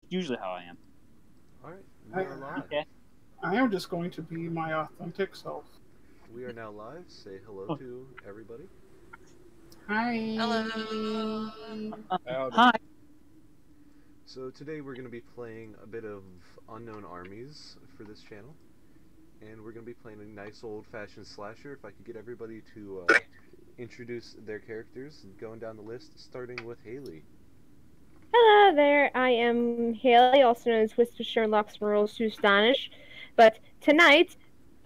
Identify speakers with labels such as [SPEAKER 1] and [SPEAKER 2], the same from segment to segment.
[SPEAKER 1] usually how I am.
[SPEAKER 2] Alright, we
[SPEAKER 3] I,
[SPEAKER 2] are live.
[SPEAKER 1] Okay.
[SPEAKER 3] I am just going to be my authentic self.
[SPEAKER 2] We are now live. Say hello
[SPEAKER 1] Oh,
[SPEAKER 2] to everybody.
[SPEAKER 3] Hi.
[SPEAKER 4] Hello.
[SPEAKER 5] Howdy.
[SPEAKER 1] hi.
[SPEAKER 2] So today we're going to be playing a bit of Unknown Armies for this channel. And we're going to be playing a nice old-fashioned slasher. If I could get everybody to introduce their characters, going down the list, starting with Haley.
[SPEAKER 6] Hello there, I am Haley, also known as Whisper Sherlock's Rules to Astonish. But tonight,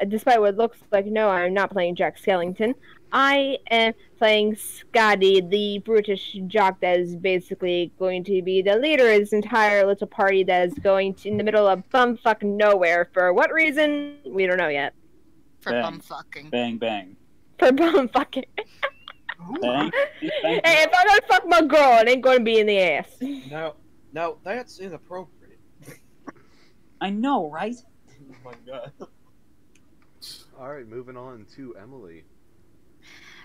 [SPEAKER 6] despite what looks like, no, I'm not playing Jack Skellington. I am playing Scotty, the British jock that is basically going to be the leader of this entire little party that is going to in the middle of bumfuck nowhere. For what reason? We don't know yet.
[SPEAKER 4] For
[SPEAKER 1] Bang.
[SPEAKER 4] bumfucking.
[SPEAKER 1] Bang, bang.
[SPEAKER 6] For bumfucking.
[SPEAKER 3] Oh
[SPEAKER 1] Bang.
[SPEAKER 3] my.
[SPEAKER 1] Bang.
[SPEAKER 6] Hey, if I'm gonna fuck my girl, it ain't gonna be in the ass.
[SPEAKER 5] Now that's inappropriate.
[SPEAKER 1] I know, right?
[SPEAKER 5] Oh my god.
[SPEAKER 2] Alright, moving on to Emily.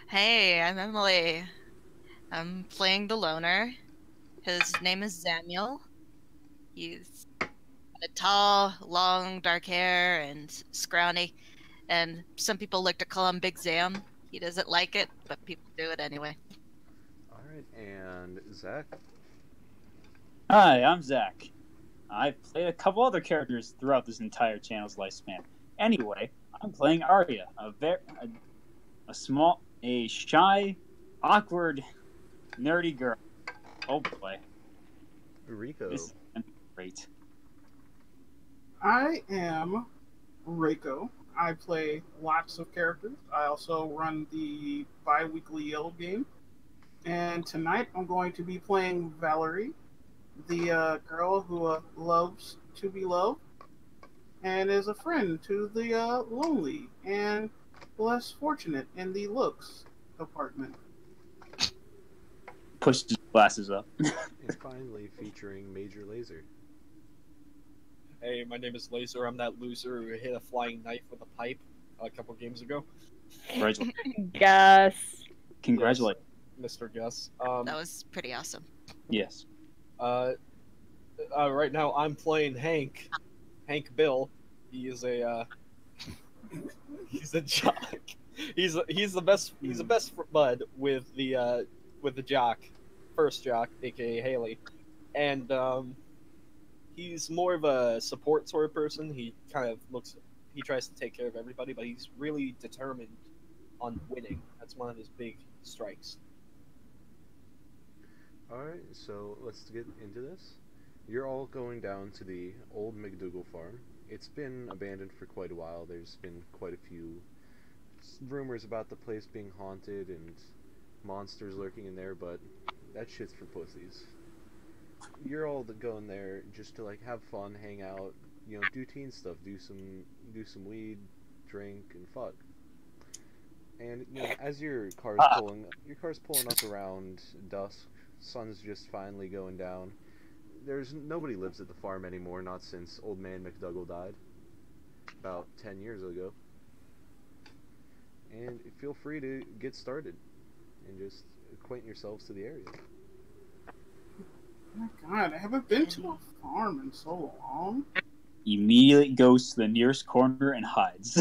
[SPEAKER 4] Hey, I'm Emily. I'm playing the loner. His name is Samuel. He's got a tall, long, dark hair and scrawny. And some people like to call him Big Zam. He doesn't like it, but people do it anyway.
[SPEAKER 2] Alright, and Zach.
[SPEAKER 1] Hi, I'm Zach. I've played a couple other characters throughout this entire channel's lifespan. Anyway, I'm playing Arya, a shy, awkward, nerdy girl. Oh boy,
[SPEAKER 2] Rico.
[SPEAKER 1] this is great.
[SPEAKER 3] I am Reiko. I play lots of characters. I also run the bi-weekly Yellow game. And tonight I'm going to be playing Valerie, the girl who loves to be loved and is a friend to the lonely and less fortunate in the looks department.
[SPEAKER 1] Pushed his glasses up.
[SPEAKER 2] And finally featuring Major Laser.
[SPEAKER 5] Hey, my name is Laser. I'm that loser who hit a flying knife with a pipe a couple games ago.
[SPEAKER 1] Congratulations.
[SPEAKER 6] Gus.
[SPEAKER 1] Congratulations.
[SPEAKER 5] Mr. Gus.
[SPEAKER 4] That was pretty awesome.
[SPEAKER 1] Yes.
[SPEAKER 5] Right now I'm playing Hank. Hank Bill. He is a he's a jock. He's the best bud with the jock, first jock, aka Haley, and he's more of a support sort of person. He tries to take care of everybody, but he's really determined on winning. That's one of his big strikes.
[SPEAKER 2] Alright, so let's get into this. You're all going down to the old McDougal farm. It's been abandoned for quite a while. There's been quite a few rumors about the place being haunted and monsters lurking in there, but that shit's for pussies. You're all going there just to like have fun, hang out, do teen stuff, do some weed, drink, and fuck. And as your car's pulling up around dusk, sun's just finally going down. There's nobody lives at the farm anymore, not since Old Man McDougal died about 10 years ago. And feel free to get started and just acquaint yourselves to the area.
[SPEAKER 3] Oh my god, I haven't been to a farm in so long.
[SPEAKER 1] Immediately goes to the nearest corner and hides.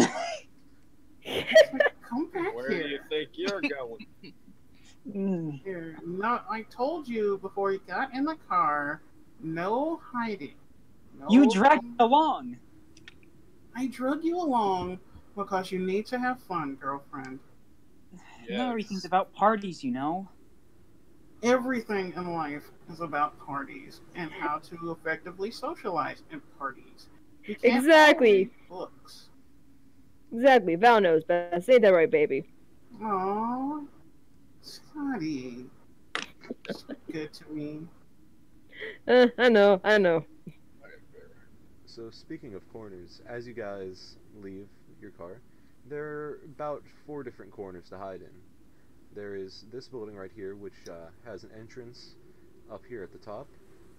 [SPEAKER 3] It's like, come back
[SPEAKER 5] Where do you
[SPEAKER 3] here.
[SPEAKER 5] think you're going?
[SPEAKER 3] Here. No, I told you before you got in the car, no hiding. No,
[SPEAKER 1] You dragged me along.
[SPEAKER 3] I drug you along because you need to have fun, girlfriend.
[SPEAKER 1] Not everything's about parties, you know.
[SPEAKER 3] Everything in life is about parties and how to effectively socialize in parties. You can't
[SPEAKER 6] Exactly.
[SPEAKER 3] read books.
[SPEAKER 6] Exactly. Val knows best. Say that right, baby.
[SPEAKER 3] Aww, Scotty, so good to me.
[SPEAKER 6] I know.
[SPEAKER 2] So speaking of corners, as you guys leave your car, there are about 4 different corners to hide in. There is this building right here, which has an entrance up here at the top,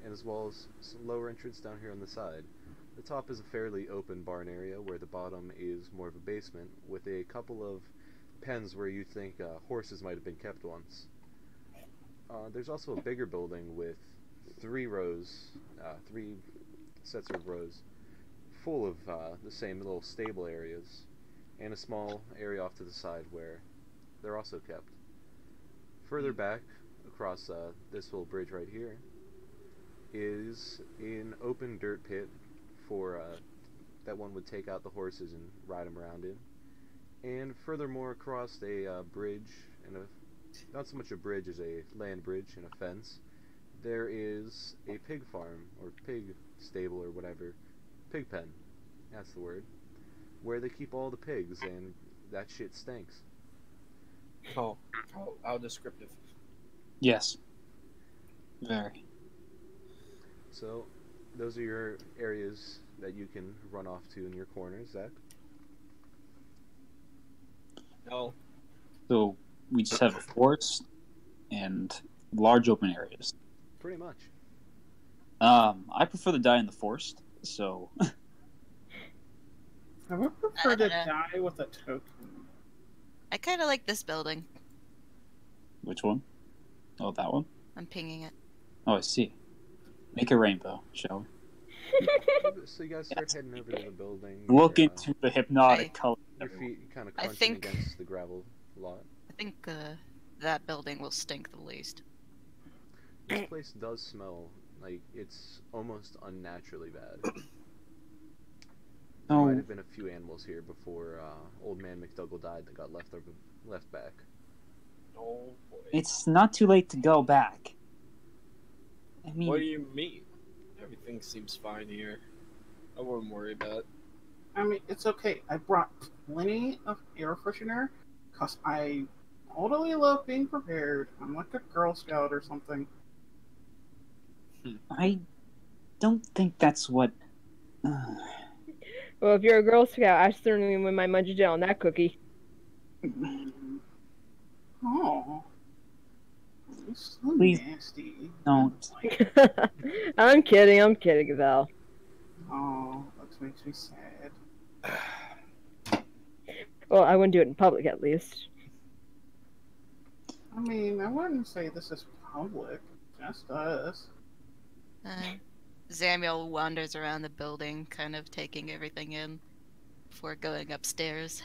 [SPEAKER 2] and as well as some lower entrance down here on the side. The top is a fairly open barn area, where the bottom is more of a basement, with a couple of pens where you think horses might have been kept once. There's also a bigger building with three rows, three sets of rows, full of the same little stable areas, and a small area off to the side where they're also kept. Further back, across this little bridge right here, is an open dirt pit for that one would take out the horses and ride them around in. And furthermore, across a bridge, and not so much a bridge as a land bridge and a fence, there is a pig farm, or pig stable, or whatever. Pig pen, that's the word. Where they keep all the pigs, and that shit stinks.
[SPEAKER 5] Oh, how descriptive.
[SPEAKER 1] Yes. Very.
[SPEAKER 2] So, those are your areas that you can run off to in your corners, Zach.
[SPEAKER 5] No.
[SPEAKER 1] So we just have a forest and large open areas.
[SPEAKER 2] Pretty much.
[SPEAKER 1] I prefer to die in the forest, so
[SPEAKER 3] I would prefer to
[SPEAKER 4] dunno.
[SPEAKER 3] die with a token.
[SPEAKER 4] I kind of like this building.
[SPEAKER 1] which one? Oh, that one?
[SPEAKER 4] I'm pinging it.
[SPEAKER 1] Oh, I see. Make a rainbow, shall we?
[SPEAKER 2] So you guys start heading over to the building.
[SPEAKER 1] Look
[SPEAKER 2] your,
[SPEAKER 1] into the hypnotic
[SPEAKER 4] Right.
[SPEAKER 1] color.
[SPEAKER 2] your feet kind of
[SPEAKER 4] I
[SPEAKER 2] crunching
[SPEAKER 4] think-
[SPEAKER 2] against the gravel lot.
[SPEAKER 4] I think that building will stink the least.
[SPEAKER 2] This place does smell like it's almost unnaturally bad. There
[SPEAKER 1] Oh.
[SPEAKER 2] might have been a few animals here before old man McDougal died that got left back.
[SPEAKER 5] Oh boy.
[SPEAKER 1] It's not too late to go back. I mean,
[SPEAKER 5] What do you mean? Everything seems fine here. I wouldn't worry about it.
[SPEAKER 3] I mean, it's okay. I brought plenty of air freshener because I totally love being prepared. I'm like a Girl Scout or something.
[SPEAKER 1] I don't think that's what.
[SPEAKER 6] Well, if you're a Girl Scout, I certainly wouldn't mind munching down on that cookie.
[SPEAKER 3] Oh. You're so
[SPEAKER 1] Please
[SPEAKER 3] nasty.
[SPEAKER 1] don't.
[SPEAKER 6] I'm kidding, Val.
[SPEAKER 3] Oh, that makes me sad.
[SPEAKER 6] Well, I wouldn't do it in public, at least.
[SPEAKER 3] I mean, I wouldn't say this is public. Just us.
[SPEAKER 4] Samuel wanders around the building, kind of taking everything in before going upstairs.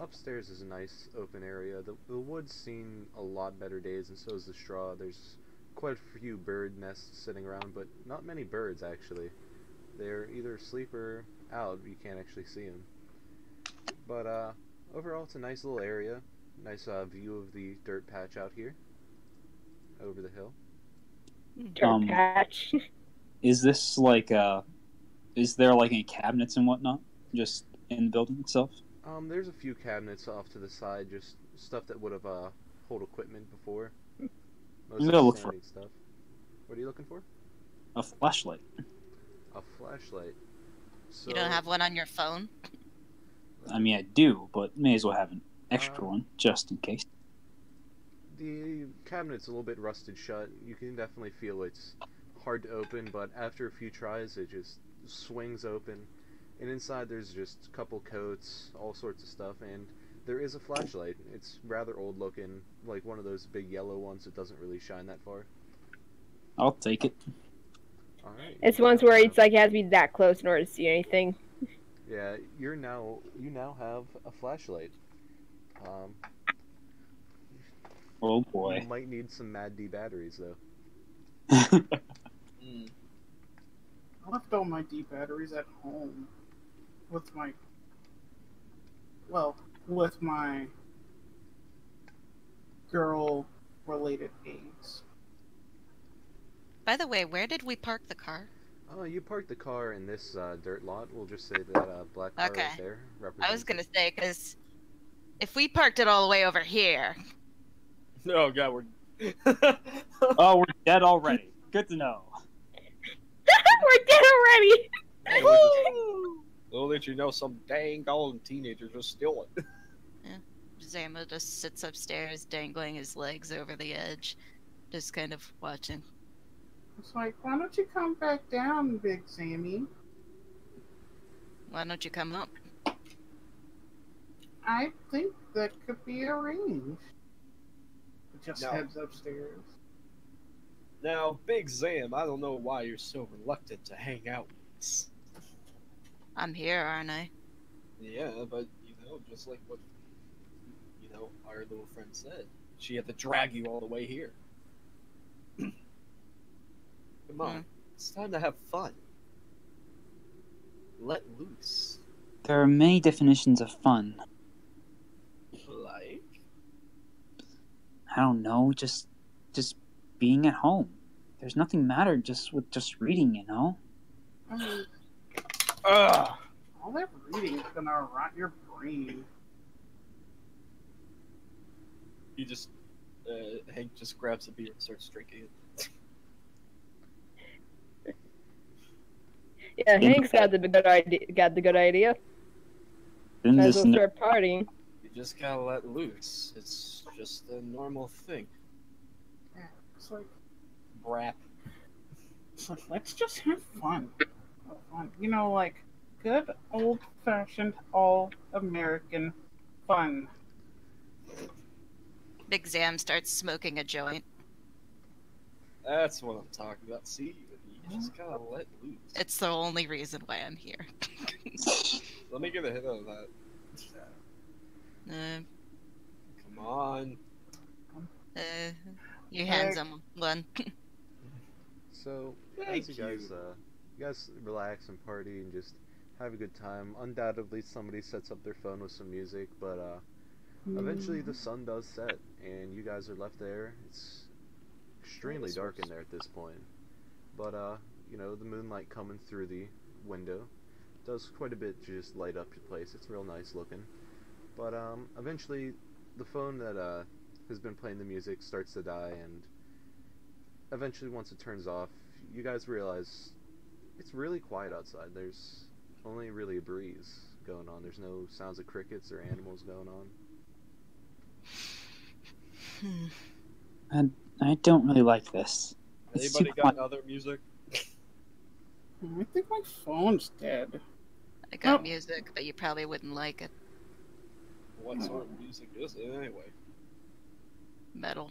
[SPEAKER 2] Upstairs is a nice open area. The wood's seen a lot better days, and so is the straw. There's quite a few bird nests sitting around, but not many birds actually. They're either asleep or out. You can't actually see them. But overall, it's a nice little area. Nice view of the dirt patch out here over the hill.
[SPEAKER 6] Dirt patch.
[SPEAKER 1] Is this like is there like any cabinets and whatnot just in the building itself?
[SPEAKER 2] There's a few cabinets off to the side, just stuff that would have hold equipment before.
[SPEAKER 1] I'm gonna look for
[SPEAKER 2] standing stuff. What are you looking for?
[SPEAKER 1] a flashlight.
[SPEAKER 2] A flashlight. So,
[SPEAKER 4] You don't have one on your phone?
[SPEAKER 1] I mean, I do, but may as well have an extra one just in case.
[SPEAKER 2] The cabinet's a little bit rusted shut. You can definitely feel it's hard to open, but after a few tries, it just swings open. And inside there's just a couple coats, all sorts of stuff, and there is a flashlight. It's rather old looking, like one of those big yellow ones that doesn't really shine that far.
[SPEAKER 1] I'll take it.
[SPEAKER 2] Alright.
[SPEAKER 6] It's ones where it's like you have to be that close in order to see anything.
[SPEAKER 2] Yeah, you now have a flashlight.
[SPEAKER 1] Oh
[SPEAKER 2] You
[SPEAKER 1] boy.
[SPEAKER 2] might need some Mad D batteries though.
[SPEAKER 5] Mm.
[SPEAKER 3] I left all my D batteries at home with my girl related aids.
[SPEAKER 4] By the way, where did we park the car?
[SPEAKER 2] Oh, you parked the car in this dirt lot. We'll just say that black car
[SPEAKER 4] Okay.
[SPEAKER 2] right there
[SPEAKER 4] I
[SPEAKER 2] represents
[SPEAKER 4] was gonna
[SPEAKER 2] it.
[SPEAKER 4] say, because if we parked it all the way over here,
[SPEAKER 5] Oh god, we're.
[SPEAKER 1] Oh, we're dead already. Good to know.
[SPEAKER 6] We're dead already!
[SPEAKER 5] Little did you know, some dang golden teenager just stole it.
[SPEAKER 4] Zama just sits upstairs, dangling his legs over the edge, just kind of watching.
[SPEAKER 3] It's like, why don't you come back down, Big Sammy?
[SPEAKER 4] Why don't you come up?
[SPEAKER 3] I think that could be arranged. It just
[SPEAKER 5] No.
[SPEAKER 3] heads upstairs.
[SPEAKER 5] Now, Big Zam, I don't know why you're so reluctant to hang out with us.
[SPEAKER 4] I'm here, aren't I?
[SPEAKER 5] Yeah, but, just like what, our little friend said. She had to drag you all the way here. Come on, it's time to have fun. Let loose.
[SPEAKER 1] There are many definitions of fun.
[SPEAKER 5] Like?
[SPEAKER 1] I don't know, just being at home. There's nothing matter with just reading, you know?
[SPEAKER 3] I mean,
[SPEAKER 5] Ugh!
[SPEAKER 3] all that reading is gonna rot your brain.
[SPEAKER 5] You just, Hank just grabs a beer and starts drinking it.
[SPEAKER 6] Yeah, Hank's got the good idea. Got the good idea.
[SPEAKER 1] Then
[SPEAKER 6] Might
[SPEAKER 1] this
[SPEAKER 6] as well start partying.
[SPEAKER 5] You just gotta let loose. It's just a normal thing.
[SPEAKER 3] Yeah, it's like,
[SPEAKER 5] Brap.
[SPEAKER 3] let's just have fun. Have fun. You know, like good old-fashioned all-American fun.
[SPEAKER 4] Big Zam starts smoking a joint.
[SPEAKER 5] That's what I'm talking about. See, you just gotta let loose.
[SPEAKER 4] It's the only reason why I'm here.
[SPEAKER 5] Let me get a hit on that.
[SPEAKER 4] Uh,
[SPEAKER 5] Come on.
[SPEAKER 4] uh, your hands on one.
[SPEAKER 2] So,
[SPEAKER 5] Thank
[SPEAKER 2] as you guys relax and party and just have a good time. Undoubtedly, somebody sets up their phone with some music, but eventually the sun does set, and you guys are left there. It's extremely dark in there at this point, but the moonlight coming through the window does quite a bit to just light up your place. It's real nice looking. But eventually, the phone that has been playing the music starts to die, and eventually, once it turns off, you guys realize it's really quiet outside. There's only really a breeze going on. There's no sounds of crickets or animals going on.
[SPEAKER 1] I don't really like this. It's
[SPEAKER 5] Anybody
[SPEAKER 1] too
[SPEAKER 5] got
[SPEAKER 1] quiet.
[SPEAKER 5] other music?
[SPEAKER 3] I think my phone's dead.
[SPEAKER 4] I got
[SPEAKER 3] Oh.
[SPEAKER 4] music, but you probably wouldn't like it.
[SPEAKER 5] What sort of music is it anyway?
[SPEAKER 4] Metal.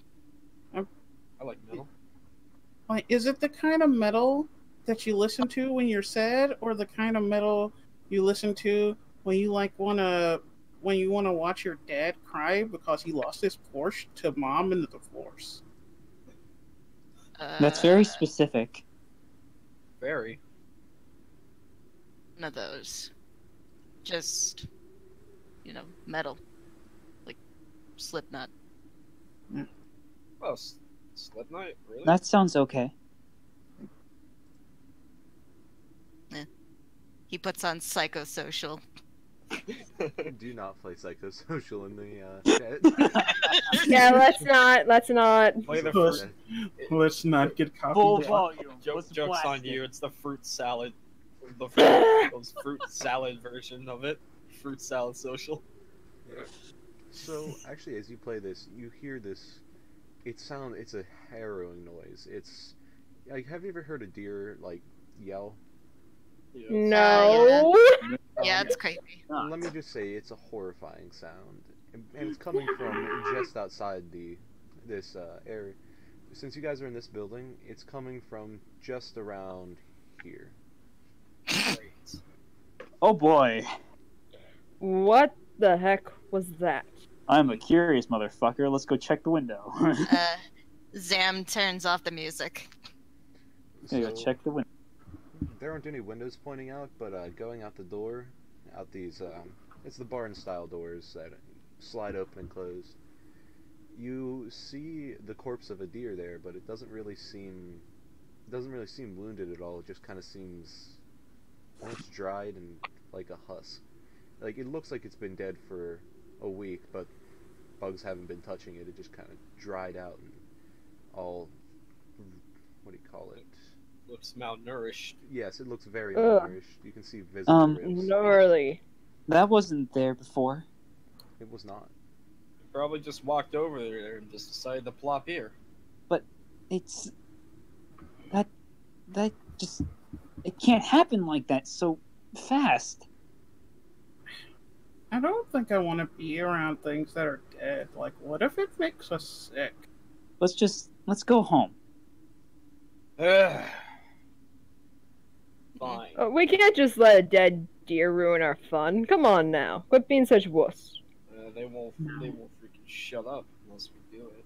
[SPEAKER 5] I like metal.
[SPEAKER 3] Like, is it the kind of metal that you listen to when you're sad, or the kind of metal you listen to when you wanna watch your dad cry because he lost his Porsche to mom in the divorce?
[SPEAKER 1] That's very specific.
[SPEAKER 5] Very.
[SPEAKER 4] None of those. Just, metal. Like Slipknot.
[SPEAKER 5] Oh, Slipknot? Really?
[SPEAKER 1] That sounds okay.
[SPEAKER 4] He puts on Psychosocial.
[SPEAKER 2] Do not play psychosocial in the chat.
[SPEAKER 6] Yeah, let's not.
[SPEAKER 5] Play the
[SPEAKER 3] Push.
[SPEAKER 5] fruit.
[SPEAKER 3] Let's not get
[SPEAKER 1] Full
[SPEAKER 3] copied.
[SPEAKER 1] volume.
[SPEAKER 5] Joke's on you. It's the fruit salad. The fruit salad version of it. Fruit salad social.
[SPEAKER 2] So, actually, as you play this, you hear this. It's a harrowing noise. It's like, have you ever heard a deer yell?
[SPEAKER 5] Yeah.
[SPEAKER 6] No.
[SPEAKER 4] Yeah,
[SPEAKER 2] Um,
[SPEAKER 4] it's creepy.
[SPEAKER 2] Let me just say, it's a horrifying sound, and it's coming from just outside this area. Since you guys are in this building, it's coming from just around here.
[SPEAKER 5] Great.
[SPEAKER 1] Oh boy.
[SPEAKER 6] What the heck was that?
[SPEAKER 1] I'm a curious motherfucker. Let's go check the window.
[SPEAKER 4] Zam turns off the music.
[SPEAKER 1] Gotta go
[SPEAKER 2] So,
[SPEAKER 1] check the window.
[SPEAKER 2] there aren't any windows pointing out, but going out the door, out these, it's the barn-style doors that slide open and close. You see the corpse of a deer there, but it doesn't really seem wounded at all. It just kind of seems almost dried and like a husk. Like, it looks like it's been dead for a week, but bugs haven't been touching it. It just kind of dried out and all, what do you call it?
[SPEAKER 5] Looks malnourished.
[SPEAKER 2] Yes, it looks very
[SPEAKER 6] Ugh.
[SPEAKER 2] malnourished. You can see visible ribs.
[SPEAKER 6] Gnarly.
[SPEAKER 1] That wasn't there before.
[SPEAKER 2] It was not.
[SPEAKER 5] Probably just walked over there and just decided to plop here.
[SPEAKER 1] It's that just it can't happen like that so fast.
[SPEAKER 3] I don't think I want to be around things that are dead. Like, what if it makes us sick?
[SPEAKER 1] Let's go home.
[SPEAKER 5] Fine.
[SPEAKER 6] We can't just let a dead deer ruin our fun. Come on now. Quit being such wuss.
[SPEAKER 5] They won't. They won't freaking shut up unless we do it.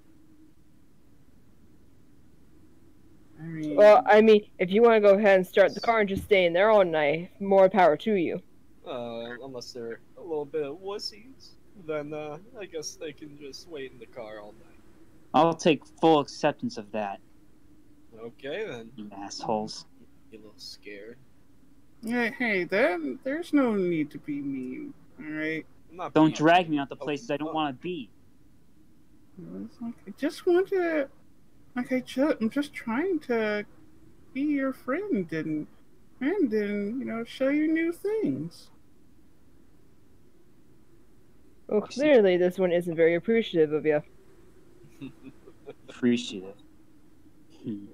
[SPEAKER 6] I mean, if you want to go ahead and start the car and just stay in there all night, more power to you.
[SPEAKER 5] Unless they're a little bit of wussies, then I guess they can just wait in the car all night.
[SPEAKER 1] I'll take full acceptance of that,
[SPEAKER 5] Okay then.
[SPEAKER 1] you assholes.
[SPEAKER 5] You a little scared.
[SPEAKER 3] Hey, there's no need to be mean, alright?
[SPEAKER 5] I'm not
[SPEAKER 1] Don't
[SPEAKER 5] being
[SPEAKER 1] drag me
[SPEAKER 5] mean.
[SPEAKER 1] out to places I don't want to be.
[SPEAKER 3] It's like, I just want to, I'm just trying to be your friend and show you new things.
[SPEAKER 6] Well, clearly this one isn't very appreciative of you.
[SPEAKER 1] Appreciative.
[SPEAKER 5] You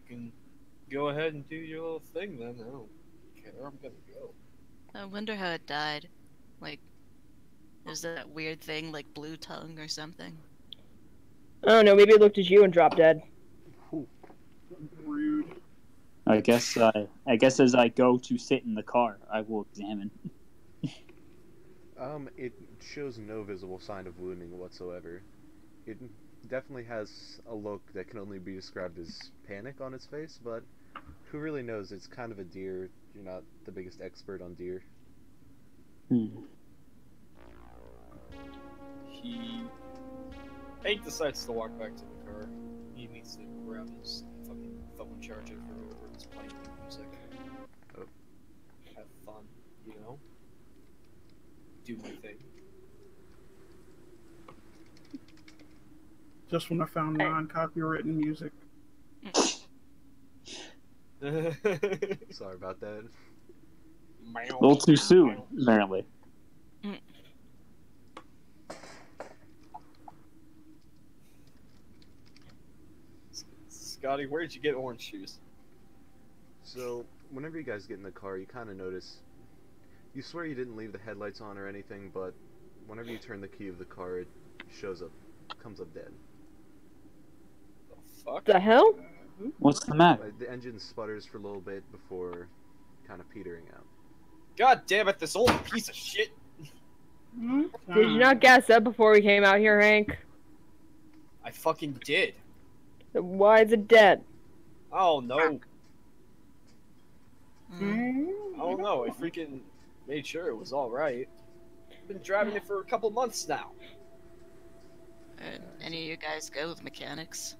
[SPEAKER 5] can go ahead and do your little thing then. I don't care. I'm gonna go.
[SPEAKER 4] I wonder how it died. Like, is that weird thing like blue tongue or something?
[SPEAKER 6] I don't know, maybe it looked at you and dropped dead.
[SPEAKER 3] Rude.
[SPEAKER 1] I guess as I go to sit in the car, I will examine.
[SPEAKER 2] It shows no visible sign of wounding whatsoever. It definitely has a look that can only be described as panic on its face, but who really knows? It's kind of a deer. You're not the biggest expert on deer.
[SPEAKER 5] Hank decides to walk back to the car. He needs to grab his fucking phone charger for whoever is playing the music.
[SPEAKER 2] Oh.
[SPEAKER 5] Have fun, you know? Do my thing.
[SPEAKER 3] Just when I found non-copywritten music.
[SPEAKER 2] Sorry about that.
[SPEAKER 1] A little too soon, apparently.
[SPEAKER 5] Scotty, where'd you get orange shoes?
[SPEAKER 2] So, whenever you guys get in the car, you kind of notice. You swear you didn't leave the headlights on or anything, but whenever you turn the key of the car, it comes up dead.
[SPEAKER 5] The fuck?
[SPEAKER 6] The hell?
[SPEAKER 1] What's the matter?
[SPEAKER 2] The engine sputters for a little bit before kind of petering out.
[SPEAKER 5] God damn it, this old piece of shit!
[SPEAKER 6] Did you not gas up before we came out here, Hank?
[SPEAKER 5] I fucking did.
[SPEAKER 6] Then why is it dead?
[SPEAKER 5] Oh no.
[SPEAKER 4] Mm.
[SPEAKER 5] I don't know, I freaking made sure it was alright. I've been driving it for a couple months now.
[SPEAKER 4] Any of you guys go with mechanics?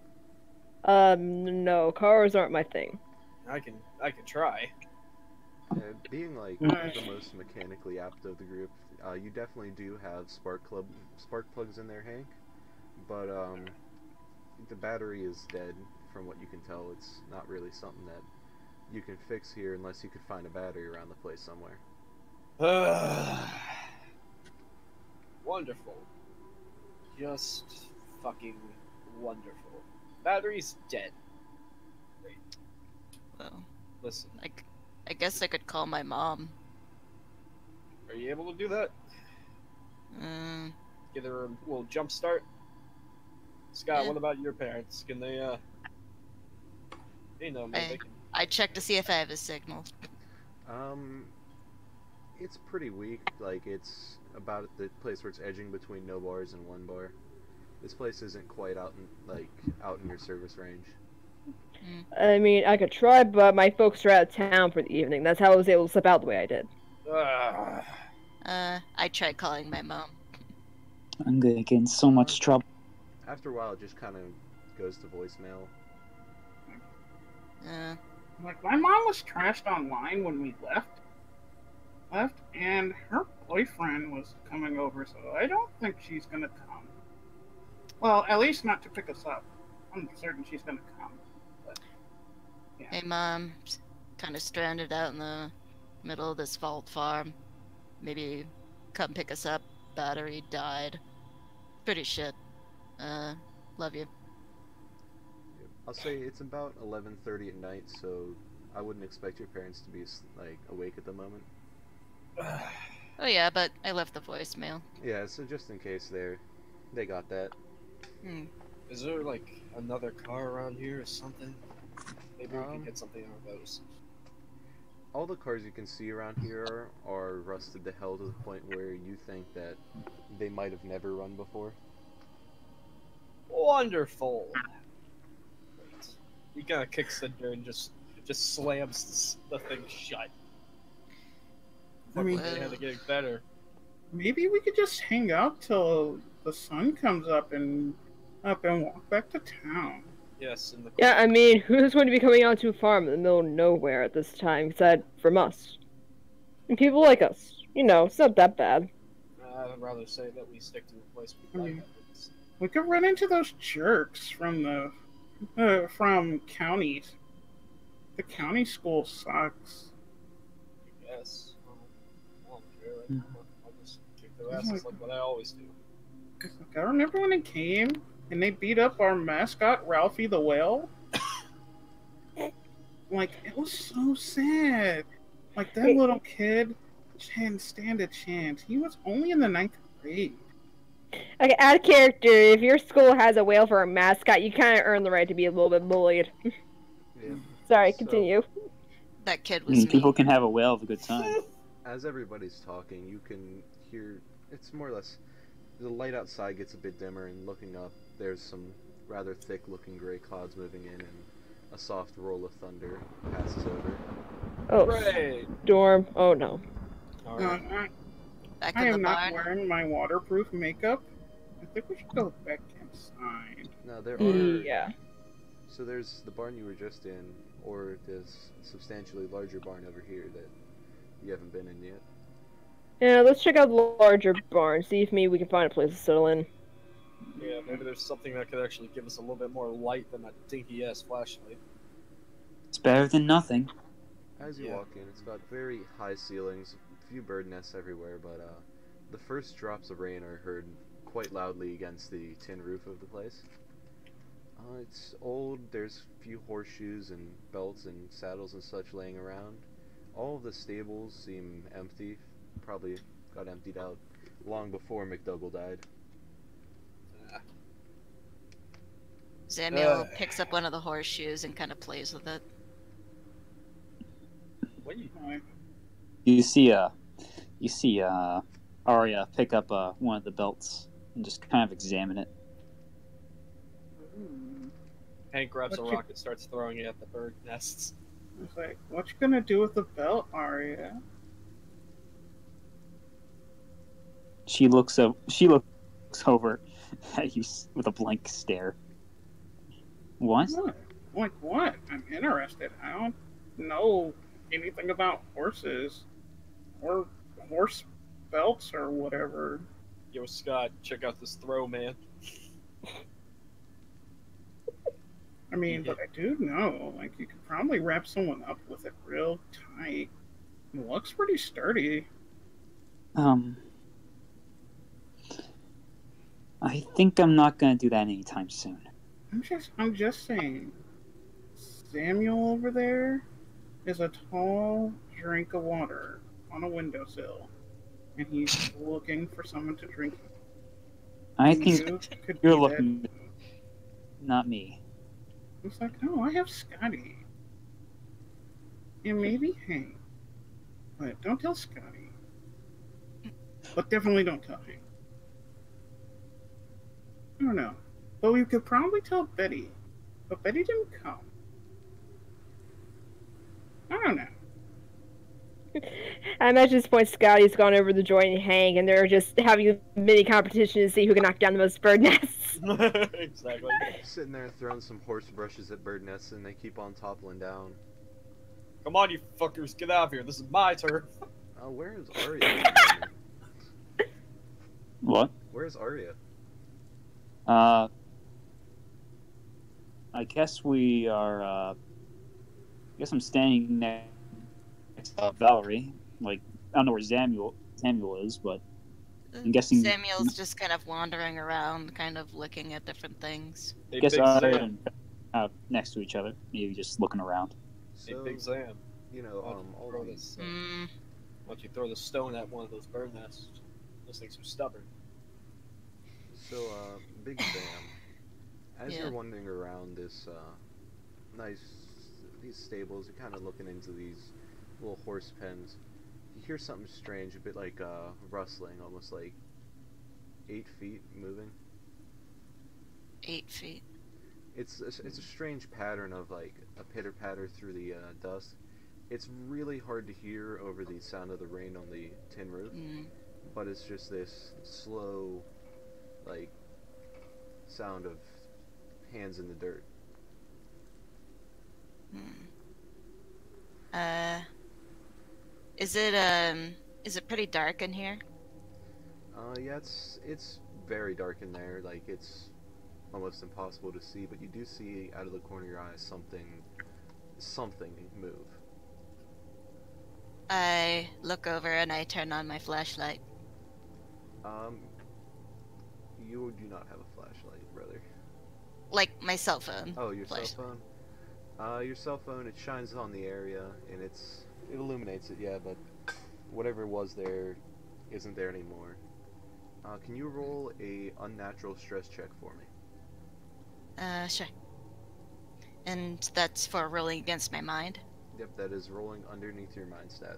[SPEAKER 6] No, cars aren't my thing.
[SPEAKER 5] I can try.
[SPEAKER 2] Being like the most mechanically apt of the group, you definitely do have spark plugs in there, Hank. But the battery is dead. From what you can tell, it's not really something that you can fix here unless you could find a battery around the place somewhere.
[SPEAKER 5] Wonderful. Just fucking wonderful. Battery's dead. Great.
[SPEAKER 4] Well,
[SPEAKER 5] Listen,
[SPEAKER 4] I guess I could call my mom.
[SPEAKER 5] are you able to do that?
[SPEAKER 4] Uh,
[SPEAKER 5] Give her a little jump start? Scott,
[SPEAKER 4] Yeah.
[SPEAKER 5] what about your parents? Can they, they know me, they can...
[SPEAKER 4] I checked to see if I have a signal.
[SPEAKER 2] It's pretty weak. Like, it's about at the place where it's edging between no bars and one bar. This place isn't quite out in your service range.
[SPEAKER 6] I mean, I could try, but my folks are out of town for the evening. That's how I was able to slip out the way I did.
[SPEAKER 4] I tried calling my mom.
[SPEAKER 1] I'm gonna get in so much trouble.
[SPEAKER 2] After a while, it just kind of goes to voicemail.
[SPEAKER 3] Like, my mom was trashed online when we left, and her boyfriend was coming over, so I don't think she's gonna come. Well, at least not to pick us up. I'm certain she's gonna come. But, yeah.
[SPEAKER 4] Hey, Mom. Kind of stranded out in the middle of this fault farm. Maybe come pick us up. Battery died. Pretty shit. Love you.
[SPEAKER 2] I'll say it's about 11:30 at night, so I wouldn't expect your parents to be like awake at the moment.
[SPEAKER 4] Oh yeah, but I left the voicemail.
[SPEAKER 2] Yeah, so just in case they got that.
[SPEAKER 5] Is there like another car around here or something? Maybe we can get something out of those.
[SPEAKER 2] All the cars you can see around here are rusted to hell to the point where you think that they might have never run before.
[SPEAKER 5] Wonderful. Wait, he kind of kicks the dirt and just slams the thing shut.
[SPEAKER 3] I mean,
[SPEAKER 5] They had to get better.
[SPEAKER 3] maybe we could just hang out till the sun comes up and walk back to town.
[SPEAKER 5] Yes, in the
[SPEAKER 6] Yeah, I mean, who's going to be coming out to a farm in the middle of nowhere at this time, aside from us? And people like us. You know, it's not that bad.
[SPEAKER 5] I'd rather say that we stick to the place we like.
[SPEAKER 3] We could run into those jerks from the from counties. The county school sucks.
[SPEAKER 5] Yes. I don't care. I'll just kick their asses like what I always do.
[SPEAKER 3] I remember when it came and they beat up our mascot Ralphie the whale. Like, it was so sad. Like, that little kid didn't stand a chance. He was only in the 9th grade.
[SPEAKER 6] Okay, out of character, if your school has a whale for a mascot, you kind of earn the right to be a little bit bullied.
[SPEAKER 2] Yeah.
[SPEAKER 6] Sorry,
[SPEAKER 2] So-
[SPEAKER 6] continue.
[SPEAKER 4] That kid was me.
[SPEAKER 1] People can have a whale of a good time.
[SPEAKER 2] As everybody's talking, you can hear, it's more or less, the light outside gets a bit dimmer, and looking up, there's some rather thick-looking gray clouds moving in, and a soft roll of thunder passes over.
[SPEAKER 6] Oh,
[SPEAKER 5] Right.
[SPEAKER 6] storm. Oh no.
[SPEAKER 5] Alright.
[SPEAKER 4] Back
[SPEAKER 3] I
[SPEAKER 4] in the
[SPEAKER 3] am not
[SPEAKER 4] barn.
[SPEAKER 3] wearing my waterproof makeup. I think we should go back inside.
[SPEAKER 2] Now, there are...
[SPEAKER 6] Yeah.
[SPEAKER 2] So there's the barn you were just in, or this substantially larger barn over here that you haven't been in yet.
[SPEAKER 6] Yeah, let's check out the larger barn, see if maybe we can find a place to settle in.
[SPEAKER 5] Yeah, maybe there's something that could actually give us a little bit more light than that dinky-ass flashlight.
[SPEAKER 1] It's better than nothing.
[SPEAKER 2] As you
[SPEAKER 5] Yeah.
[SPEAKER 2] walk in, it's got very high ceilings, a few bird nests everywhere, but the first drops of rain are heard quite loudly against the tin roof of the place. It's old, there's a few horseshoes and belts and saddles and such laying around. All of the stables seem empty, probably got emptied out long before McDougal died.
[SPEAKER 4] Samuel picks up one of the horseshoes and kind of plays with it.
[SPEAKER 5] What you...
[SPEAKER 1] You see Arya pick up one of the belts and just kind of examine it.
[SPEAKER 5] Hank grabs a
[SPEAKER 3] What you-
[SPEAKER 5] rock and starts throwing it at the bird nests.
[SPEAKER 3] It's like, what you gonna do with the belt, Arya?
[SPEAKER 1] She looks over at you with a blank stare. What?
[SPEAKER 3] What? Like what? I'm interested. I don't know anything about horses or horse belts or whatever.
[SPEAKER 5] Yo, Scott, check out this throw, man.
[SPEAKER 3] I mean, but I do know, like, you could probably wrap someone up with it real tight. It looks pretty sturdy.
[SPEAKER 1] I think I'm not gonna do that anytime soon.
[SPEAKER 3] I'm just saying. Samuel over there is a tall drink of water on a windowsill, and he's looking for someone to drink.
[SPEAKER 1] I
[SPEAKER 3] And
[SPEAKER 1] think
[SPEAKER 3] you could
[SPEAKER 1] you're
[SPEAKER 3] be
[SPEAKER 1] looking,
[SPEAKER 3] that.
[SPEAKER 1] not me.
[SPEAKER 3] It's like, no, I have Scotty. And maybe Hank. But don't tell Scotty. But definitely don't tell Hank. I don't know. But we could probably tell Betty. But Betty didn't come. I don't know.
[SPEAKER 6] I imagine at this point Scotty's gone over to join Hank, and they're just having a mini competition to see who can knock down the most bird nests.
[SPEAKER 5] Exactly.
[SPEAKER 2] Sitting there throwing some horse brushes at bird nests, and they keep on toppling down.
[SPEAKER 5] Come on, you fuckers, get out of here. This is my turn.
[SPEAKER 2] Where is Arya? at the moment?
[SPEAKER 1] What?
[SPEAKER 2] Where's Arya?
[SPEAKER 1] I guess we are. I guess I'm standing next to Valerie. Like, I don't know where Samuel is, but I'm guessing.
[SPEAKER 4] Samuel's just kind of wandering around, kind of looking at different things.
[SPEAKER 5] Hey,
[SPEAKER 1] I guess
[SPEAKER 5] Big
[SPEAKER 1] Arya
[SPEAKER 5] Sam.
[SPEAKER 1] and next to each other, maybe just looking around.
[SPEAKER 5] Hey,
[SPEAKER 2] So,
[SPEAKER 5] Big Sam.
[SPEAKER 2] you know,
[SPEAKER 5] Why don't you
[SPEAKER 2] all
[SPEAKER 5] throw
[SPEAKER 2] these...
[SPEAKER 5] this?
[SPEAKER 4] Mm,
[SPEAKER 5] Why don't you throw the stone at one of those bird nests? Those things are stubborn.
[SPEAKER 2] So, Big Sam, As
[SPEAKER 4] Yeah.
[SPEAKER 2] you're wandering around this these stables, you're kind of looking into these little horse pens. You hear something strange, a bit like rustling, almost like 8 feet moving.
[SPEAKER 4] 8 feet.
[SPEAKER 2] It's a strange pattern of like a pitter patter through the dust. It's really hard to hear over the sound of the rain on the tin roof, but it's just this slow, like, sound of hands in the dirt.
[SPEAKER 4] Is it pretty dark in here?
[SPEAKER 2] Yeah, it's very dark in there. Like it's almost impossible to see, but you do see out of the corner of your eye something move.
[SPEAKER 4] I look over and I turn on my flashlight.
[SPEAKER 2] Um, you do not have a flashlight, brother.
[SPEAKER 4] Like my cell phone.
[SPEAKER 2] Oh, your
[SPEAKER 4] Flash.
[SPEAKER 2] cell phone. Your cell phone. It shines on the area and it illuminates it. Yeah, but whatever was there isn't there anymore. Can you roll a unnatural stress check for me?
[SPEAKER 4] Sure. And that's for rolling against my mind.
[SPEAKER 2] Yep, that is rolling underneath your mind stat.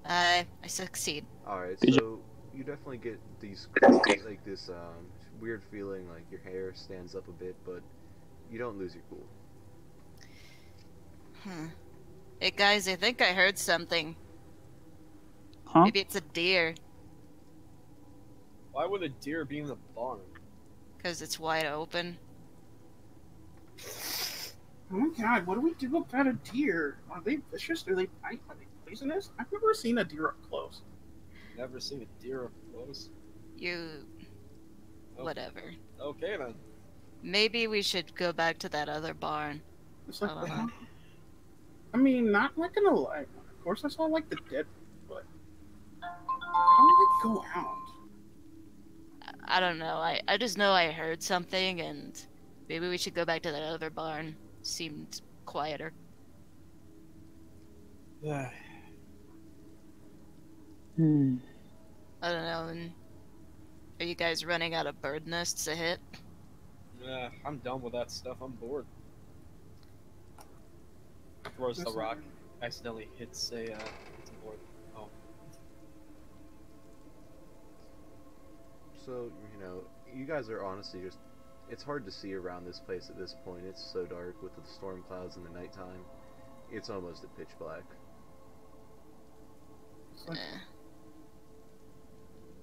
[SPEAKER 4] I succeed.
[SPEAKER 2] Alright,
[SPEAKER 1] Good
[SPEAKER 2] so you definitely get these like this weird feeling like your hair stands up a bit, but you don't lose your cool.
[SPEAKER 4] Hey guys, I think I heard something.
[SPEAKER 1] Huh?
[SPEAKER 4] Maybe it's a deer,
[SPEAKER 5] Why would a deer be in the barn?
[SPEAKER 4] because it's wide open.
[SPEAKER 3] Oh my god, what do we do about a deer? Are they vicious? Do they bite? Are they poisonous? I've never seen a deer up close.
[SPEAKER 5] Never seen a deer up close.
[SPEAKER 4] You...
[SPEAKER 5] Oh.
[SPEAKER 4] whatever.
[SPEAKER 5] Okay then.
[SPEAKER 4] Maybe we should go back to that other barn.
[SPEAKER 3] It's like,
[SPEAKER 4] I don't know.
[SPEAKER 3] I mean, not like gonna lie. Of course, I saw like the dead, but I don't like go out.
[SPEAKER 4] I don't know. I just know I heard something, and maybe we should go back to that other barn. Seemed quieter.
[SPEAKER 5] Yeah.
[SPEAKER 1] Hmm.
[SPEAKER 4] I don't know. And are you guys running out of bird nests to hit?
[SPEAKER 5] I'm done with that stuff. I'm bored. Throws the
[SPEAKER 3] Listen.
[SPEAKER 5] rock, accidentally hits a board. Oh.
[SPEAKER 2] So, you guys are honestly just it's hard to see around this place at this point. It's so dark with the storm clouds in the nighttime. It's almost at pitch black.
[SPEAKER 3] It's like,
[SPEAKER 4] Eh.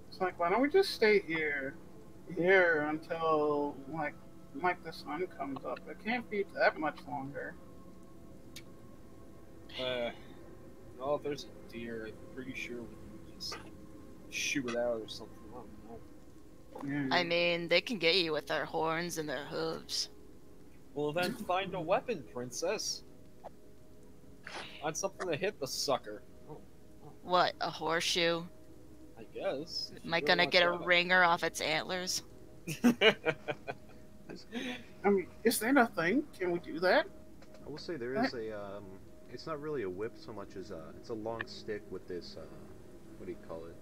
[SPEAKER 3] it's like, why don't we just stay here until like the sun comes up? It can't be that much longer.
[SPEAKER 5] Well, if there's a deer, I'm pretty sure we can just shoot it out or something. I don't know.
[SPEAKER 3] Yeah.
[SPEAKER 4] I mean, they can get you with their horns and their hooves.
[SPEAKER 5] Well, then find a weapon, princess. Find something to hit the sucker. Oh,
[SPEAKER 4] What, a horseshoe?
[SPEAKER 5] I guess.
[SPEAKER 4] Am I gonna get a ringer off its antlers?
[SPEAKER 3] I mean, is that a thing? Can we do that?
[SPEAKER 2] I will say there is a it's not really a whip so much as it's a long stick with this what do you call it?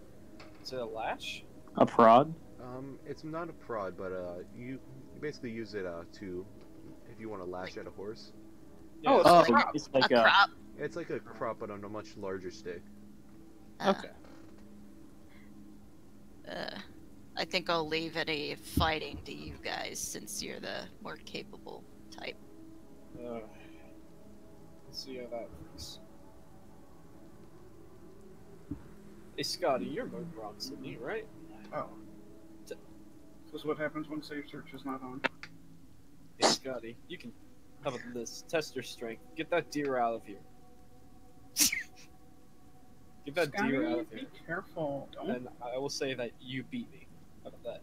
[SPEAKER 5] Is it a lash?
[SPEAKER 1] A prod?
[SPEAKER 2] It's not a prod, but you basically use it to if you want to lash at a horse.
[SPEAKER 3] Oh,
[SPEAKER 1] Oh,
[SPEAKER 3] it's a crop.
[SPEAKER 1] it's like
[SPEAKER 4] a crop?
[SPEAKER 2] It's like a crop, but on a much larger stick.
[SPEAKER 1] Okay.
[SPEAKER 4] I think I'll leave any fighting to you guys, since you're the more capable type.
[SPEAKER 5] Let's see how that works. Hey, Scotty, you're moving around Sydney, right?
[SPEAKER 3] Oh. This is what happens when save search is not on.
[SPEAKER 5] Hey, Scotty, you can have this. Test your strength. Get that deer out of here. Get that
[SPEAKER 3] Scotty,
[SPEAKER 5] deer out of
[SPEAKER 3] be
[SPEAKER 5] here.
[SPEAKER 3] careful. Don't.
[SPEAKER 5] And I will say that you beat me. How about that?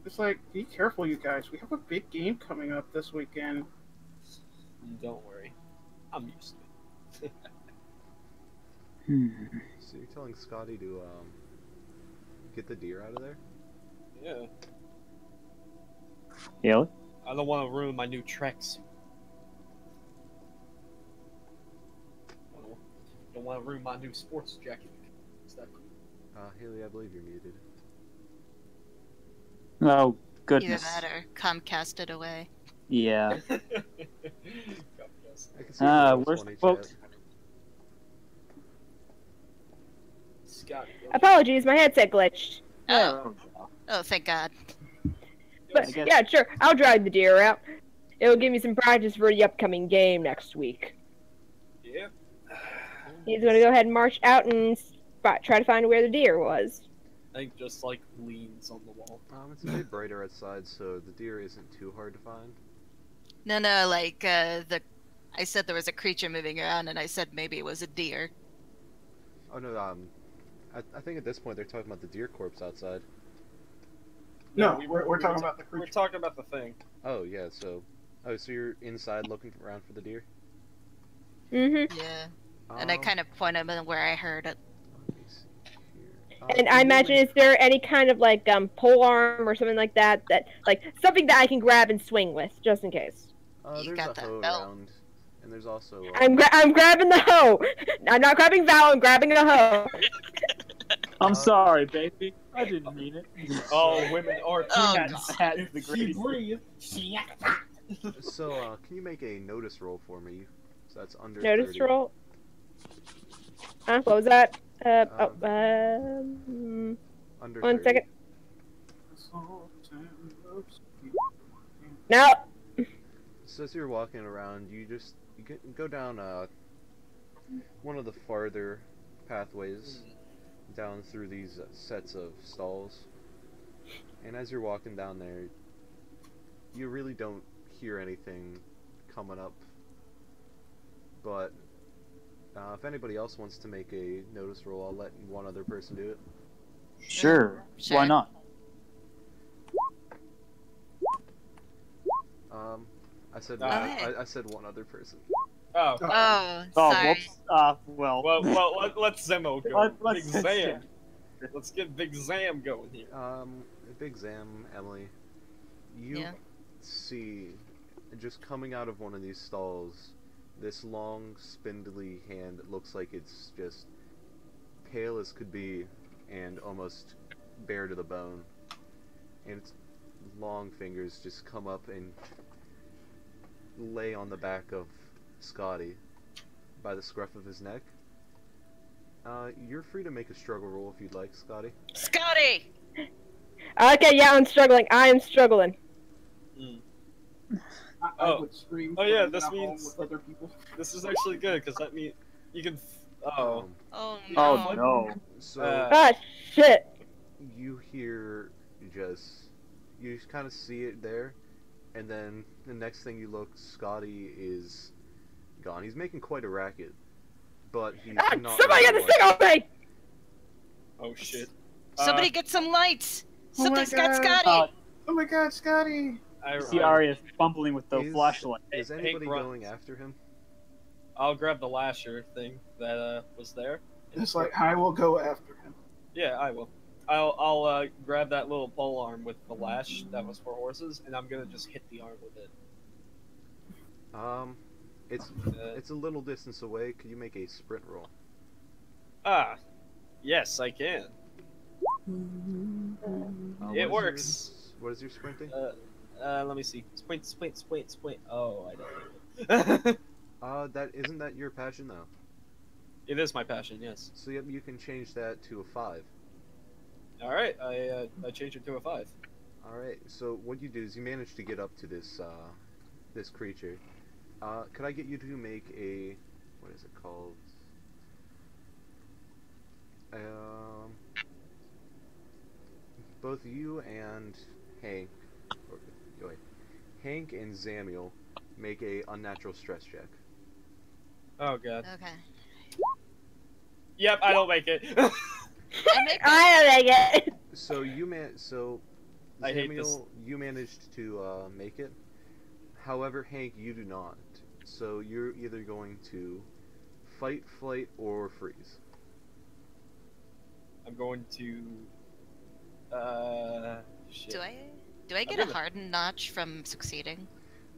[SPEAKER 3] It's like, be careful, you guys. We have a big game coming up this weekend.
[SPEAKER 5] Don't worry. I'm used to it.
[SPEAKER 2] So you're telling Scotty to get the deer out of there?
[SPEAKER 5] Yeah.
[SPEAKER 1] Haley?
[SPEAKER 5] I don't want to ruin my new treks. Don't want to ruin my new sports jacket. Is that cool?
[SPEAKER 2] Haley, I believe you're muted.
[SPEAKER 1] Oh, Goodness.
[SPEAKER 4] that or Comcast it away.
[SPEAKER 1] Yeah.
[SPEAKER 2] I can see a
[SPEAKER 1] Where's
[SPEAKER 2] Roll20
[SPEAKER 1] folks?
[SPEAKER 2] chat.
[SPEAKER 5] Scott.
[SPEAKER 6] Apologies, my headset glitched.
[SPEAKER 4] Oh, oh, thank God.
[SPEAKER 6] But
[SPEAKER 1] I guess-
[SPEAKER 6] yeah, sure, I'll drag the deer out. It'll give me some practice for the upcoming game next week.
[SPEAKER 5] Yeah.
[SPEAKER 6] He's gonna go ahead and march out and try to find where the deer was.
[SPEAKER 5] I think just like leans on the wall.
[SPEAKER 2] It's a bit brighter outside, so the deer isn't too hard to find.
[SPEAKER 4] No, like I said there was a creature moving around, and I said maybe it was a deer.
[SPEAKER 2] Oh no, I think at this point they're talking about the deer corpse outside.
[SPEAKER 3] No, we're talking about the
[SPEAKER 5] We're
[SPEAKER 3] creature.
[SPEAKER 5] talking about the thing.
[SPEAKER 2] Oh yeah, so you're inside looking around for the deer.
[SPEAKER 6] Mm-hmm.
[SPEAKER 4] Yeah, and I kind of pointed him where I heard it.
[SPEAKER 2] Let me see here.
[SPEAKER 6] And I imagine, is there any kind of like pole arm or something like that, like something that I can grab and swing with, just in case?
[SPEAKER 4] You
[SPEAKER 2] There's
[SPEAKER 4] got
[SPEAKER 2] a
[SPEAKER 4] that
[SPEAKER 2] hoe
[SPEAKER 4] belt.
[SPEAKER 2] around, and there's also.
[SPEAKER 6] I'm grabbing the hoe. I'm not grabbing Val. I'm grabbing a hoe.
[SPEAKER 1] I'm sorry, baby. I didn't mean it.
[SPEAKER 5] Oh, women are
[SPEAKER 4] Oh,
[SPEAKER 5] cats.
[SPEAKER 1] That's the
[SPEAKER 3] She
[SPEAKER 1] greatest.
[SPEAKER 3] breathed. She
[SPEAKER 2] So, can you make a notice roll for me? So that's under
[SPEAKER 6] Notice
[SPEAKER 2] 30.
[SPEAKER 6] roll. What was that?
[SPEAKER 2] Under 30.
[SPEAKER 6] 1 second. No.
[SPEAKER 2] So as you're walking around, you go down one of the farther pathways down through these sets of stalls. And as you're walking down there, you really don't hear anything coming up. But if anybody else wants to make a notice roll, I'll let one other person do it.
[SPEAKER 1] Sure.
[SPEAKER 4] Sure.
[SPEAKER 1] Why not?
[SPEAKER 2] I said
[SPEAKER 4] Okay.
[SPEAKER 2] I said one other person.
[SPEAKER 5] Oh.
[SPEAKER 4] Oh,
[SPEAKER 1] Oh,
[SPEAKER 4] sorry.
[SPEAKER 1] whoops. Well.
[SPEAKER 5] Let's Zemo go.
[SPEAKER 1] Let's-
[SPEAKER 5] Big Zam. Let's get Big Zam going here.
[SPEAKER 2] Big Zam, Emily, you
[SPEAKER 4] Yeah.
[SPEAKER 2] see just coming out of one of these stalls this long, spindly hand that looks like it's just pale as could be and almost bare to the bone. And its long fingers just come up and lay on the back of Scotty by the scruff of his neck. You're free to make a struggle roll if you'd like, Scotty.
[SPEAKER 4] Scotty!
[SPEAKER 6] Okay, yeah, I'm struggling. I am struggling.
[SPEAKER 3] I
[SPEAKER 5] Oh.
[SPEAKER 3] would scream.
[SPEAKER 5] Oh, yeah,
[SPEAKER 3] for
[SPEAKER 5] this
[SPEAKER 3] alcohol
[SPEAKER 5] means-
[SPEAKER 3] with other people.
[SPEAKER 5] This is actually good because that means you can. Oh.
[SPEAKER 4] Oh no.
[SPEAKER 1] Oh no.
[SPEAKER 2] So
[SPEAKER 6] Ah, shit.
[SPEAKER 2] you hear you kind of see it there, and then the next thing you look, Scotty is gone. He's making quite a racket, but he's
[SPEAKER 6] Ah,
[SPEAKER 2] not.
[SPEAKER 6] somebody got
[SPEAKER 2] really
[SPEAKER 6] the stick on me!
[SPEAKER 5] Oh shit.
[SPEAKER 4] Somebody get some lights!
[SPEAKER 3] Oh my
[SPEAKER 4] Something's got
[SPEAKER 3] God.
[SPEAKER 4] Scotty!
[SPEAKER 3] Oh my God, Scotty!
[SPEAKER 5] I
[SPEAKER 1] See Arya fumbling with the
[SPEAKER 2] Is-
[SPEAKER 1] flashlight.
[SPEAKER 2] Is
[SPEAKER 5] Hank
[SPEAKER 2] anybody
[SPEAKER 5] runs.
[SPEAKER 2] going after him?
[SPEAKER 5] I'll grab the lasher thing that was there.
[SPEAKER 3] It's like I will go after him.
[SPEAKER 5] Yeah, I will. I'll grab that little pole arm with the lash that was for horses, and I'm gonna just hit the arm with it.
[SPEAKER 2] It's a little distance away. Could you make a sprint roll?
[SPEAKER 5] Yes, I can.
[SPEAKER 2] What
[SPEAKER 5] It
[SPEAKER 2] is
[SPEAKER 5] works.
[SPEAKER 2] What is your sprinting?
[SPEAKER 5] Let me see. Sprint. Oh, I don't.
[SPEAKER 2] Isn't that your passion though?
[SPEAKER 5] It is my passion, yes.
[SPEAKER 2] So yep, you can change that to a 5.
[SPEAKER 5] All right, I changed it to a 5.
[SPEAKER 2] All right. So what you do is you manage to get up to this this creature. Could I get you to make a what is it called? Both you and Hank, Hank and Samuel, make a unnatural stress check.
[SPEAKER 5] Oh god.
[SPEAKER 4] Okay.
[SPEAKER 5] Yep, I don't make it.
[SPEAKER 4] I make it.
[SPEAKER 6] I don't like it.
[SPEAKER 2] So
[SPEAKER 5] I hate this.
[SPEAKER 2] Samuel, you managed to make it. However, Hank, you do not. So you're either going to fight, flight, or freeze.
[SPEAKER 5] I'm going to. Shit.
[SPEAKER 4] Do I get a
[SPEAKER 5] gonna-
[SPEAKER 4] hardened notch from succeeding?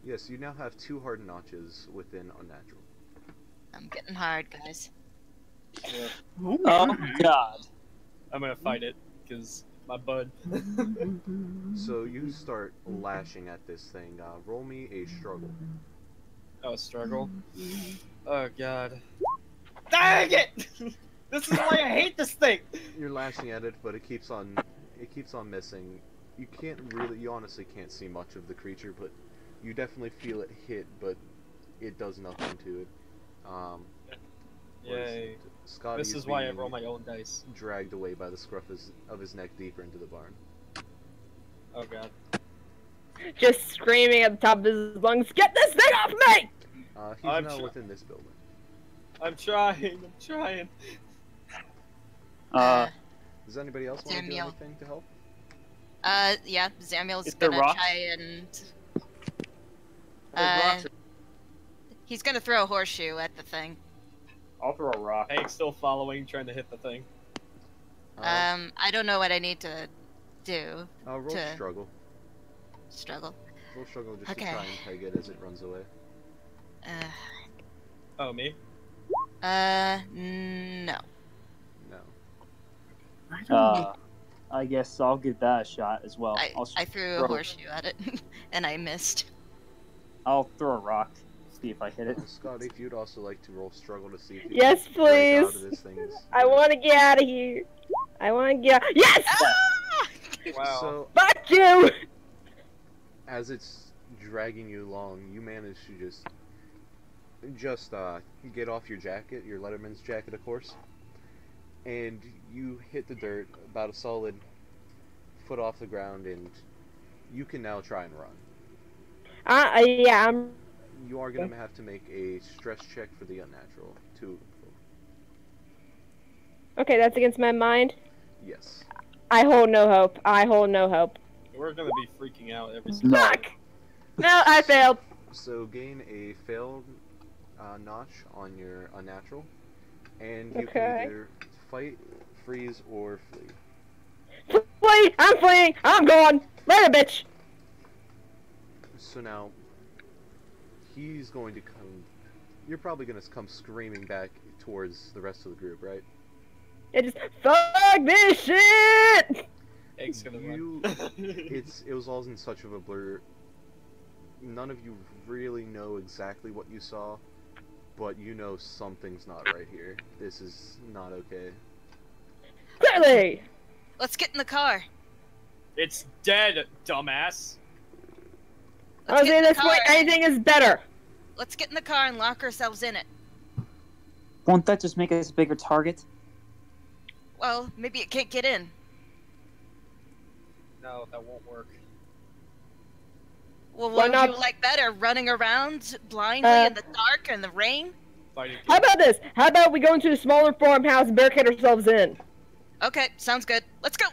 [SPEAKER 2] Yes, you now have 2 hard notches within unnatural.
[SPEAKER 4] I'm getting hard, guys.
[SPEAKER 5] Yeah,
[SPEAKER 3] Oh,
[SPEAKER 1] Oh God.
[SPEAKER 5] I'm gonna fight it because my bud.
[SPEAKER 2] So you start lashing at this thing. Roll me a struggle.
[SPEAKER 5] Oh, struggle. Oh god. Dang it! This is why I hate this thing.
[SPEAKER 2] You're lashing at it, but it keeps on missing. You honestly can't see much of the creature, but you definitely feel it hit, but it does nothing to it.
[SPEAKER 5] Yay.
[SPEAKER 2] Scotty
[SPEAKER 5] This is why I roll my own dice.
[SPEAKER 2] dragged away by the scruff of his neck deeper into the barn.
[SPEAKER 5] Oh god.
[SPEAKER 6] Just screaming at the top of his lungs, "Get this thing off me!"
[SPEAKER 2] He's
[SPEAKER 5] I'm
[SPEAKER 2] now
[SPEAKER 5] sure-
[SPEAKER 2] within this building.
[SPEAKER 5] I'm trying.
[SPEAKER 2] Does anybody else want to do
[SPEAKER 4] Samuel.
[SPEAKER 2] anything to help?
[SPEAKER 4] Yeah, Samuel's
[SPEAKER 1] Is there
[SPEAKER 4] gonna
[SPEAKER 1] rocks?
[SPEAKER 4] try and
[SPEAKER 3] There's rocks.
[SPEAKER 4] he's gonna throw a horseshoe at the thing.
[SPEAKER 1] I'll throw a rock.
[SPEAKER 5] Hank's still following, trying to hit the thing.
[SPEAKER 4] I don't know what I need to do.
[SPEAKER 2] Roll
[SPEAKER 4] to-
[SPEAKER 2] struggle.
[SPEAKER 4] Struggle.
[SPEAKER 2] Roll struggle just
[SPEAKER 4] Okay.
[SPEAKER 2] to try and peg it as it runs away.
[SPEAKER 5] Oh, me?
[SPEAKER 4] No.
[SPEAKER 2] No.
[SPEAKER 3] I don't know.
[SPEAKER 1] I guess I'll give that a shot as well.
[SPEAKER 4] I threw a
[SPEAKER 1] throw-
[SPEAKER 4] horseshoe at it, and I missed.
[SPEAKER 1] I'll throw a rock. See if I hit it.
[SPEAKER 2] Scotty, if you'd also like to roll struggle to see if you
[SPEAKER 6] Yes,
[SPEAKER 2] can break out
[SPEAKER 6] please.
[SPEAKER 2] of this thing's
[SPEAKER 6] I want to get out of here. I want to get. Yes!
[SPEAKER 4] Ah!
[SPEAKER 5] Wow.
[SPEAKER 2] So,
[SPEAKER 6] Fuck you!
[SPEAKER 2] as it's dragging you along, you manage to just get off your jacket, your Letterman's jacket, of course, and you hit the dirt about a solid foot off the ground, and you can now try and run.
[SPEAKER 6] Yeah, I'm.
[SPEAKER 2] You are going to have to make a stress check for the unnatural.
[SPEAKER 6] Okay, that's against my mind.
[SPEAKER 2] Yes.
[SPEAKER 6] I hold no hope.
[SPEAKER 5] We're gonna be freaking out every
[SPEAKER 1] No.
[SPEAKER 6] Fuck! No, I failed.
[SPEAKER 2] So gain a failed notch on your unnatural, and you
[SPEAKER 6] Okay.
[SPEAKER 2] can either fight, freeze, or flee.
[SPEAKER 6] Flee! I'm fleeing! I'm gone! Later, bitch!
[SPEAKER 2] So now, he's going to come. You're probably going to come screaming back towards the rest of the group, right?
[SPEAKER 6] It just fuck this shit!
[SPEAKER 5] Hank's gonna
[SPEAKER 2] You-
[SPEAKER 5] run.
[SPEAKER 2] It was all in such of a blur. None of you really know exactly what you saw, but you know something's not right here. This is not okay.
[SPEAKER 6] Clearly!
[SPEAKER 4] Let's get in the car.
[SPEAKER 5] It's dead, dumbass.
[SPEAKER 6] I was
[SPEAKER 4] get
[SPEAKER 6] at
[SPEAKER 4] in the
[SPEAKER 6] this point,
[SPEAKER 4] car.
[SPEAKER 6] anything is better.
[SPEAKER 4] Let's get in the car and lock ourselves in it.
[SPEAKER 1] Won't that just make us a bigger target?
[SPEAKER 4] Well, maybe it can't get in.
[SPEAKER 5] No, that won't work.
[SPEAKER 4] Well,
[SPEAKER 6] Why
[SPEAKER 4] what would
[SPEAKER 6] not-
[SPEAKER 4] you like better? Running around blindly in the dark and the rain?
[SPEAKER 5] Fighting
[SPEAKER 6] How about this? How about we go into a smaller farmhouse and barricade ourselves in?
[SPEAKER 4] Okay, sounds good. Let's go.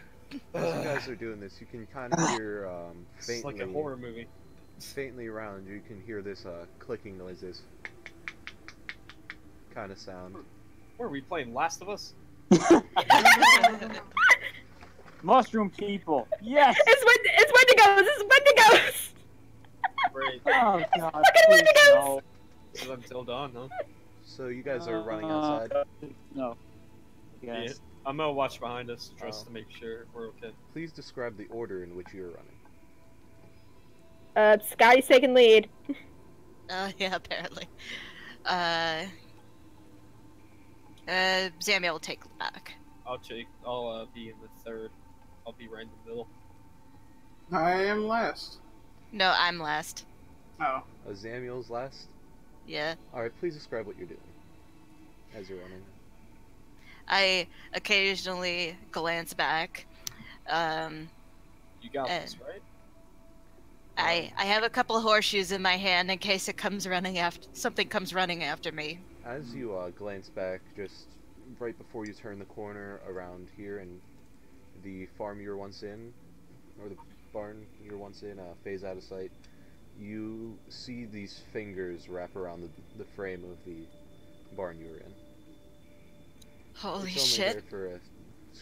[SPEAKER 2] As you guys are doing this, you can kind of hear
[SPEAKER 5] It's
[SPEAKER 2] faintly,
[SPEAKER 5] like a horror movie.
[SPEAKER 2] faintly around. You can hear this clicking noises, kind of sound.
[SPEAKER 5] What are we playing? Last of Us?
[SPEAKER 1] Mushroom people. Yes.
[SPEAKER 6] It's Wendigos! It's Wendigos!
[SPEAKER 5] Great.
[SPEAKER 1] Oh god.
[SPEAKER 6] Fucking
[SPEAKER 1] Please
[SPEAKER 6] Wendigos!
[SPEAKER 1] no.
[SPEAKER 5] This is until dawn, huh?
[SPEAKER 2] So you guys are running outside.
[SPEAKER 1] No. Yes.
[SPEAKER 5] I'm gonna watch behind us just
[SPEAKER 2] Oh.
[SPEAKER 5] to make sure we're okay.
[SPEAKER 2] Please describe the order in which you're running.
[SPEAKER 6] Scotty's taking lead.
[SPEAKER 4] Yeah, apparently. Samuel will take back.
[SPEAKER 5] I'll be in the third. I'll be right in the middle.
[SPEAKER 3] I am last.
[SPEAKER 4] No, I'm last.
[SPEAKER 3] Oh.
[SPEAKER 2] Samuel's last.
[SPEAKER 4] Yeah.
[SPEAKER 2] Alright, please describe what you're doing as you're running.
[SPEAKER 4] I occasionally glance back.
[SPEAKER 5] You got this, right?
[SPEAKER 4] I have a couple of horseshoes in my hand in case something comes running after me.
[SPEAKER 2] As you glance back, just right before you turn the corner around here and the farm you were once in, or the barn you were once in, phase out of sight, you see these fingers wrap around the frame of the barn you were in.
[SPEAKER 4] Holy
[SPEAKER 2] It's only
[SPEAKER 4] shit.
[SPEAKER 2] there for a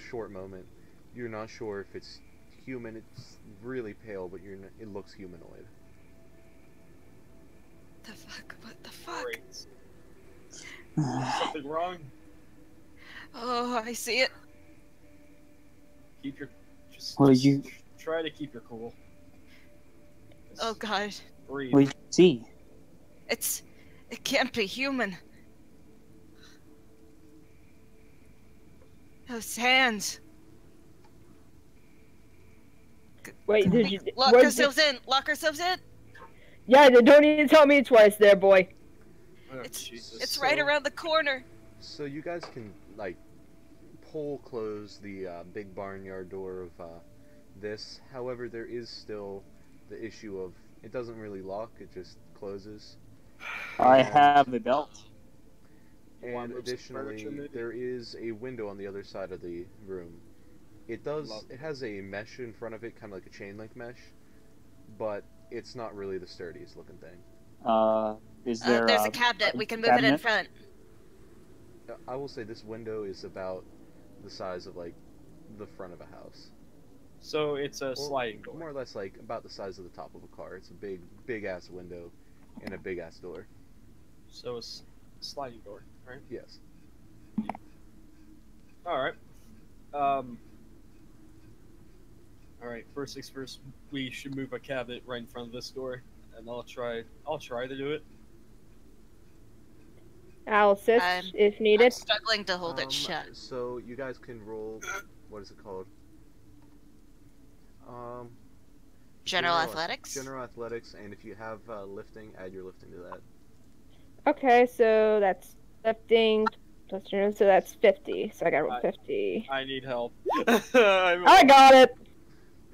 [SPEAKER 2] short moment. You're not sure if it's human. It's really pale, but it looks humanoid.
[SPEAKER 4] The fuck? What the fuck?
[SPEAKER 5] Great. Something wrong?
[SPEAKER 4] Oh, I see it.
[SPEAKER 5] Just
[SPEAKER 1] What did you?
[SPEAKER 5] Try to keep your cool.
[SPEAKER 4] Oh god.
[SPEAKER 5] Breathe.
[SPEAKER 1] What did you see?
[SPEAKER 4] It can't be human. Those hands.
[SPEAKER 6] Wait, did you?
[SPEAKER 4] Lock ourselves in. Lock ourselves in.
[SPEAKER 6] Yeah, don't need to tell me twice, there, boy.
[SPEAKER 5] Oh,
[SPEAKER 4] It's
[SPEAKER 5] Jesus.
[SPEAKER 4] right around the corner.
[SPEAKER 2] So you guys can like pull close the big barnyard door of this. However, there is still the issue of it doesn't really lock; it just closes.
[SPEAKER 1] I
[SPEAKER 2] And-
[SPEAKER 1] have a belt.
[SPEAKER 5] Wanna
[SPEAKER 2] And
[SPEAKER 5] move some
[SPEAKER 2] additionally,
[SPEAKER 5] furniture, maybe?
[SPEAKER 2] there is a window on the other side of the room. It does.
[SPEAKER 5] Love
[SPEAKER 2] It has a mesh in front of it, kind of like a chain link mesh, but it's not really the sturdiest looking thing.
[SPEAKER 1] Is there?
[SPEAKER 4] There's a cabinet. We can move it in
[SPEAKER 1] cabinet?
[SPEAKER 4] front.
[SPEAKER 2] I will say this window is about the size of like the front of a house.
[SPEAKER 5] So it's a
[SPEAKER 2] Or
[SPEAKER 5] sliding door.
[SPEAKER 2] More or less like about the size of the top of a car. It's a big ass window and a big ass door.
[SPEAKER 5] So it's a sliding door, right?
[SPEAKER 2] Yes.
[SPEAKER 5] Alright. Alright, first things first, we should move a cabinet right in front of this door, and I'll try to do it.
[SPEAKER 6] I'll assist if
[SPEAKER 4] I'm
[SPEAKER 6] needed.
[SPEAKER 4] struggling to hold it shut.
[SPEAKER 2] So you guys can roll. What is it called?
[SPEAKER 4] General athletics?
[SPEAKER 2] General athletics, and if you have lifting, add your lifting to that.
[SPEAKER 6] Okay, so that's lifting. So that's 50. So I got
[SPEAKER 5] Right.
[SPEAKER 6] 50.
[SPEAKER 5] I need help.
[SPEAKER 6] I got it.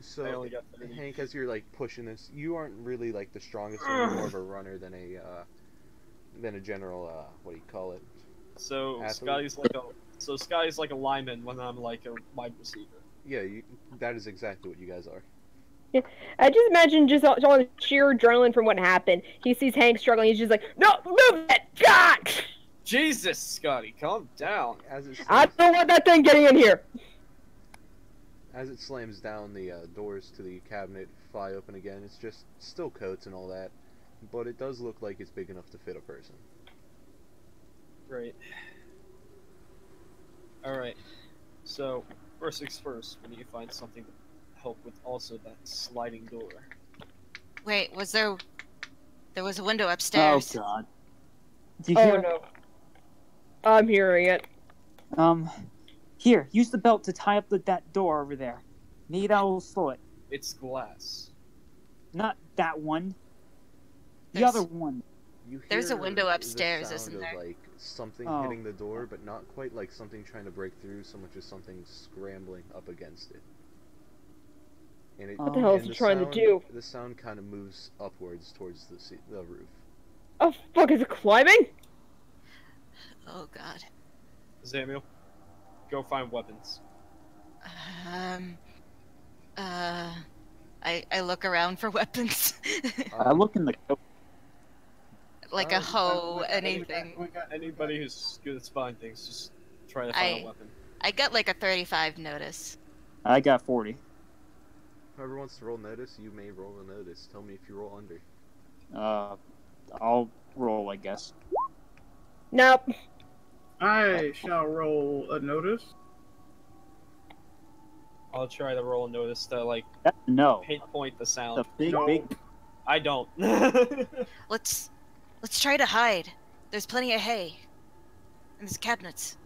[SPEAKER 2] So
[SPEAKER 5] I only got 30.
[SPEAKER 2] Hank, as you're like pushing this, you aren't really like the strongest. You're more of a runner than a general. What do you call it?
[SPEAKER 5] So
[SPEAKER 2] Athlete?
[SPEAKER 5] Scotty's like a lineman when I'm like a wide receiver.
[SPEAKER 2] Yeah, that is exactly what you guys are.
[SPEAKER 6] I just imagine just on sheer adrenaline from what happened. He sees Hank struggling. He's just like, no, move it, God!
[SPEAKER 5] Jesus, Scotty, calm down.
[SPEAKER 2] As it
[SPEAKER 6] I
[SPEAKER 2] slams,
[SPEAKER 6] don't want that thing getting in here.
[SPEAKER 2] as it slams down, the doors to the cabinet fly open again. It's just still coats and all that, but it does look like it's big enough to fit a person.
[SPEAKER 5] Great. Alright. So, first things first, we need to find something to help with also that sliding door.
[SPEAKER 4] Wait, there was a window
[SPEAKER 1] Oh
[SPEAKER 4] upstairs.
[SPEAKER 1] God. Do you
[SPEAKER 6] Oh
[SPEAKER 1] hear?
[SPEAKER 6] no. I'm hearing it.
[SPEAKER 1] Here, use the belt to tie up that door over there. Maybe that'll slow it.
[SPEAKER 5] It's glass.
[SPEAKER 1] Not that one. The
[SPEAKER 4] There's-
[SPEAKER 1] other one.
[SPEAKER 2] You
[SPEAKER 4] There's a
[SPEAKER 2] hear
[SPEAKER 4] window
[SPEAKER 2] the
[SPEAKER 4] upstairs,
[SPEAKER 2] sound
[SPEAKER 4] isn't
[SPEAKER 2] of,
[SPEAKER 4] there?
[SPEAKER 2] like something
[SPEAKER 1] Oh.
[SPEAKER 2] hitting the door, but not quite like something trying to break through, so much as something scrambling up against it. And
[SPEAKER 1] What
[SPEAKER 6] the hell is
[SPEAKER 2] and
[SPEAKER 6] it trying to
[SPEAKER 2] sound-
[SPEAKER 6] do?
[SPEAKER 2] The sound kind of moves upwards towards the roof.
[SPEAKER 6] Oh fuck, is it climbing?
[SPEAKER 4] Oh god.
[SPEAKER 5] Samuel, go find weapons.
[SPEAKER 4] I look around for weapons.
[SPEAKER 1] I look in the.
[SPEAKER 4] Like a hoe, anything.
[SPEAKER 5] Anybody who's good at spotting things, just try to find a weapon.
[SPEAKER 4] I got like a 35 notice.
[SPEAKER 1] I got 40.
[SPEAKER 2] Whoever wants to roll notice, you may roll a notice. Tell me if you roll under.
[SPEAKER 1] I'll roll, I guess.
[SPEAKER 6] Nope.
[SPEAKER 3] I shall roll a notice.
[SPEAKER 5] I'll try to roll a notice to like
[SPEAKER 1] No.
[SPEAKER 5] pinpoint the
[SPEAKER 1] The
[SPEAKER 5] sound.
[SPEAKER 1] big,
[SPEAKER 3] No.
[SPEAKER 1] big.
[SPEAKER 5] I don't.
[SPEAKER 4] Let's try to hide. There's plenty of hay. And there's cabinets.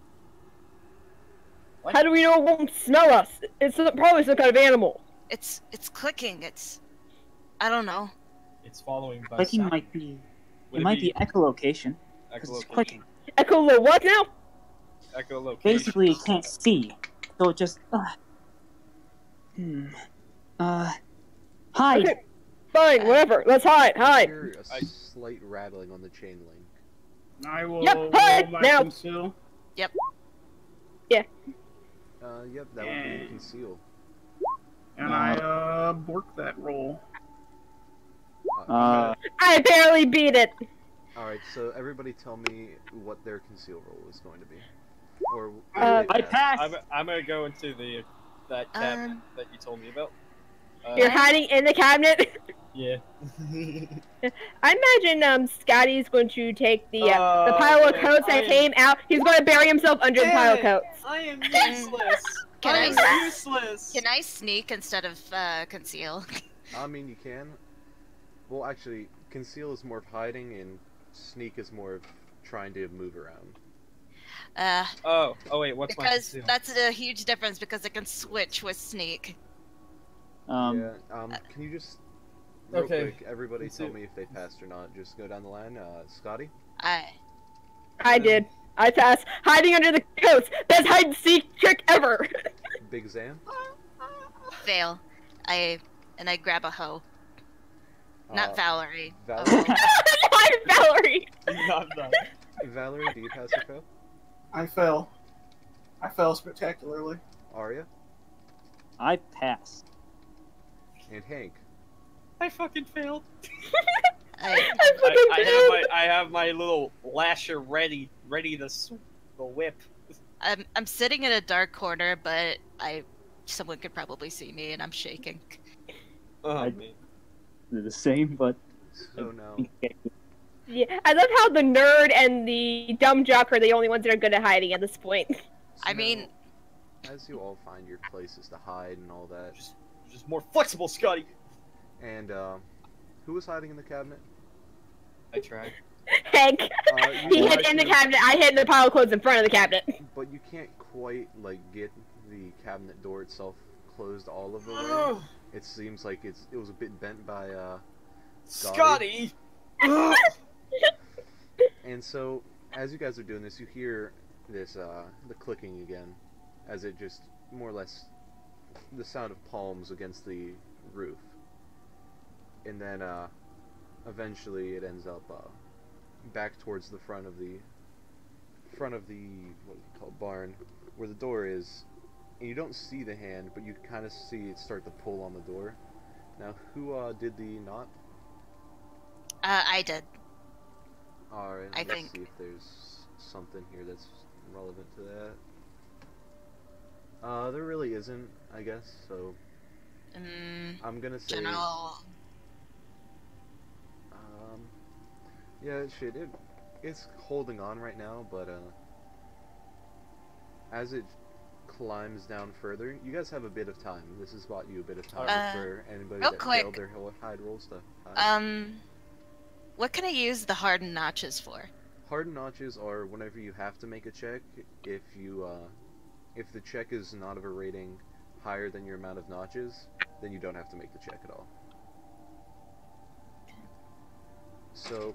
[SPEAKER 6] How do we know it won't smell us? It's probably some kind of animal.
[SPEAKER 4] It's clicking. I don't know.
[SPEAKER 5] It's following by
[SPEAKER 1] Clicking
[SPEAKER 5] sound.
[SPEAKER 1] might be.
[SPEAKER 5] Would
[SPEAKER 1] It might be echolocation because it's
[SPEAKER 5] echolocation?
[SPEAKER 1] clicking.
[SPEAKER 6] Echo the what now?
[SPEAKER 5] Echolocation.
[SPEAKER 1] Basically, it can't see, so it just. Hide.
[SPEAKER 6] Okay, fine, whatever. Let's hide.
[SPEAKER 2] You
[SPEAKER 6] Hide.
[SPEAKER 2] hear a
[SPEAKER 5] I-
[SPEAKER 2] slight rattling on the chain link.
[SPEAKER 3] I will
[SPEAKER 6] Yep,
[SPEAKER 3] roll
[SPEAKER 6] hide
[SPEAKER 3] my
[SPEAKER 6] now.
[SPEAKER 3] conceal.
[SPEAKER 2] Yep, that would be
[SPEAKER 3] And-
[SPEAKER 2] conceal.
[SPEAKER 3] And I bork that roll.
[SPEAKER 1] Uh,
[SPEAKER 6] I barely beat it.
[SPEAKER 2] Alright, so everybody tell me what their conceal roll is going to be. Or
[SPEAKER 1] I passed.
[SPEAKER 5] I'm gonna go into that cabinet that you told me about.
[SPEAKER 6] You're hiding in the cabinet.
[SPEAKER 5] Yeah.
[SPEAKER 6] I imagine Scotty's going to take the pile of
[SPEAKER 5] yeah,
[SPEAKER 6] coats that
[SPEAKER 5] I am-
[SPEAKER 6] came out. He's going to bury himself under the pile of
[SPEAKER 5] Damn it.
[SPEAKER 6] coats.
[SPEAKER 5] I am useless.
[SPEAKER 4] Can
[SPEAKER 5] I'm
[SPEAKER 4] I
[SPEAKER 5] useless.
[SPEAKER 4] can I sneak instead of conceal?
[SPEAKER 2] I mean, you can. Well, actually, conceal is more of hiding, and sneak is more of trying to move around.
[SPEAKER 5] Oh wait, what's my
[SPEAKER 4] Because
[SPEAKER 5] conceal?
[SPEAKER 4] that's a huge difference because I can switch with sneak.
[SPEAKER 2] Yeah. Can you just real
[SPEAKER 5] Okay.
[SPEAKER 2] quick, everybody tell
[SPEAKER 5] Conceal.
[SPEAKER 2] me if they passed or not. Just go down the line. Scotty.
[SPEAKER 6] I did. I passed. Hiding under the coats. Best hide and seek trick ever.
[SPEAKER 2] Big Zam.
[SPEAKER 4] Fail. I grab a hoe. Not Valerie. a
[SPEAKER 2] Valerie.
[SPEAKER 4] hoe.
[SPEAKER 6] I'm Valerie.
[SPEAKER 5] Not that.
[SPEAKER 2] Valerie, do you pass or fail?
[SPEAKER 3] I fell. I fell spectacularly.
[SPEAKER 2] Arya
[SPEAKER 1] I pass.
[SPEAKER 2] and Hank.
[SPEAKER 5] I fucking failed.
[SPEAKER 4] I,
[SPEAKER 5] I have my little lasher ready to the whip.
[SPEAKER 4] I'm sitting in a dark corner, but someone could probably see me, and I'm shaking.
[SPEAKER 5] Oh
[SPEAKER 1] I-
[SPEAKER 5] man.
[SPEAKER 1] They're the same, but
[SPEAKER 2] So now,
[SPEAKER 6] Yeah, I love how the nerd and the dumb jock are the only ones that are good at hiding at this point.
[SPEAKER 4] I mean-
[SPEAKER 2] as you all find your places to hide and all that,
[SPEAKER 5] Just more flexible, Scotty.
[SPEAKER 2] and who was hiding in the cabinet?
[SPEAKER 5] I tried.
[SPEAKER 6] Hank.
[SPEAKER 2] You
[SPEAKER 6] He
[SPEAKER 2] tried
[SPEAKER 6] hid in the
[SPEAKER 2] to,
[SPEAKER 6] cabinet. I hid in the pile of clothes in front of the cabinet.
[SPEAKER 2] but you can't quite like get the cabinet door itself closed all of the way.
[SPEAKER 5] Ugh,
[SPEAKER 2] It seems like it was a bit bent by
[SPEAKER 5] Scotty. Ugh.
[SPEAKER 2] And so, as you guys are doing this, you hear this, the clicking again, as it just, more or less, the sound of palms against the roof. And then, eventually it ends up, back towards the front of the, what do you call it, barn, where the door is, and you don't see the hand, but you kind of see it start to pull on the door. Now, who, did the knot?
[SPEAKER 4] I did.
[SPEAKER 2] Alright,
[SPEAKER 4] I
[SPEAKER 2] let's
[SPEAKER 4] think.
[SPEAKER 2] see if there's something here that's relevant to that. There really isn't, I guess, so I'm gonna say,
[SPEAKER 4] General.
[SPEAKER 2] yeah, it's holding on right now, but, as it climbs down further, you guys have a bit of time. This has bought you a bit of time for anybody
[SPEAKER 4] real
[SPEAKER 2] that
[SPEAKER 4] quick.
[SPEAKER 2] failed their hide roll stuff. Hide.
[SPEAKER 4] What can I use the hardened notches for?
[SPEAKER 2] Hardened notches are whenever you have to make a check. If you, if the check is not of a rating higher than your amount of notches, then you don't have to make the check at all. So,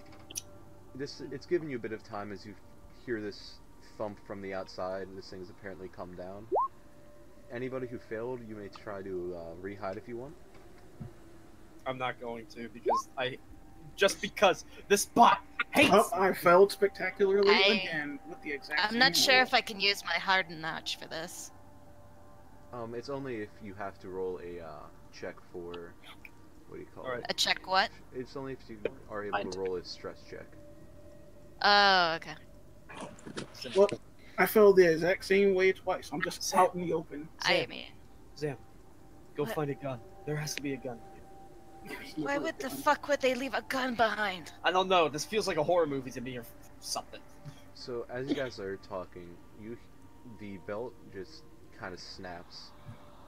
[SPEAKER 2] it's giving you a bit of time as you hear this thump from the outside. This thing has apparently come down. Anybody who failed, you may try to re-hide if you want.
[SPEAKER 5] I'm not going to because this bot hates.
[SPEAKER 3] Oh, I failed spectacularly
[SPEAKER 4] I-
[SPEAKER 3] again with the exact
[SPEAKER 4] I'm
[SPEAKER 3] same
[SPEAKER 4] not sure
[SPEAKER 3] roll.
[SPEAKER 4] if I can use my hardened notch for this.
[SPEAKER 2] It's only if you have to roll a check for, what do you call
[SPEAKER 5] Alright.
[SPEAKER 2] it?
[SPEAKER 4] A check what?
[SPEAKER 2] It's only if you are able to roll a stress check.
[SPEAKER 4] Oh, okay.
[SPEAKER 3] Well, I failed the exact same way twice. I'm just out in the open.
[SPEAKER 4] I mean,
[SPEAKER 5] Zam, go
[SPEAKER 4] What?
[SPEAKER 5] find a gun. There has to be a gun.
[SPEAKER 4] why would the fuck would they leave a gun behind?
[SPEAKER 5] I don't know. This feels like a horror movie to me or something.
[SPEAKER 2] So as you guys are talking, the belt just kind of snaps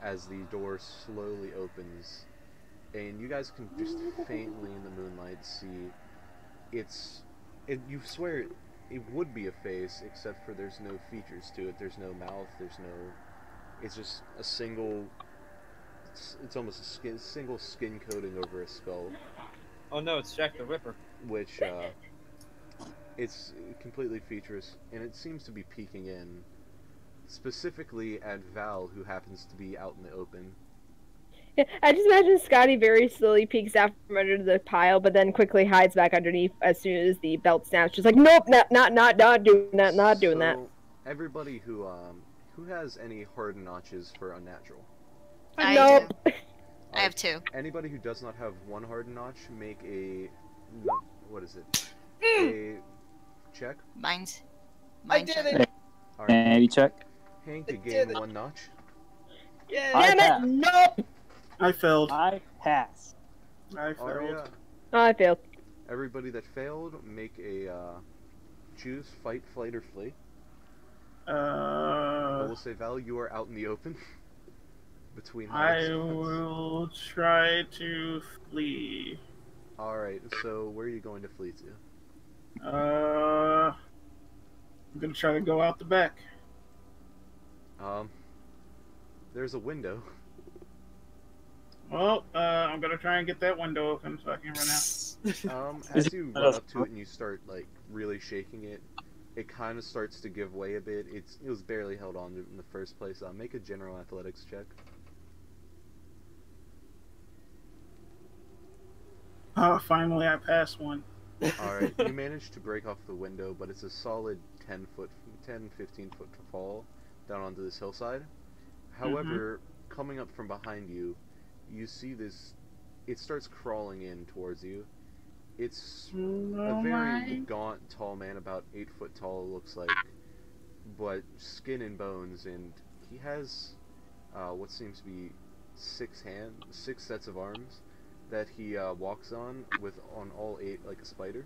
[SPEAKER 2] as the door slowly opens, and you guys can just faintly in the moonlight see you swear it would be a face, except for there's no features to it. There's no mouth. It's just a single. It's almost a single skin coating over a skull,
[SPEAKER 5] Oh no, it's Jack the Ripper.
[SPEAKER 2] which it's completely featureless, and it seems to be peeking in, specifically at Val, who happens to be out in the open.
[SPEAKER 6] I just imagine Scotty very slowly peeks out from under the pile, but then quickly hides back underneath as soon as the belt snaps. Just like, nope, not doing that, not doing that.
[SPEAKER 2] So, everybody who has any hardened notches for unnatural.
[SPEAKER 4] I
[SPEAKER 6] Nope.
[SPEAKER 4] do. I have two.
[SPEAKER 2] Anybody who does not have one hardened notch, make a what is it? A check.
[SPEAKER 4] Mine's.
[SPEAKER 5] I
[SPEAKER 4] Mine
[SPEAKER 5] did
[SPEAKER 4] check.
[SPEAKER 5] it!
[SPEAKER 2] Alright,
[SPEAKER 1] Maybe check.
[SPEAKER 2] Hank,
[SPEAKER 5] I
[SPEAKER 2] you
[SPEAKER 5] did
[SPEAKER 2] gain
[SPEAKER 5] it.
[SPEAKER 2] one notch.
[SPEAKER 5] Yeah.
[SPEAKER 1] I
[SPEAKER 6] Damn
[SPEAKER 1] pass.
[SPEAKER 6] it, nope.
[SPEAKER 3] I failed.
[SPEAKER 1] I pass.
[SPEAKER 3] I failed.
[SPEAKER 2] Arya,
[SPEAKER 6] Oh, I failed.
[SPEAKER 2] everybody that failed, make a choose fight, flight, or flee. But we'll say, Val, you are out in the open between
[SPEAKER 3] I
[SPEAKER 2] hiding spots.
[SPEAKER 3] will try to flee.
[SPEAKER 2] Alright, so where are you going to flee to?
[SPEAKER 3] I'm gonna try to go out the back.
[SPEAKER 2] There's a window.
[SPEAKER 3] Well, I'm gonna try and get that window open so I can run out.
[SPEAKER 2] As you run up to it and you start, like, really shaking it, it kind of starts to give way a bit. It was barely held on to in the first place. Make a general athletics check.
[SPEAKER 3] Finally I passed one.
[SPEAKER 2] Alright, you managed to break off the window, but it's a solid 10, 15 foot fall down onto this hillside. However, coming up from behind you, you see this, it starts crawling in towards you. It's a very gaunt, tall man, about 8 foot tall, looks like, but skin and bones, and he has what seems to be 6 sets of arms that he walks on all 8 like a spider.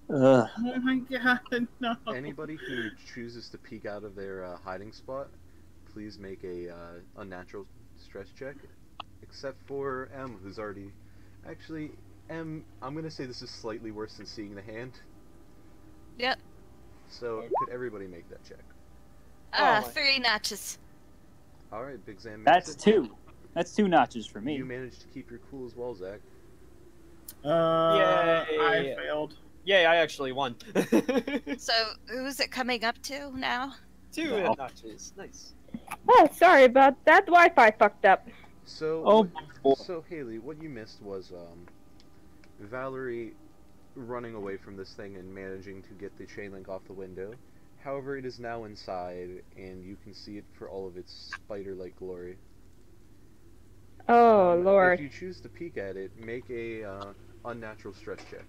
[SPEAKER 3] Oh my god, no.
[SPEAKER 2] Anybody who chooses to peek out of their hiding spot, please make a unnatural stress check. Except for M, who's already... Actually, M, I'm going to say this is slightly worse than seeing the hand.
[SPEAKER 4] Yep.
[SPEAKER 2] So, could everybody make that check?
[SPEAKER 4] 3 notches.
[SPEAKER 2] Alright, Big Zam makes
[SPEAKER 1] That's
[SPEAKER 2] it.
[SPEAKER 1] 2. That's 2 notches for me.
[SPEAKER 2] You managed to keep your cool as well, Zach.
[SPEAKER 3] I failed.
[SPEAKER 5] Yay, I actually won.
[SPEAKER 4] So, who's it coming up to now?
[SPEAKER 5] 2 notches. Nice.
[SPEAKER 6] Oh, sorry about that. The Wi-Fi fucked up.
[SPEAKER 2] So, so Haley, what you missed was Valerie running away from this thing and managing to get the chain link off the window. However, it is now inside, and you can see it for all of its spider-like glory.
[SPEAKER 6] Oh, Lord.
[SPEAKER 2] If you choose to peek at it, make a unnatural stress check.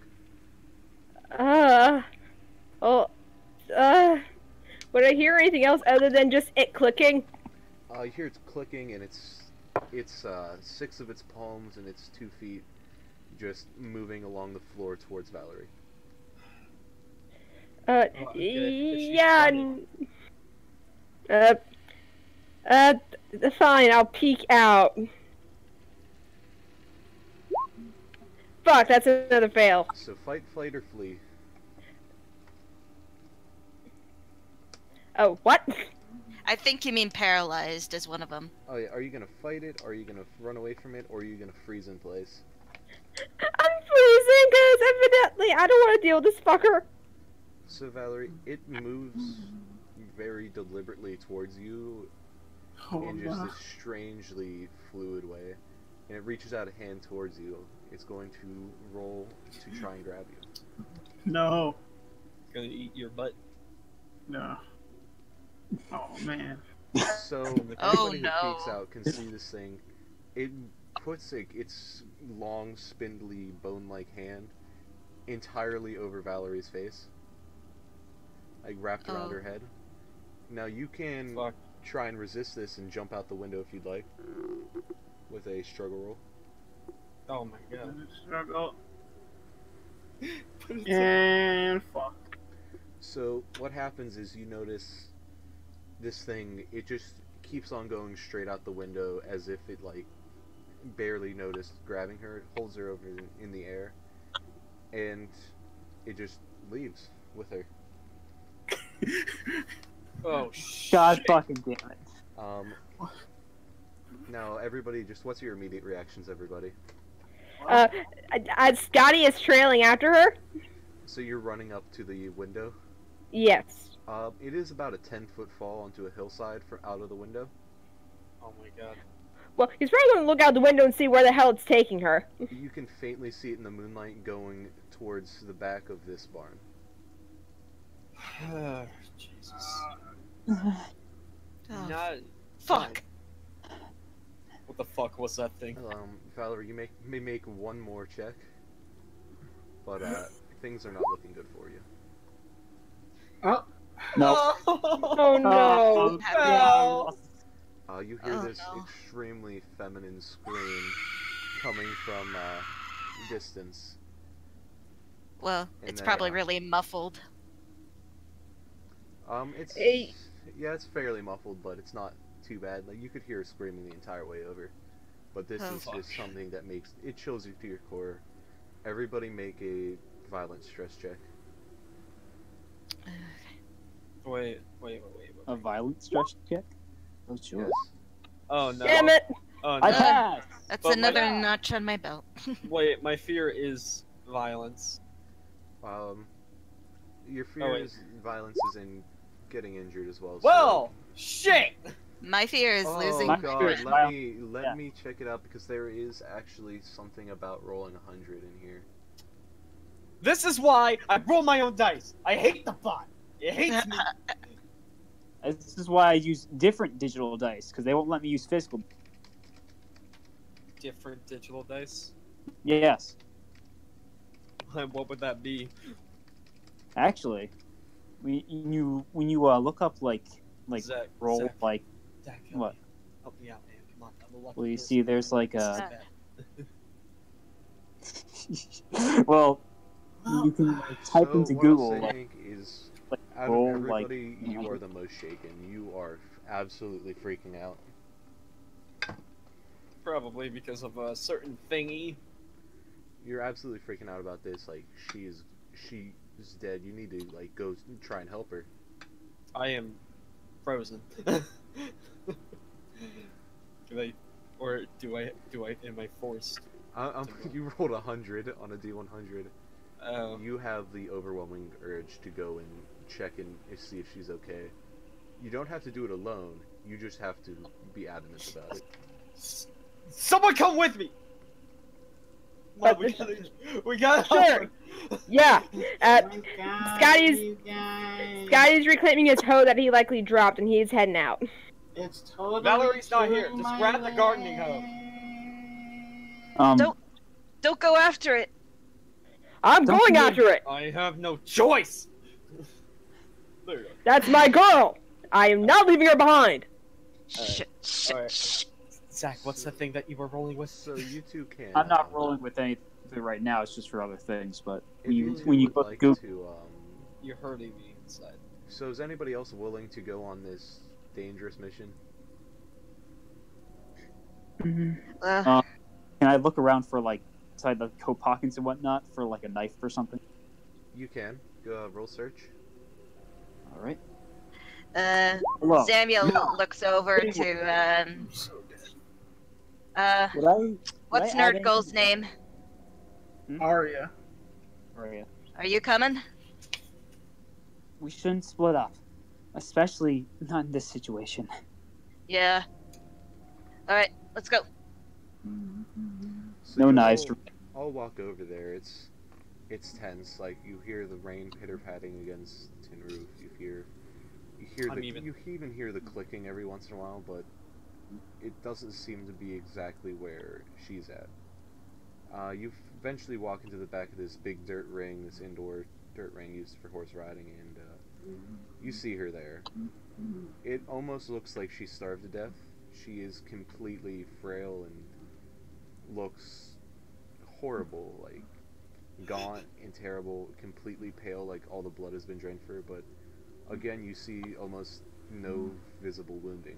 [SPEAKER 6] Would I hear anything else other than just it clicking?
[SPEAKER 2] You hear it's clicking, and it's 6 of its palms and its 2 feet just moving along the floor towards Valerie.
[SPEAKER 6] Yeah. Fine, I'll peek out. Fuck, that's another fail.
[SPEAKER 2] So fight, flight, or flee.
[SPEAKER 6] Oh, what?
[SPEAKER 4] I think you mean paralyzed as one of them.
[SPEAKER 2] Oh yeah, are you gonna fight it, are you gonna run away from it, or are you gonna freeze in place?
[SPEAKER 6] I'm freezing because evidently I don't want to deal with this fucker.
[SPEAKER 2] So Valerie, it moves very deliberately towards you in just this strangely fluid way, and it reaches out a hand towards you. It's going to roll to try and grab you.
[SPEAKER 3] No.
[SPEAKER 5] It's gonna eat your butt.
[SPEAKER 3] No. Oh man.
[SPEAKER 2] So
[SPEAKER 4] Oh,
[SPEAKER 2] anybody
[SPEAKER 4] no.
[SPEAKER 2] who peeks out can see this thing. It puts its long, spindly, bone-like hand entirely over Valerie's face, like wrapped around her head. Now you can try and resist this and jump out the window if you'd like, with a struggle roll.
[SPEAKER 5] Oh my god.
[SPEAKER 3] Struggle. And fuck.
[SPEAKER 2] So what happens is you notice this thing, it just keeps on going straight out the window as if it like barely noticed grabbing her. It holds her over in the air, and it just leaves with her.
[SPEAKER 5] Oh shit.
[SPEAKER 1] God fucking damn it.
[SPEAKER 2] Now everybody, just what's your immediate reactions, everybody?
[SPEAKER 6] Scotty is trailing after her?
[SPEAKER 2] So you're running up to the window?
[SPEAKER 6] Yes.
[SPEAKER 2] It is about a 10-foot fall onto a hillside out of the window.
[SPEAKER 5] Oh my god.
[SPEAKER 6] Well, he's probably going to look out the window and see where the hell it's taking her.
[SPEAKER 2] You can faintly see it in the moonlight going towards the back of this barn.
[SPEAKER 5] Jesus.
[SPEAKER 4] Oh,
[SPEAKER 5] Not...
[SPEAKER 4] fuck.
[SPEAKER 5] What the fuck was that thing?
[SPEAKER 2] Valerie, you may make one more check, but things are not looking good for you.
[SPEAKER 3] Oh.
[SPEAKER 1] No.
[SPEAKER 6] Oh no.
[SPEAKER 5] No.
[SPEAKER 2] You hear this
[SPEAKER 4] no.
[SPEAKER 2] extremely feminine scream coming from distance.
[SPEAKER 4] Well,
[SPEAKER 2] And
[SPEAKER 4] it's
[SPEAKER 2] then,
[SPEAKER 4] probably really muffled.
[SPEAKER 2] It's
[SPEAKER 6] Eh,
[SPEAKER 2] yeah, it's fairly muffled, but it's not too bad. Like you could hear her screaming the entire way over. But this
[SPEAKER 4] Oh.
[SPEAKER 2] is just something that makes it chills you to your core. Everybody make a violent stress check.
[SPEAKER 5] Wait.
[SPEAKER 1] A violent stretch check? Oh, sure.
[SPEAKER 2] Yes.
[SPEAKER 5] Oh no.
[SPEAKER 6] Damn it!
[SPEAKER 5] Oh
[SPEAKER 1] I
[SPEAKER 5] no.
[SPEAKER 1] passed!
[SPEAKER 4] That's
[SPEAKER 5] But my-
[SPEAKER 4] another notch on my belt.
[SPEAKER 5] Wait, my fear is violence.
[SPEAKER 2] Your fear
[SPEAKER 5] wait.
[SPEAKER 2] is violence is in getting injured as well.
[SPEAKER 5] Well, shit!
[SPEAKER 4] My fear is
[SPEAKER 2] oh
[SPEAKER 4] losing.
[SPEAKER 1] My
[SPEAKER 2] god,
[SPEAKER 1] fear is
[SPEAKER 2] let
[SPEAKER 1] yeah.
[SPEAKER 2] me check it out because there is actually something about rolling 100 in here.
[SPEAKER 5] This is why I roll my own dice. I hate the bot. It hates me.
[SPEAKER 1] This is why I use different digital dice, because they won't let me use physical.
[SPEAKER 5] Different digital dice.
[SPEAKER 1] Yes.
[SPEAKER 5] What would that be?
[SPEAKER 1] Actually, when you look up like
[SPEAKER 5] Zach,
[SPEAKER 1] roll
[SPEAKER 5] Zach,
[SPEAKER 1] like
[SPEAKER 5] Zach,
[SPEAKER 1] what?
[SPEAKER 5] Help me out, man. Come on, I'm a lucky
[SPEAKER 1] Well, you
[SPEAKER 5] person.
[SPEAKER 1] see, there's like
[SPEAKER 5] This is
[SPEAKER 1] a
[SPEAKER 5] bad.
[SPEAKER 1] well, you can type
[SPEAKER 2] So
[SPEAKER 1] into
[SPEAKER 2] what I'll
[SPEAKER 1] Google
[SPEAKER 2] say,
[SPEAKER 1] like,
[SPEAKER 2] Hank, is
[SPEAKER 1] like
[SPEAKER 2] out
[SPEAKER 1] roll
[SPEAKER 2] of
[SPEAKER 1] like
[SPEAKER 2] everybody, you are the most shaken. You are absolutely freaking out.
[SPEAKER 5] Probably because of a certain thingy.
[SPEAKER 2] You're absolutely freaking out about this. Like she is dead. You need to like go try and help her.
[SPEAKER 5] I am frozen. Am I forced?
[SPEAKER 2] You rolled 100 on a D100.
[SPEAKER 5] Oh.
[SPEAKER 2] You have the overwhelming urge to go and check and see if she's okay. You don't have to do it alone. You just have to be adamant about it.
[SPEAKER 5] Someone come with me!
[SPEAKER 6] But-
[SPEAKER 5] We gotta
[SPEAKER 6] Sure.
[SPEAKER 5] help her.
[SPEAKER 6] Yeah.
[SPEAKER 3] Scotty's.
[SPEAKER 6] Scotty's reclaiming his hoe that he likely dropped, and he's heading out.
[SPEAKER 3] It's totally
[SPEAKER 5] Valerie's not
[SPEAKER 3] true,
[SPEAKER 5] here. Just
[SPEAKER 3] my
[SPEAKER 5] grab the gardening hoe.
[SPEAKER 3] man.
[SPEAKER 4] Don't go after it.
[SPEAKER 6] I'm
[SPEAKER 1] Don't
[SPEAKER 6] going
[SPEAKER 1] you-
[SPEAKER 6] after it.
[SPEAKER 5] I have no choice. There you go.
[SPEAKER 6] That's my girl. I am not leaving her behind.
[SPEAKER 4] Shh, shh,
[SPEAKER 5] Alright.
[SPEAKER 4] shh.
[SPEAKER 5] Zach, what's the thing that you were rolling with?
[SPEAKER 2] So you two can.
[SPEAKER 1] I'm not rolling with anything right now. It's just for other things. But
[SPEAKER 2] If you
[SPEAKER 1] when you
[SPEAKER 2] would
[SPEAKER 1] look
[SPEAKER 2] like
[SPEAKER 1] Google,
[SPEAKER 2] to,
[SPEAKER 5] You're hurting me inside.
[SPEAKER 2] so is anybody else willing to go on this dangerous mission?
[SPEAKER 4] Uh,
[SPEAKER 1] can I look around for like inside the coat pockets and whatnot for like a knife or something?
[SPEAKER 2] You can. Go roll search.
[SPEAKER 1] All right.
[SPEAKER 4] uh, Samuel looks over to
[SPEAKER 1] Would I?
[SPEAKER 4] what's
[SPEAKER 1] would I add
[SPEAKER 4] Nerd Goal's
[SPEAKER 1] anything?
[SPEAKER 4] name?
[SPEAKER 3] Arya.
[SPEAKER 1] Right.
[SPEAKER 4] Are you coming?
[SPEAKER 1] We shouldn't split up, especially not in this situation.
[SPEAKER 4] Yeah. All right, let's go.
[SPEAKER 2] So
[SPEAKER 1] No
[SPEAKER 2] you
[SPEAKER 1] knives.
[SPEAKER 2] I'll walk over there. It's tense. Like you hear the rain pitter patting against the tin roof. You hear you even hear the clicking every once in a while, but it doesn't seem to be exactly where she's at. You eventually walk into the back of this big dirt ring, this indoor dirt ring used for horse riding, and you see her there. It almost looks like she's starved to death. She is completely frail and looks horrible, like gaunt and terrible, completely pale, like all the blood has been drained from her, but again you see almost no visible wounding.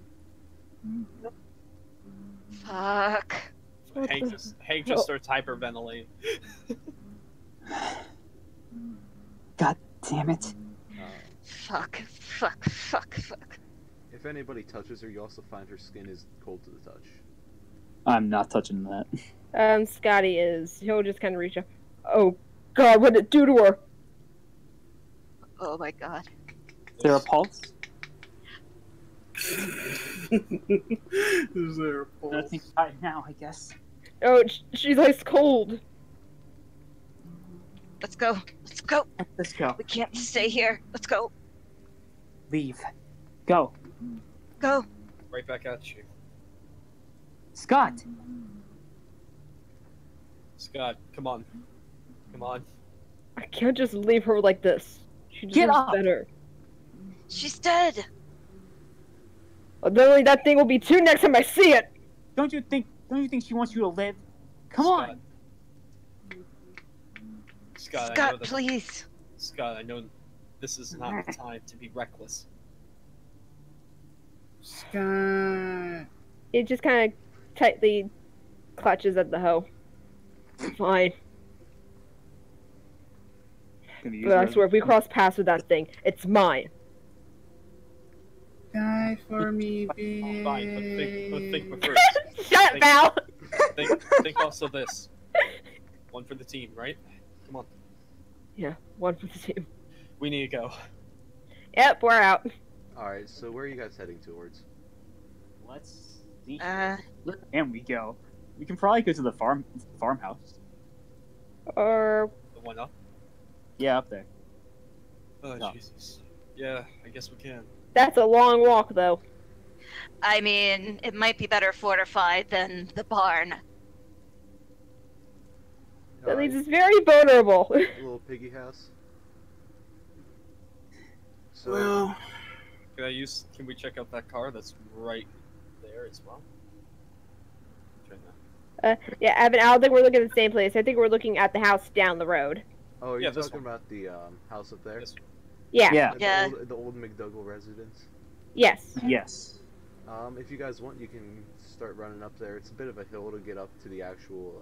[SPEAKER 4] Fuck.
[SPEAKER 5] Hank just starts hyperventilating.
[SPEAKER 1] God damn it!
[SPEAKER 4] Fuck.
[SPEAKER 2] If anybody touches her, you also find her skin is cold to the touch.
[SPEAKER 1] I'm not touching that.
[SPEAKER 6] Scotty is. He'll just kind of reach up. Oh, God, what did it do to her?
[SPEAKER 4] Oh my god.
[SPEAKER 1] Is there a pulse?
[SPEAKER 3] Is there a pulse?
[SPEAKER 1] Nothing right now, I guess.
[SPEAKER 6] Oh, she's ice cold.
[SPEAKER 4] Let's go. Let's go.
[SPEAKER 1] Let's go.
[SPEAKER 4] We can't stay here. Let's go.
[SPEAKER 1] Leave. Go.
[SPEAKER 4] Go.
[SPEAKER 5] Right back at you.
[SPEAKER 1] Scott!
[SPEAKER 5] Scott, come on. Come on.
[SPEAKER 6] I can't just leave her like this. She
[SPEAKER 1] Get
[SPEAKER 6] deserves
[SPEAKER 1] up!
[SPEAKER 6] better.
[SPEAKER 4] She's dead.
[SPEAKER 6] Literally, that thing will be two next time I see it.
[SPEAKER 1] Don't you think she wants you to live? Come
[SPEAKER 5] Scott.
[SPEAKER 1] on!
[SPEAKER 5] Scott, I know
[SPEAKER 4] Scott,
[SPEAKER 5] that.
[SPEAKER 4] please.
[SPEAKER 5] Scott, I know This is not the time to be reckless.
[SPEAKER 3] Scott.
[SPEAKER 6] It just kind of tightly clutches at the hoe. Fine.
[SPEAKER 1] Gonna use
[SPEAKER 6] But I
[SPEAKER 1] res-
[SPEAKER 6] swear, if we cross paths with that thing, it's mine.
[SPEAKER 3] Die for me,
[SPEAKER 5] Oh, fine, but think
[SPEAKER 3] babe.
[SPEAKER 5] first.
[SPEAKER 6] Shut up, Val!
[SPEAKER 5] Think also this. One for the team, right? Come on.
[SPEAKER 6] Yeah, one for the team.
[SPEAKER 5] We need to go.
[SPEAKER 6] Yep, we're out.
[SPEAKER 2] Alright, so where are you guys heading towards?
[SPEAKER 1] Let's see.
[SPEAKER 4] Uh,
[SPEAKER 1] Where can we go? We can probably go to the farmhouse.
[SPEAKER 6] Or
[SPEAKER 5] The one up?
[SPEAKER 1] Yeah, up there.
[SPEAKER 5] Oh,
[SPEAKER 1] No.
[SPEAKER 5] Jesus. Yeah, I guess we can.
[SPEAKER 6] that's a long walk, though.
[SPEAKER 4] I mean, it might be better fortified than the barn.
[SPEAKER 6] That
[SPEAKER 2] Alright,
[SPEAKER 6] leaves us very vulnerable.
[SPEAKER 2] little piggy house. So,
[SPEAKER 3] Well,
[SPEAKER 5] Can we check out that car that's right there as well? Try that.
[SPEAKER 6] Yeah, Evan, I don't think we're looking at the same place. I think we're looking at the house down the road.
[SPEAKER 2] oh, you're
[SPEAKER 5] Yeah, this
[SPEAKER 2] talking
[SPEAKER 5] one.
[SPEAKER 2] about the house up there?
[SPEAKER 5] This one.
[SPEAKER 6] Yeah.
[SPEAKER 1] Yeah.
[SPEAKER 4] Yeah.
[SPEAKER 2] The old McDougall residence.
[SPEAKER 6] Yes.
[SPEAKER 1] Yes.
[SPEAKER 2] If you guys want, you can start running up there. It's a bit of a hill to get up to the actual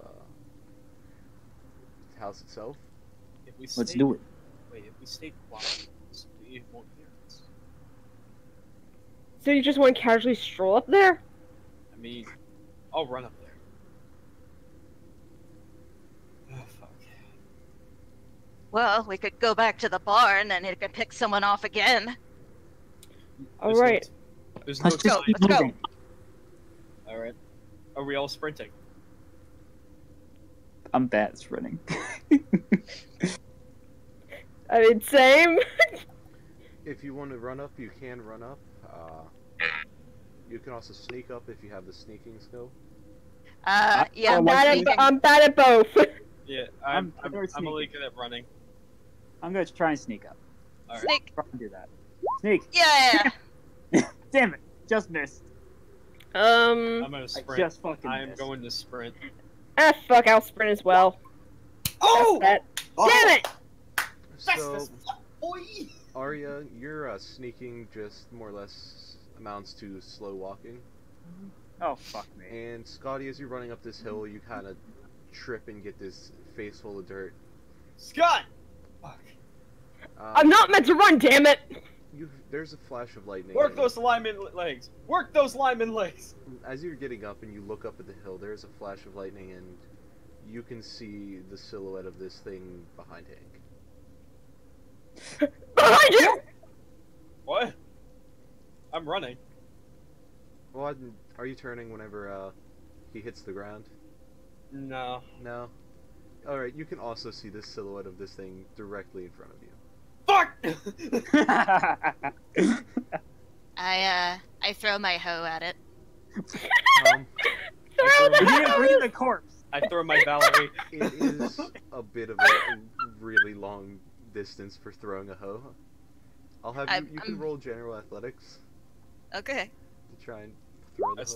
[SPEAKER 2] house itself.
[SPEAKER 5] If we
[SPEAKER 1] Let's
[SPEAKER 5] stay-
[SPEAKER 1] do it.
[SPEAKER 5] Wait, if we stay quiet, it won't hear us.
[SPEAKER 6] So you just want to casually stroll up there?
[SPEAKER 5] I mean, I'll run up there. Oh, fuck.
[SPEAKER 4] Well, we could go back to the barn and it could pick someone off again.
[SPEAKER 6] All right.
[SPEAKER 5] There's no
[SPEAKER 1] Let's just
[SPEAKER 5] time.
[SPEAKER 1] keep
[SPEAKER 4] let's go.
[SPEAKER 1] moving.
[SPEAKER 5] Alright. Are we all sprinting?
[SPEAKER 1] I'm bad at sprinting.
[SPEAKER 6] I mean, same.
[SPEAKER 2] If you want to run up, you can run up. You can also sneak up if you have the sneaking skill.
[SPEAKER 4] Yeah,
[SPEAKER 1] I'm bad at-
[SPEAKER 6] I'm bad at both.
[SPEAKER 5] Yeah,
[SPEAKER 1] I'm
[SPEAKER 5] I'm
[SPEAKER 1] very
[SPEAKER 5] only
[SPEAKER 1] sneaky.
[SPEAKER 5] good at running.
[SPEAKER 1] I'm gonna try and sneak up.
[SPEAKER 5] Alright.
[SPEAKER 4] Sneak.
[SPEAKER 1] Try and do that. Sneak.
[SPEAKER 4] Yeah.
[SPEAKER 1] Damn it! Just missed.
[SPEAKER 5] I'm gonna
[SPEAKER 1] I
[SPEAKER 5] sprint.
[SPEAKER 1] just fucking
[SPEAKER 5] I'm
[SPEAKER 1] missed.
[SPEAKER 5] going to sprint.
[SPEAKER 6] Fuck, I'll sprint as well.
[SPEAKER 5] Oh!
[SPEAKER 6] That. Damn it!
[SPEAKER 2] So,
[SPEAKER 5] Boy!
[SPEAKER 2] Arya, your sneaking just more or less amounts to slow walking.
[SPEAKER 1] Oh fuck me.
[SPEAKER 2] And Scotty, as you're running up this hill, you kind of trip and get this face full of dirt.
[SPEAKER 5] Scott! Fuck.
[SPEAKER 6] I'm not meant to run, damn it!
[SPEAKER 2] There's a flash of lightning.
[SPEAKER 5] Work
[SPEAKER 2] and
[SPEAKER 5] those lineman legs! Work those lineman legs!
[SPEAKER 2] As you're getting up and you look up at the hill, there's a flash of lightning, and you can see the silhouette of this thing behind Hank.
[SPEAKER 6] Behind you!
[SPEAKER 5] What? I'm running.
[SPEAKER 2] Well, are you turning whenever he hits the ground?
[SPEAKER 5] No.
[SPEAKER 2] No. All right, you can also see the silhouette of this thing directly in front of you.
[SPEAKER 5] Fuck!
[SPEAKER 4] I throw my hoe at it.
[SPEAKER 2] Um,
[SPEAKER 6] Throw
[SPEAKER 1] We
[SPEAKER 6] the
[SPEAKER 1] didn't
[SPEAKER 6] hose!
[SPEAKER 1] bring the corpse.
[SPEAKER 5] I throw my Valerie.
[SPEAKER 2] it is a bit of a really long distance for throwing a hoe. I'll have you. You can
[SPEAKER 4] I'm-
[SPEAKER 2] roll general athletics
[SPEAKER 4] Okay.
[SPEAKER 2] to try and throw the
[SPEAKER 5] I
[SPEAKER 2] hoe.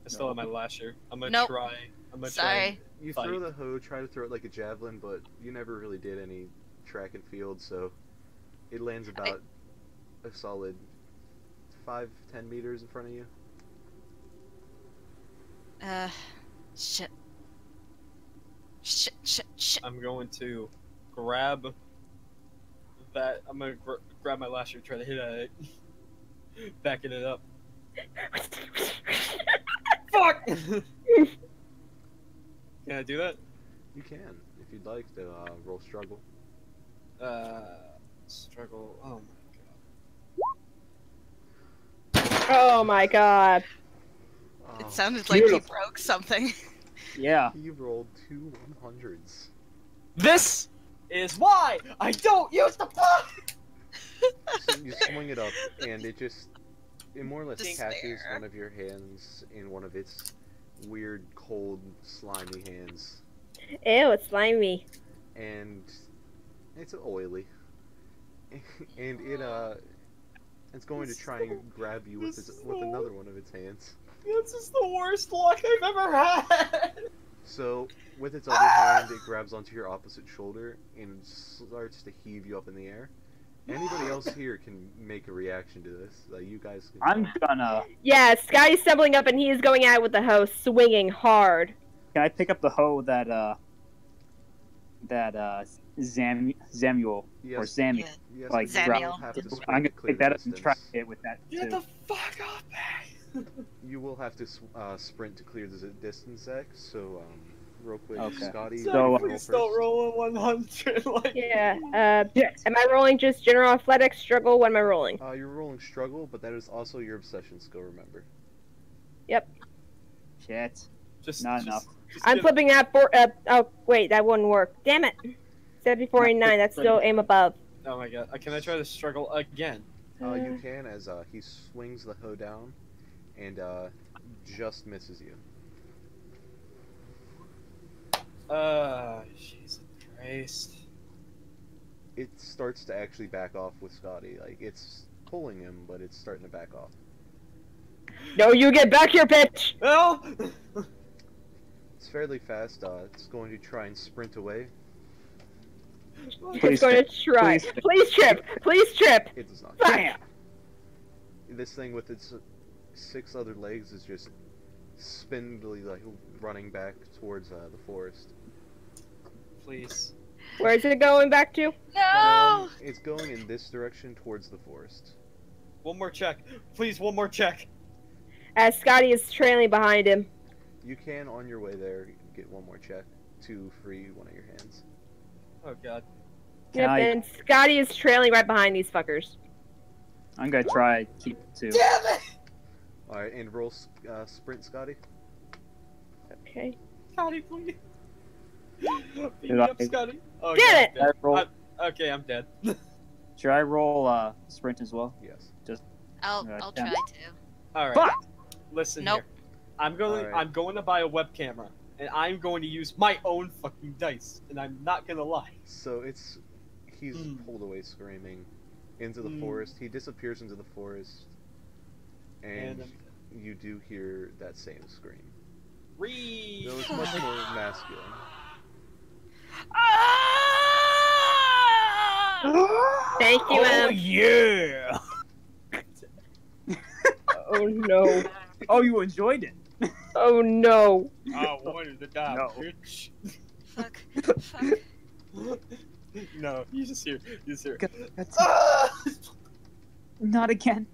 [SPEAKER 5] still have my lasher. I'm gonna
[SPEAKER 4] Nope.
[SPEAKER 5] try. I'm gonna
[SPEAKER 4] Sorry.
[SPEAKER 2] You
[SPEAKER 5] fight.
[SPEAKER 2] throw the hoe, try to throw it like a javelin, but you never really did any track and field, so it lands about a solid 5-10 meters in front of you.
[SPEAKER 4] Shit. Shit.
[SPEAKER 5] I'm going to grab that. I'm gonna grab my lasher, try to hit at it, backing it up. Fuck! Can I do that?
[SPEAKER 2] You can, if you'd like to roll struggle.
[SPEAKER 5] Struggle. Oh
[SPEAKER 6] Oh my god.
[SPEAKER 4] It
[SPEAKER 2] Oh,
[SPEAKER 4] sounded like you
[SPEAKER 1] Beautiful.
[SPEAKER 4] broke something.
[SPEAKER 1] Yeah.
[SPEAKER 2] he rolled 2 100s.
[SPEAKER 5] This is why I don't use the block.
[SPEAKER 2] So you swing it up, and it more or less
[SPEAKER 4] Despair.
[SPEAKER 2] catches one of your hands in one of its weird, cold, slimy hands,
[SPEAKER 6] Ew, it's slimy.
[SPEAKER 2] and it's oily, and it's going to try and grab you with another one of its hands.
[SPEAKER 5] This is the worst luck I've ever had.
[SPEAKER 2] So with its other hand, it grabs onto your opposite shoulder and starts to heave you up in the air. Anybody else here can make a reaction to this. You guys can.
[SPEAKER 1] I'm gonna.
[SPEAKER 6] Yeah, Scotty's stumbling up and he is going at it with the hoe, swinging hard.
[SPEAKER 1] Can I pick up the hoe that Samuel
[SPEAKER 2] Yes.
[SPEAKER 1] or Sammy?
[SPEAKER 4] Yeah.
[SPEAKER 2] Yes,
[SPEAKER 1] Like,
[SPEAKER 2] but you
[SPEAKER 4] Samuel.
[SPEAKER 2] will have to sprint
[SPEAKER 1] I'm
[SPEAKER 2] to
[SPEAKER 1] gonna
[SPEAKER 2] clear
[SPEAKER 1] pick that
[SPEAKER 2] the
[SPEAKER 1] up and try to
[SPEAKER 2] distance.
[SPEAKER 1] hit with that
[SPEAKER 5] Get
[SPEAKER 1] too.
[SPEAKER 5] the fuck off me!
[SPEAKER 2] You will have to sprint to clear the distance, Zach. So, real quick,
[SPEAKER 1] Okay.
[SPEAKER 2] Scotty,
[SPEAKER 1] So,
[SPEAKER 2] you roll
[SPEAKER 5] Please
[SPEAKER 2] first.
[SPEAKER 5] don't roll a 100. Like,
[SPEAKER 6] Yeah,
[SPEAKER 1] Yes.
[SPEAKER 6] am I rolling just general athletics, struggle? What am I rolling?
[SPEAKER 2] You're rolling struggle, but that is also your obsession skill. Remember.
[SPEAKER 6] Yep.
[SPEAKER 1] Shit.
[SPEAKER 5] just
[SPEAKER 1] Not
[SPEAKER 5] just-
[SPEAKER 1] enough.
[SPEAKER 5] just
[SPEAKER 6] I'm
[SPEAKER 5] get-
[SPEAKER 6] flipping that for, oh, wait, that wouldn't work. Damn it. 7489, that's still aim above.
[SPEAKER 5] Oh my god. Can I try to struggle again?
[SPEAKER 2] You can as he swings the hoe down, and just misses you.
[SPEAKER 5] Jesus Christ.
[SPEAKER 2] It starts to actually back off with Scotty. Like it's pulling him, but it's starting to back off.
[SPEAKER 6] No, you get back here, bitch!
[SPEAKER 5] No!
[SPEAKER 2] It's fairly fast. It's going to try and sprint away.
[SPEAKER 1] Please
[SPEAKER 6] It's going to
[SPEAKER 1] trip.
[SPEAKER 6] try.
[SPEAKER 1] Please trip.
[SPEAKER 6] Please trip! Please trip!
[SPEAKER 2] It does not.
[SPEAKER 6] Bam!
[SPEAKER 2] This thing with its 6 other legs is just spindly, like running back towards the forest.
[SPEAKER 5] Please.
[SPEAKER 6] Where's it going back to?
[SPEAKER 4] No!
[SPEAKER 2] It's going in this direction towards the forest.
[SPEAKER 5] One more check. Please, one more check.
[SPEAKER 6] As Scotty is trailing behind him.
[SPEAKER 2] You can, on your way there, get one more check to free one of your hands.
[SPEAKER 5] Oh god.
[SPEAKER 1] Can
[SPEAKER 6] Yep,
[SPEAKER 1] I-
[SPEAKER 6] and Scotty is trailing right behind these fuckers.
[SPEAKER 1] I'm gonna try keep it too.
[SPEAKER 5] Damn it!
[SPEAKER 2] Alright, and roll sprint, Scotty.
[SPEAKER 6] Okay.
[SPEAKER 5] Scotty, please. Beat
[SPEAKER 1] Did
[SPEAKER 5] me up,
[SPEAKER 1] I-
[SPEAKER 5] Scotty. Oh,
[SPEAKER 6] Damn
[SPEAKER 5] god,
[SPEAKER 6] it!
[SPEAKER 1] Should I roll,
[SPEAKER 5] Okay, I'm dead.
[SPEAKER 1] should I roll sprint as well?
[SPEAKER 2] Yes.
[SPEAKER 4] I'll
[SPEAKER 1] Yeah.
[SPEAKER 4] try to.
[SPEAKER 5] Alright.
[SPEAKER 1] Fuck!
[SPEAKER 5] Listen
[SPEAKER 4] Nope.
[SPEAKER 5] here. I'm going.
[SPEAKER 2] Alright.
[SPEAKER 5] I'm going to buy a web camera, and I'm going to use my own fucking dice. And I'm not gonna lie.
[SPEAKER 2] So he's
[SPEAKER 5] Mm.
[SPEAKER 2] pulled away screaming into the
[SPEAKER 5] Mm.
[SPEAKER 2] forest. He disappears into the forest, and
[SPEAKER 5] And
[SPEAKER 2] you do hear that same scream.
[SPEAKER 5] Reed.
[SPEAKER 2] Though it's much more masculine.
[SPEAKER 6] Thank you, Em.
[SPEAKER 1] yeah!
[SPEAKER 6] Oh no.
[SPEAKER 1] Oh, you enjoyed it.
[SPEAKER 6] Oh no.
[SPEAKER 5] I wanted to die,
[SPEAKER 1] No.
[SPEAKER 5] bitch.
[SPEAKER 4] Fuck. Fuck.
[SPEAKER 5] No, you just hear. You just hear.
[SPEAKER 1] That's
[SPEAKER 5] Ah!
[SPEAKER 1] not again.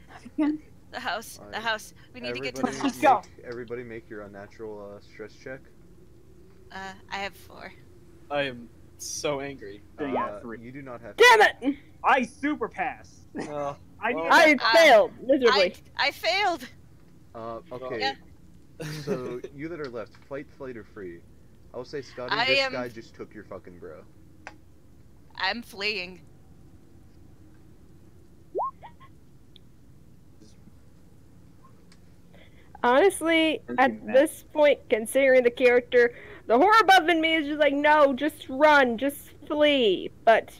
[SPEAKER 1] Not again.
[SPEAKER 4] The house. The
[SPEAKER 2] Alright.
[SPEAKER 4] house. We need to get to the
[SPEAKER 2] Everybody
[SPEAKER 4] house.
[SPEAKER 1] go.
[SPEAKER 2] Everybody make your unnatural stress check.
[SPEAKER 4] I have 4.
[SPEAKER 5] I am so angry.
[SPEAKER 1] Yeah, 3.
[SPEAKER 2] You do not have.
[SPEAKER 6] Damn it!
[SPEAKER 1] I super pass.
[SPEAKER 5] Uh,
[SPEAKER 1] I
[SPEAKER 5] Well,
[SPEAKER 1] need
[SPEAKER 6] I failed
[SPEAKER 4] I
[SPEAKER 6] miserably.
[SPEAKER 4] I failed.
[SPEAKER 2] Okay.
[SPEAKER 4] Yeah.
[SPEAKER 2] So you that are left, fight, flight, or free. I will say, Scotty,
[SPEAKER 4] I
[SPEAKER 2] this
[SPEAKER 4] am-
[SPEAKER 2] guy just took your fucking bro.
[SPEAKER 4] I'm fleeing.
[SPEAKER 6] Honestly,
[SPEAKER 1] Don't
[SPEAKER 6] at
[SPEAKER 1] do that.
[SPEAKER 6] this point, considering the character, the horror above in me is just like, no, just run, just flee. But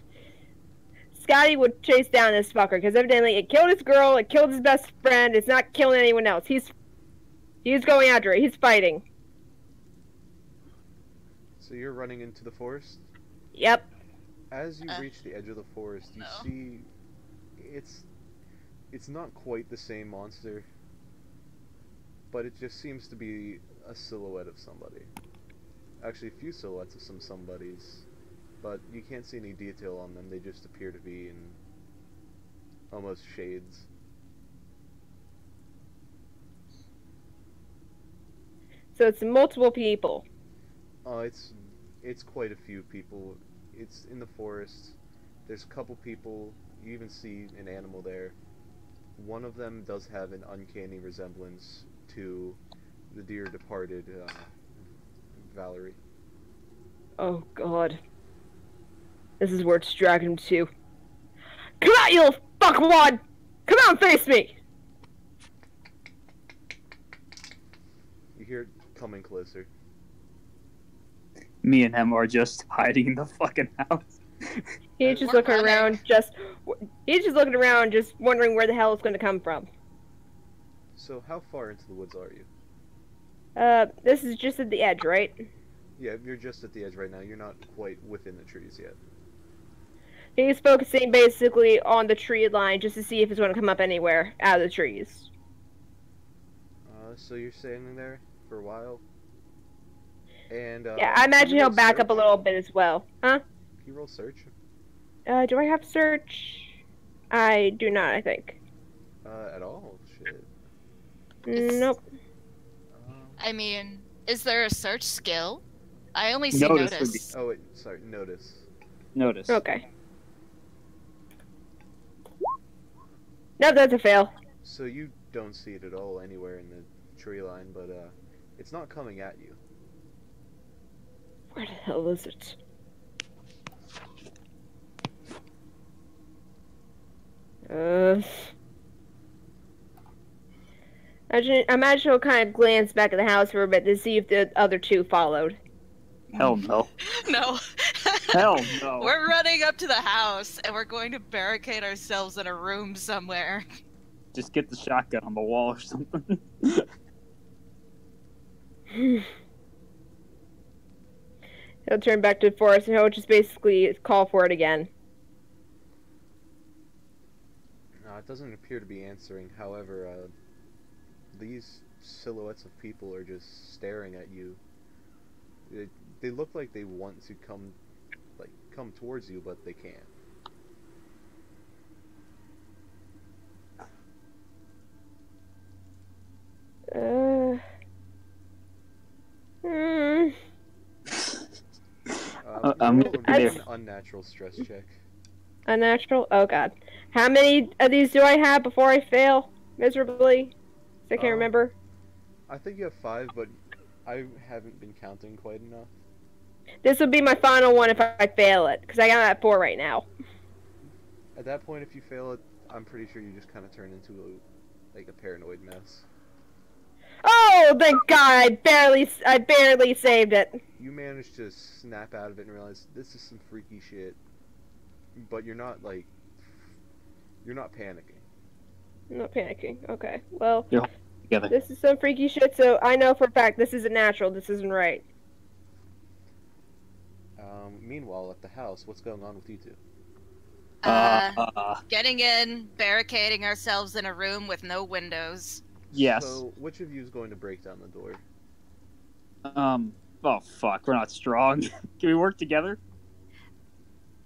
[SPEAKER 6] Scotty would chase down this fucker because evidently it killed his girl, it killed his best friend. It's not killing anyone else. He's going after it. He's fighting.
[SPEAKER 2] So you're running into the forest.
[SPEAKER 6] Yep.
[SPEAKER 2] As you reach the edge of the forest, you
[SPEAKER 4] no.
[SPEAKER 2] see it's not quite the same monster, but it just seems to be a silhouette of somebody. Actually, a few silhouettes of some somebodies, but you can't see any detail on them. They just appear to be in almost shades.
[SPEAKER 6] So it's multiple people.
[SPEAKER 2] It's quite a few people. It's in the forest. There's a couple people. You even see an animal there. One of them does have an uncanny resemblance to the dear departed Valerie.
[SPEAKER 6] Oh god. This is where it's dragging him to. Come out, you little fuckwad! Come out and face me!
[SPEAKER 2] You hear it coming closer.
[SPEAKER 1] Me and him are just hiding in the fucking house.
[SPEAKER 6] He's just
[SPEAKER 4] We're
[SPEAKER 6] looking
[SPEAKER 4] running.
[SPEAKER 6] around, he's just looking around, just wondering where the hell it's going to come from.
[SPEAKER 2] So how far into the woods are you?
[SPEAKER 6] This is just at the edge, right?
[SPEAKER 2] Yeah, you're just at the edge right now. You're not quite within the trees yet.
[SPEAKER 6] He's focusing basically on the tree line just to see if it's going to come up anywhere out of the trees.
[SPEAKER 2] So you're standing there for a while, and
[SPEAKER 6] Yeah, I imagine
[SPEAKER 2] can you
[SPEAKER 6] he'll
[SPEAKER 2] roll
[SPEAKER 6] back up a
[SPEAKER 2] search?
[SPEAKER 6] little bit as well. Huh?
[SPEAKER 2] Can you roll search?
[SPEAKER 6] Do I have search? I do not, I think.
[SPEAKER 2] At all? Shit.
[SPEAKER 6] Nope.
[SPEAKER 4] I mean, is there a search skill? I only see
[SPEAKER 1] Notice would
[SPEAKER 4] notice.
[SPEAKER 2] Oh wait, sorry. Notice.
[SPEAKER 1] Notice.
[SPEAKER 6] Okay. Nope, that's a fail.
[SPEAKER 2] So you don't see it at all anywhere in the tree line, but it's not coming at you.
[SPEAKER 6] Where the hell is it? Imagine he'll kind of glance back at the house for a bit to see if the other two followed.
[SPEAKER 1] Hell no.
[SPEAKER 4] No.
[SPEAKER 1] Hell no.
[SPEAKER 4] We're running up to the house and we're going to barricade ourselves in a room somewhere.
[SPEAKER 1] Just get the shotgun on the wall or something.
[SPEAKER 6] He'll turn back to the forest and he'll just basically call for it again.
[SPEAKER 2] No, it doesn't appear to be answering. However, these silhouettes of people are just staring at you. They look like they want to come towards you, but they can't. Roll an unnatural stress check.
[SPEAKER 6] Unnatural? Oh god. How many of these do I have before I fail miserably? I can't remember.
[SPEAKER 2] I think you have 5, but I haven't been counting quite enough.
[SPEAKER 6] This would be my final one if I fail it, because I got at 4 right now.
[SPEAKER 2] At that point, if you fail it, I'm pretty sure you just kind of turn into a paranoid mess.
[SPEAKER 6] Oh, thank God! I barely saved it.
[SPEAKER 2] You managed to snap out of it and realize this is some freaky shit, but you're not panicking.
[SPEAKER 6] I'm not panicking. Okay, well,
[SPEAKER 1] You're together.
[SPEAKER 6] this is some freaky shit, so I know for a fact this isn't natural. This isn't right.
[SPEAKER 2] Meanwhile, at the house, what's going on with you two?
[SPEAKER 4] Getting in, barricading ourselves in a room with no windows.
[SPEAKER 1] Yes.
[SPEAKER 2] So, which of you is going to break down the door?
[SPEAKER 1] Oh fuck, we're not strong. Can we work together?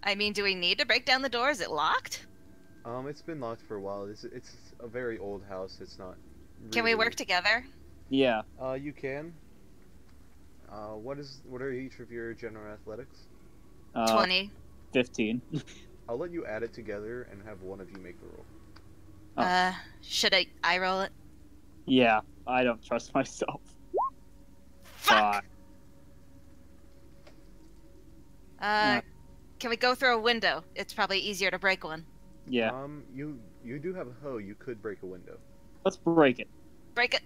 [SPEAKER 4] I mean, do we need to break down the door? Is it locked?
[SPEAKER 2] It's been locked for a while. It's a very old house. It's not.
[SPEAKER 4] Can we
[SPEAKER 2] really-
[SPEAKER 4] work together?
[SPEAKER 1] Yeah.
[SPEAKER 2] You can. What are each of your general athletics?
[SPEAKER 4] 20.
[SPEAKER 1] 15.
[SPEAKER 2] I'll let you add it together and have one of you make the roll.
[SPEAKER 1] Oh.
[SPEAKER 4] Should I roll it?
[SPEAKER 1] Yeah, I don't trust myself.
[SPEAKER 4] Fuck! Can we go through a window? It's probably easier to break one.
[SPEAKER 1] Yeah.
[SPEAKER 2] You do have a hoe. You could break a window.
[SPEAKER 1] Let's break it.
[SPEAKER 4] Break it.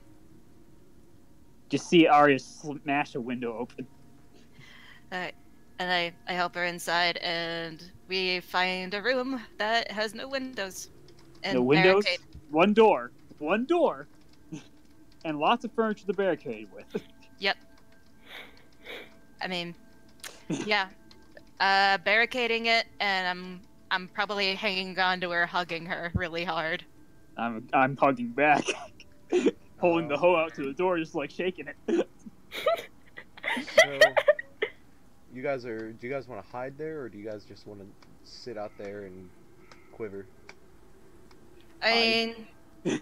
[SPEAKER 1] Just see Arya smash a window open.
[SPEAKER 4] Alright. And I help her inside, and we find a room that has no windows. And
[SPEAKER 1] No windows,
[SPEAKER 4] barricade.
[SPEAKER 1] one door, and lots of furniture to barricade with.
[SPEAKER 4] Yep. I mean, yeah. Barricading it, and I'm probably hanging on to her, hugging her really hard.
[SPEAKER 1] I'm hugging back, holding the hoe out to the door, just like shaking it.
[SPEAKER 2] So, do you guys want to hide there, or do you guys just want to sit out there and quiver?
[SPEAKER 4] I mean,
[SPEAKER 1] I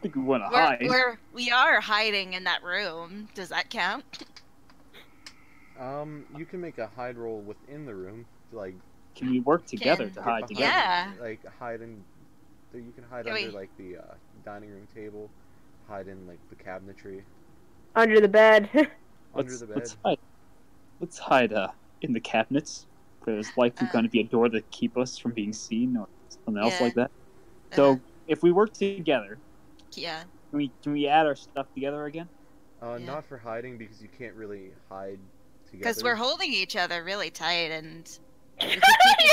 [SPEAKER 1] think we want to hide.
[SPEAKER 4] we are hiding in that room. Does that count?
[SPEAKER 2] You can make a hide roll within the room, like.
[SPEAKER 1] Can we work together to hide together?
[SPEAKER 4] Yeah.
[SPEAKER 2] Like hide in. You can hide under like the dining room table, hide in like the cabinetry.
[SPEAKER 6] Under the bed.
[SPEAKER 2] Under the bed.
[SPEAKER 1] Let's hide in the cabinets. There's likely going to be a door to keep us from being seen or something else like that. So if we work together,
[SPEAKER 4] yeah.
[SPEAKER 1] Can we add our stuff together again?
[SPEAKER 2] Not for hiding, because you can't really hide together.
[SPEAKER 4] Because we're holding each other really tight, and we
[SPEAKER 6] You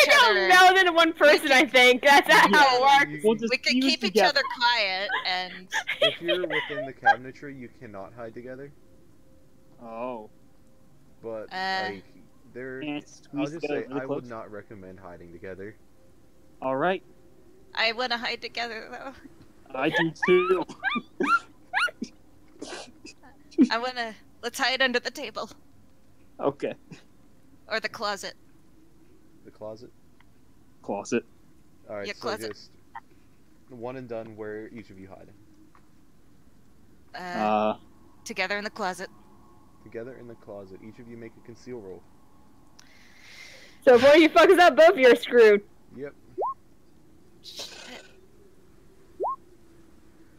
[SPEAKER 6] don't know than one person, I think. That's not how it works.
[SPEAKER 4] We can keep each other quiet, and
[SPEAKER 2] if you're within the cabinetry, you cannot hide together.
[SPEAKER 1] Oh.
[SPEAKER 2] But There,
[SPEAKER 1] And
[SPEAKER 2] I'll
[SPEAKER 1] squeeze
[SPEAKER 2] just
[SPEAKER 1] together
[SPEAKER 2] say
[SPEAKER 1] really
[SPEAKER 2] I
[SPEAKER 1] close.
[SPEAKER 2] would not recommend hiding together.
[SPEAKER 1] All right,
[SPEAKER 4] I want to hide together though.
[SPEAKER 1] I do too.
[SPEAKER 4] I want to. Let's hide under the table
[SPEAKER 1] Okay,
[SPEAKER 4] or the closet.
[SPEAKER 2] The closet.
[SPEAKER 1] closet.
[SPEAKER 2] All right,
[SPEAKER 4] Yeah,
[SPEAKER 2] so
[SPEAKER 4] closet.
[SPEAKER 2] just one and done. Where each of you hide
[SPEAKER 4] Together in the closet.
[SPEAKER 2] together in the closet. Each of you make a conceal roll.
[SPEAKER 6] So if one of you fucks up, both of you are screwed.
[SPEAKER 2] Yep.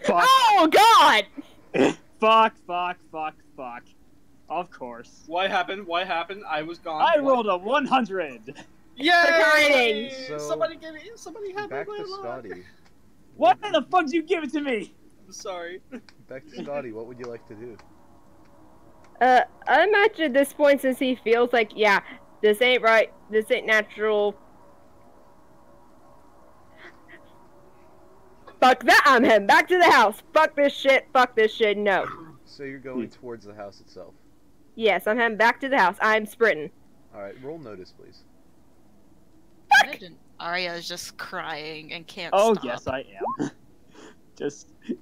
[SPEAKER 1] Fuck.
[SPEAKER 6] Oh God!
[SPEAKER 1] Fuck. Of course.
[SPEAKER 5] What happened? What happened? I was gone.
[SPEAKER 1] I
[SPEAKER 5] What?
[SPEAKER 1] rolled a 100.
[SPEAKER 5] Yay!
[SPEAKER 6] hiding.
[SPEAKER 2] So,
[SPEAKER 5] Somebody have
[SPEAKER 2] Back
[SPEAKER 5] my
[SPEAKER 2] to
[SPEAKER 5] luck.
[SPEAKER 2] Scotty.
[SPEAKER 1] What the fuck did you give it to me?
[SPEAKER 5] I'm sorry.
[SPEAKER 2] Back to Scotty. What would you like to do?
[SPEAKER 6] I imagine at this point, since he feels like, yeah, this ain't right, this ain't natural. Fuck that, I'm heading back to the house. Fuck this shit, no.
[SPEAKER 2] So you're going towards the house itself.
[SPEAKER 6] Yes, I'm heading back to the house. I'm sprinting.
[SPEAKER 2] All right, roll notice, please.
[SPEAKER 4] Imagine Arya is just crying and can't
[SPEAKER 1] Oh
[SPEAKER 4] stop.
[SPEAKER 1] yes, I am.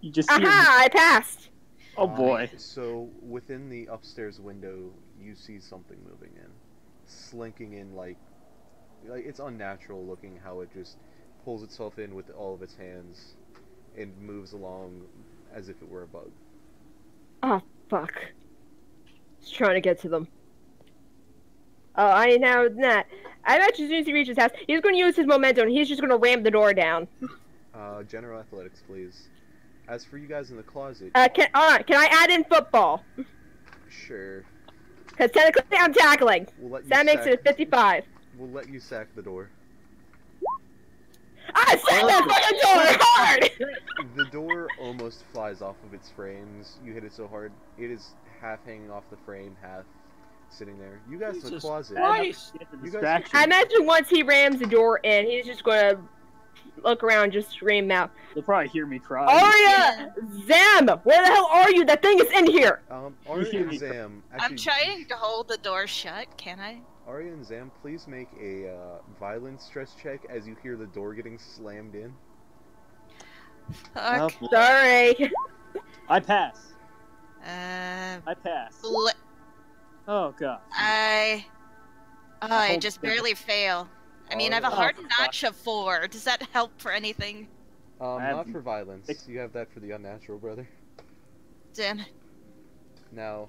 [SPEAKER 1] You just hear me.
[SPEAKER 6] Aha, I passed.
[SPEAKER 1] Oh boy.
[SPEAKER 2] So within the upstairs window, you see something moving in, slinking in like it's unnatural looking how it just pulls itself in with all of its hands and moves along as if it were a bug.
[SPEAKER 6] Oh, fuck. Just trying to get to them. Oh, I now that. I imagine as soon as he reaches his house, he's going to use his momentum and he's just going to ram the door down.
[SPEAKER 2] General athletics, please. As for you guys in the closet,
[SPEAKER 6] Can I add in football?
[SPEAKER 2] sure,
[SPEAKER 6] Because technically I'm tackling.
[SPEAKER 2] we'll let you
[SPEAKER 6] So that makes it a 55.
[SPEAKER 2] We'll let you sack the door.
[SPEAKER 6] I sacked that fucking door hard!
[SPEAKER 2] The door almost flies off of its frames. You hit it so hard, it is half hanging off the frame, half sitting there. You guys in the
[SPEAKER 5] Jesus
[SPEAKER 2] closet.
[SPEAKER 5] Christ.
[SPEAKER 1] Get the
[SPEAKER 2] You guys-
[SPEAKER 1] distraction.
[SPEAKER 6] I imagine once he rams the door in, he's just going to look around, just scream out,
[SPEAKER 1] You'll probably hear me cry.
[SPEAKER 6] Arya! Zam! Where the hell are you? That thing is in here!
[SPEAKER 2] Arya and Zam. Actually,
[SPEAKER 4] I'm trying to hold the door shut. Can I?
[SPEAKER 2] Arya and Zam, please make a violence stress check as you hear the door getting slammed in.
[SPEAKER 1] Oh,
[SPEAKER 4] Fuck.
[SPEAKER 1] boy.
[SPEAKER 6] Sorry.
[SPEAKER 1] I pass.
[SPEAKER 4] Uh,
[SPEAKER 1] I pass.
[SPEAKER 4] bl-
[SPEAKER 1] Oh god.
[SPEAKER 4] I
[SPEAKER 1] hold
[SPEAKER 4] just
[SPEAKER 1] still.
[SPEAKER 4] barely fail. I mean, I have a
[SPEAKER 1] Oh,
[SPEAKER 4] hard
[SPEAKER 1] fuck.
[SPEAKER 4] notch of 4. Does that help for anything?
[SPEAKER 1] have-
[SPEAKER 2] Not for violence. You have that for the unnatural, brother.
[SPEAKER 4] Damn it.
[SPEAKER 2] Now,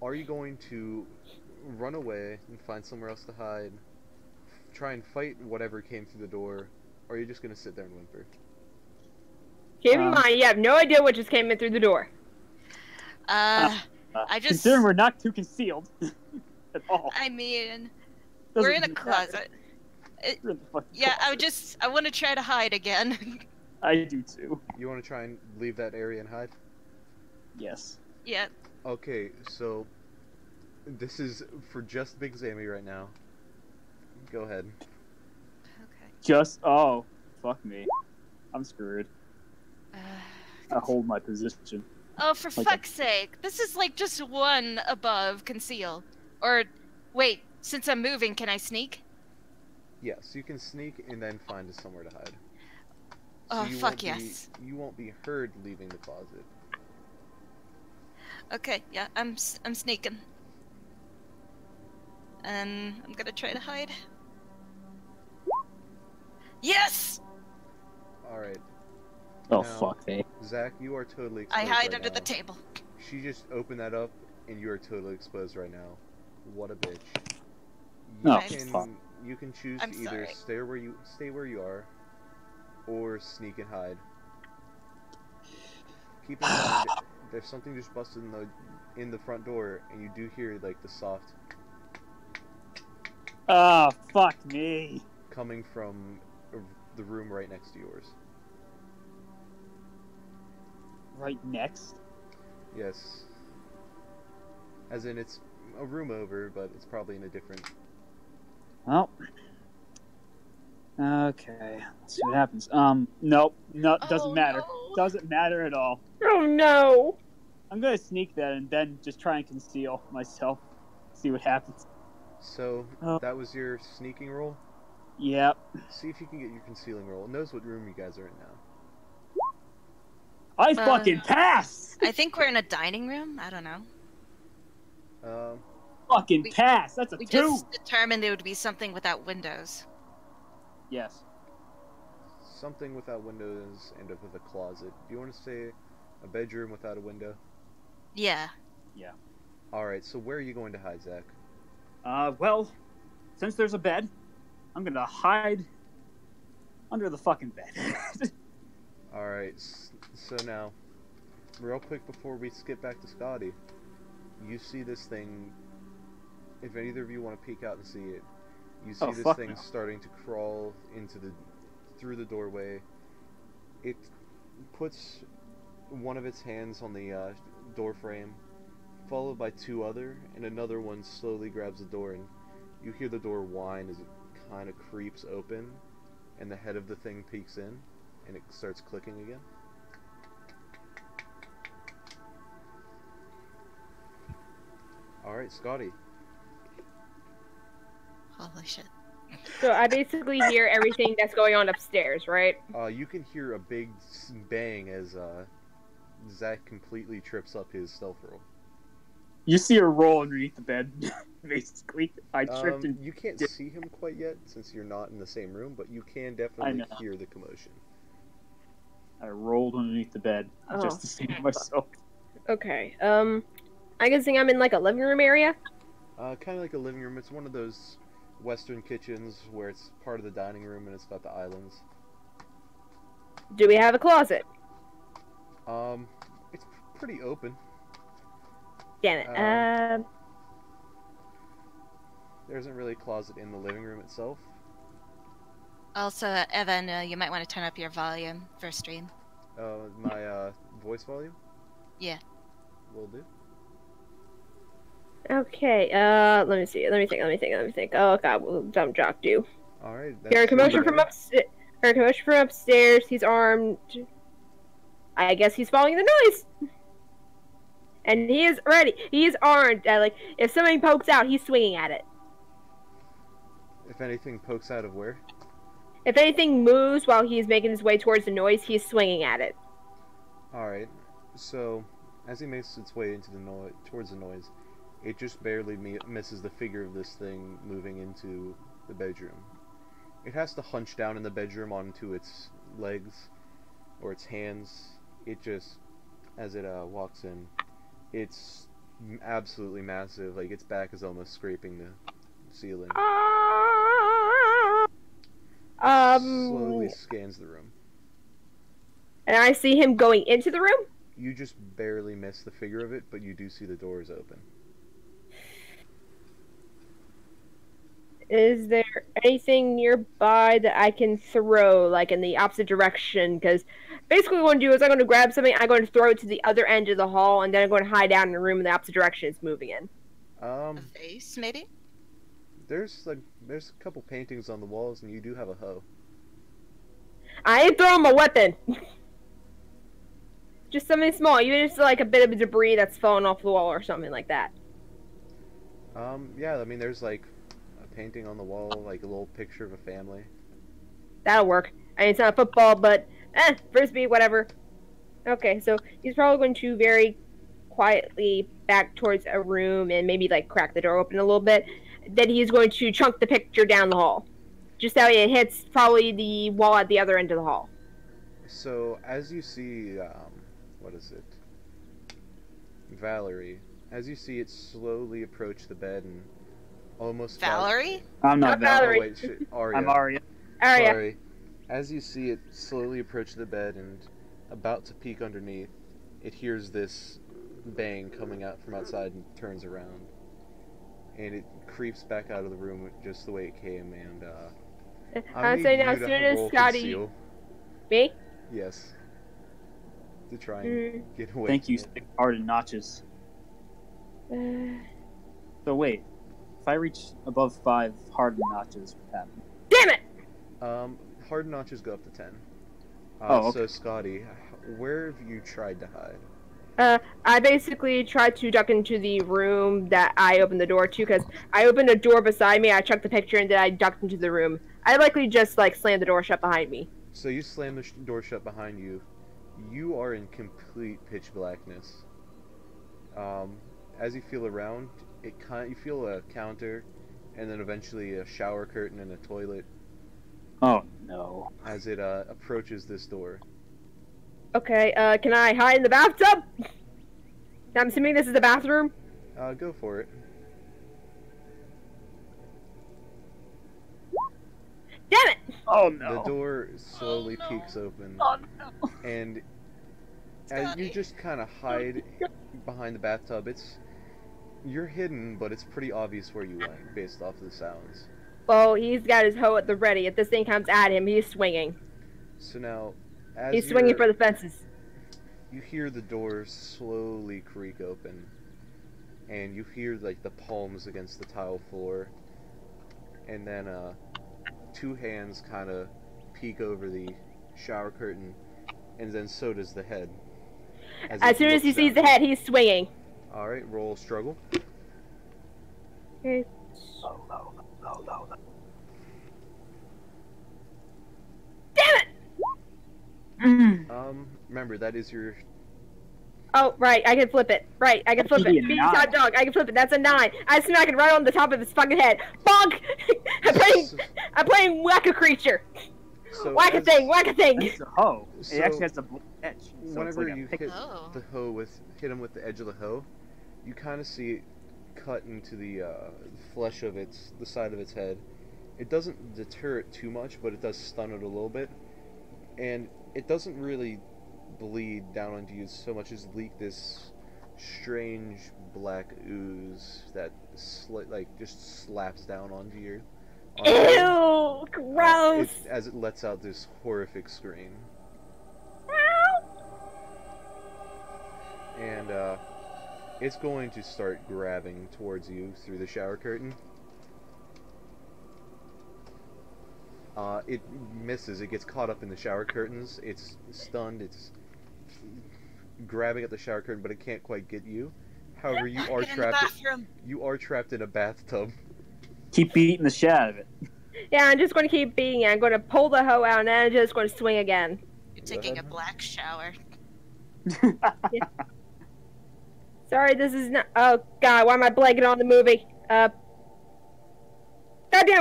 [SPEAKER 2] are you going to run away and find somewhere else to hide, try and fight whatever came through the door, or are you just going to sit there and whimper?
[SPEAKER 6] Keep in mind, you have no idea what just came in through the door.
[SPEAKER 4] I just.
[SPEAKER 1] Considering we're not too concealed at all.
[SPEAKER 4] I mean,
[SPEAKER 1] Doesn't
[SPEAKER 4] we're in a
[SPEAKER 1] matter.
[SPEAKER 4] closet.
[SPEAKER 1] We're in the fucking
[SPEAKER 4] Yeah,
[SPEAKER 1] closet.
[SPEAKER 4] I want to try to hide again.
[SPEAKER 1] I do too.
[SPEAKER 2] You want to try and leave that area and hide?
[SPEAKER 1] Yes.
[SPEAKER 4] Yeah.
[SPEAKER 2] Okay, so this is for just Big Zammy right now. Go ahead.
[SPEAKER 4] Okay.
[SPEAKER 1] Oh, fuck me. I'm screwed.
[SPEAKER 4] Uh,
[SPEAKER 1] I hold my position.
[SPEAKER 4] oh, for
[SPEAKER 1] Okay.
[SPEAKER 4] fuck's sake! This is like just one above conceal. Or, wait. Since I'm moving, can I sneak?
[SPEAKER 2] Yes, you can sneak and then find somewhere to hide.
[SPEAKER 4] Oh,
[SPEAKER 2] you
[SPEAKER 4] fuck
[SPEAKER 2] won't
[SPEAKER 4] yes.
[SPEAKER 2] You won't be heard leaving the closet.
[SPEAKER 4] Okay, yeah, I'm sneaking. And I'm gonna try to hide. Yes!
[SPEAKER 2] Alright,
[SPEAKER 1] Oh,
[SPEAKER 2] No.
[SPEAKER 1] fuck me.
[SPEAKER 2] Zach, you are totally
[SPEAKER 4] I
[SPEAKER 2] exposed
[SPEAKER 4] hide
[SPEAKER 2] right
[SPEAKER 4] under
[SPEAKER 2] now.
[SPEAKER 4] the table.
[SPEAKER 2] She just opened that up, and you are totally exposed right now. What a bitch.
[SPEAKER 1] Oh,
[SPEAKER 2] can, you can choose
[SPEAKER 4] I'm
[SPEAKER 2] to either
[SPEAKER 4] sorry.
[SPEAKER 2] stay where you are, or sneak and hide. Keep in mind, there's something just busted in the front door, and you do hear like the soft
[SPEAKER 1] Oh, fuck me.
[SPEAKER 2] coming from the room right next to yours.
[SPEAKER 1] Right next?
[SPEAKER 2] Yes. As in, it's a room over, but it's probably in a different.
[SPEAKER 1] Well. Okay. Let's see what happens. Nope. No, doesn't
[SPEAKER 4] Oh,
[SPEAKER 1] matter.
[SPEAKER 4] no.
[SPEAKER 1] Doesn't matter at all.
[SPEAKER 6] Oh no!
[SPEAKER 1] I'm gonna sneak that and then just try and conceal myself. See what happens.
[SPEAKER 2] So,
[SPEAKER 1] Oh.
[SPEAKER 2] that was your sneaking roll?
[SPEAKER 1] Yep.
[SPEAKER 2] See if you can get your concealing roll. It knows what room you guys are in now.
[SPEAKER 1] I fucking pass.
[SPEAKER 4] I think we're in a dining room. I don't know.
[SPEAKER 1] Fucking
[SPEAKER 4] We-
[SPEAKER 1] pass. That's a
[SPEAKER 4] We
[SPEAKER 1] 2.
[SPEAKER 4] just determined it would be something without windows.
[SPEAKER 1] Yes.
[SPEAKER 2] Something without windows and with a closet. Do you want to say a bedroom without a window?
[SPEAKER 4] Yeah.
[SPEAKER 1] Yeah.
[SPEAKER 2] Alright, so where are you going to hide, Zach?
[SPEAKER 1] Well, since there's a bed, I'm gonna hide under the fucking bed.
[SPEAKER 2] Alright, so now, real quick before we skip back to Scotty, you see this thing, if either of you want to peek out and see it, you see this thing starting to crawl through the doorway. It puts one of its hands on the door frame, followed by 2 other, and another one slowly grabs the door, and you hear the door whine as it kind of creeps open, and the head of the thing peeks in, and it starts clicking again. Alright, Scotty.
[SPEAKER 4] Holy shit.
[SPEAKER 6] So I basically hear everything that's going on upstairs, right?
[SPEAKER 2] You can hear a big bang as Zach completely trips up his stealth roll.
[SPEAKER 1] You see her roll underneath the bed, basically. I tripped and
[SPEAKER 2] you can't see him quite yet since you're not in the same room, but you can definitely hear the commotion.
[SPEAKER 1] I rolled underneath the bed just to save myself.
[SPEAKER 6] Okay. I'm guessing I'm in like a living room area.
[SPEAKER 2] Kind of like a living room. It's one of those Western kitchens where it's part of the dining room and it's got the islands.
[SPEAKER 6] Do we have a closet?
[SPEAKER 2] It's pretty open.
[SPEAKER 6] Damn it.
[SPEAKER 2] There isn't really a closet in the living room itself.
[SPEAKER 4] Also, Evan, you might want to turn up your volume for stream.
[SPEAKER 2] My voice volume?
[SPEAKER 4] Yeah.
[SPEAKER 2] Will do.
[SPEAKER 6] Okay, let me see. Let me think. Oh god, what will dumb jock do?
[SPEAKER 2] Alright.
[SPEAKER 6] Hear a commotion from upstairs. Hear a commotion from upstairs. He's armed. I guess he's following the noise. And he is ready. He is armed. Like, if something pokes out, he's swinging at it.
[SPEAKER 2] If anything pokes out of where?
[SPEAKER 6] If anything moves while he is making his way towards the noise, he's swinging at it.
[SPEAKER 2] Alright. So, as he makes its way into towards the noise, it just barely misses the figure of this thing moving into the bedroom. It has to hunch down in the bedroom onto its legs or its hands. It just, as it walks in, it's absolutely massive. Like, its back is almost scraping the ceiling. Slowly scans the room.
[SPEAKER 6] And I see him going into the room?
[SPEAKER 2] You just barely miss the figure of it, but you do see the doors open.
[SPEAKER 6] Is there anything nearby that I can throw, like, in the opposite direction? Because basically what I'm going to do is I'm going to grab something, I'm going to throw it to the other end of the hall, and then I'm going to hide down in the room in the opposite direction it's moving in.
[SPEAKER 4] A vase, maybe?
[SPEAKER 2] There's a couple paintings on the walls, and you do have a hoe.
[SPEAKER 6] I ain't throwing my weapon! Just something small, even if it's like a bit of debris that's fallen off the wall or something like that.
[SPEAKER 2] Yeah, I mean, there's like a painting on the wall, like a little picture of a family.
[SPEAKER 6] That'll work. I mean, it's not football, but, frisbee, whatever. Okay, so he's probably going to very quietly back towards a room and maybe, like, crack the door open a little bit. Then he's going to chunk the picture down the hall. Just how it hits probably the wall at the other end of the hall.
[SPEAKER 2] So, as you see, what is it? Valerie. As you see it slowly approach the bed and almost...
[SPEAKER 4] Valerie?
[SPEAKER 1] I'm not
[SPEAKER 6] Valerie.
[SPEAKER 2] Oh, wait, shit. Aria.
[SPEAKER 1] I'm Aria.
[SPEAKER 6] Aria.
[SPEAKER 2] Sorry. As you see it slowly approach the bed and about to peek underneath, it hears this bang coming out from outside and turns around. And it creeps back out of the room just the way it came, and,
[SPEAKER 6] I'm saying now, as soon as Scotty...
[SPEAKER 2] Conceal.
[SPEAKER 6] Me?
[SPEAKER 2] Yes. To try and get away.
[SPEAKER 1] Thank you,
[SPEAKER 2] from it.
[SPEAKER 1] hardened notches. So wait, if I reach above 5 hardened notches, what happens?
[SPEAKER 6] Damn it!
[SPEAKER 2] Hard notches go up to 10.
[SPEAKER 1] Oh, okay.
[SPEAKER 2] So, Scotty, where have you tried to hide?
[SPEAKER 6] I basically tried to duck into the room that I opened the door to, because I opened a door beside me, I chucked the picture, and then I ducked into the room. I likely just, like, slammed the door shut behind me.
[SPEAKER 2] So you slam the door shut behind you. You are in complete pitch blackness. As you feel around, you feel a counter, and then eventually a shower curtain and a toilet.
[SPEAKER 1] Oh no!
[SPEAKER 2] As it approaches this door.
[SPEAKER 6] Okay, can I hide in the bathtub? I'm assuming this is the bathroom?
[SPEAKER 2] Go for it.
[SPEAKER 6] Damn it!
[SPEAKER 1] Oh no!
[SPEAKER 2] The door slowly peeks open,
[SPEAKER 1] Oh no!
[SPEAKER 2] and as you just kind of hide behind the bathtub, you're hidden, but it's pretty obvious where you went based off of the sounds.
[SPEAKER 6] Well, he's got his hoe at the ready. If this thing comes at him, he's swinging.
[SPEAKER 2] So now, as
[SPEAKER 6] He's swinging for the fences.
[SPEAKER 2] You hear the door slowly creak open, and you hear like the palms against the tile floor, and then two hands kind of peek over the shower curtain, and then so does the head.
[SPEAKER 6] As soon as he sees the head, he's swinging.
[SPEAKER 2] All right, roll struggle.
[SPEAKER 6] Okay.
[SPEAKER 1] Oh no! Oh no!
[SPEAKER 6] Damn it!
[SPEAKER 2] Remember that is your.
[SPEAKER 6] Oh, right, I can flip it. Right, I can flip it. Being hot dog, I can flip it. That's a 9. I smack it right on the top of his fucking head. Bonk! I'm playing whack-a-creature.
[SPEAKER 2] So
[SPEAKER 6] Whack-a-thing, whack-a-thing.
[SPEAKER 1] It's a hoe.
[SPEAKER 2] So
[SPEAKER 1] it actually has a edge. So
[SPEAKER 2] whenever
[SPEAKER 1] it's like
[SPEAKER 2] you
[SPEAKER 1] a
[SPEAKER 2] hit
[SPEAKER 4] Oh.
[SPEAKER 2] the hoe hit him with the edge of the hoe, you kind of see it cut into the flesh of the side of its head. It doesn't deter it too much, but it does stun it a little bit, and it doesn't really bleed down onto you so much as leak this strange black ooze that just slaps down onto you.
[SPEAKER 6] Ew, gross.
[SPEAKER 2] As it lets out this horrific scream. And it's going to start grabbing towards you through the shower curtain. It misses. It gets caught up in the shower curtains. It's stunned. It's grabbing at the shower curtain, but it can't quite get you. However, you are trapped. You are trapped in a bathtub.
[SPEAKER 1] Keep beating the shit out of it.
[SPEAKER 6] Yeah, I'm just going to keep beating it. I'm going to pull the hoe out, and then I'm just going to swing again.
[SPEAKER 4] You're taking a black shower.
[SPEAKER 6] Yeah. Sorry, this is not. Oh God, why am I blanking on the movie? Goddamn,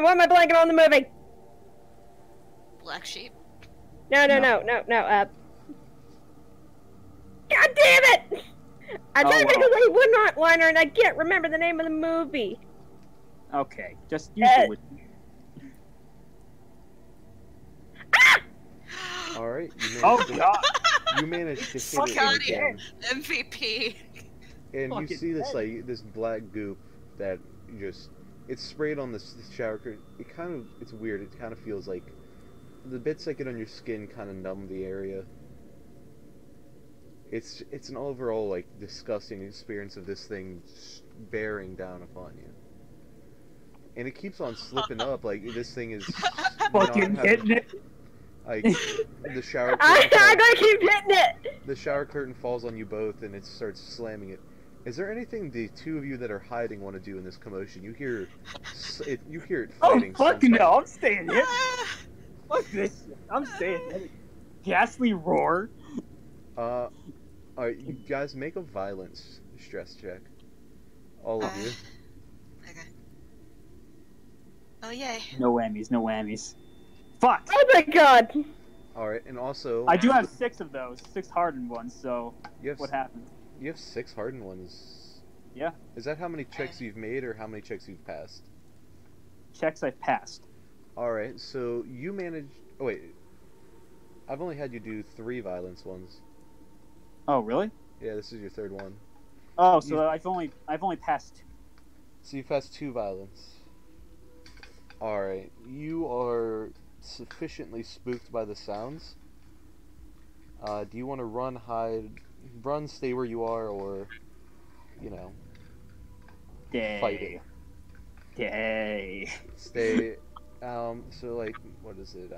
[SPEAKER 6] why am I blanking on the movie?
[SPEAKER 4] Black sheep.
[SPEAKER 6] No. God damn it! I'm trying to make a Lady one-liner, and I can't remember the name of the movie.
[SPEAKER 1] Okay, just use the wood.
[SPEAKER 2] All right.
[SPEAKER 1] God!
[SPEAKER 2] You managed to hit it again.
[SPEAKER 4] MVP.
[SPEAKER 2] And you
[SPEAKER 1] Fucking
[SPEAKER 2] see this black goop that it's sprayed on the shower curtain. It's weird. It kind of feels like the bits that get on your skin kind of numb the area. It's an overall like disgusting experience of this thing bearing down upon you. And it keeps on slipping up. Like this thing is
[SPEAKER 1] Fucking hitting it.
[SPEAKER 2] Like the shower.
[SPEAKER 6] I'm gonna keep hitting it.
[SPEAKER 2] The shower curtain falls on you both, and it starts slamming it. Is there anything the two of you that are hiding want to do in this commotion? You hear it. You hear it fighting.
[SPEAKER 1] Oh fucking no! I'm staying here. Fuck this shit. I'm staying here. Ghastly roar.
[SPEAKER 2] Alright, you guys make a violence stress check. All of you.
[SPEAKER 4] Okay. Oh yay.
[SPEAKER 1] No whammies. No whammies. Fuck.
[SPEAKER 6] Oh my God.
[SPEAKER 2] Alright, and also
[SPEAKER 1] I do have 6 of those. 6 hardened ones. So what happened?
[SPEAKER 2] You have 6 hardened ones.
[SPEAKER 1] Yeah.
[SPEAKER 2] Is that how many checks you've made, or how many checks you've passed?
[SPEAKER 1] Checks I've passed.
[SPEAKER 2] Alright, so you managed... Oh, wait. I've only had you do 3 violence ones.
[SPEAKER 1] Oh, really?
[SPEAKER 2] Yeah, this is your 3rd one.
[SPEAKER 1] Oh, so I've only passed 2.
[SPEAKER 2] So you passed 2 violence. Alright, you are sufficiently spooked by the sounds. Do you want to run, hide, stay where you are, or, you know, fight it? Stay. So like, what is it?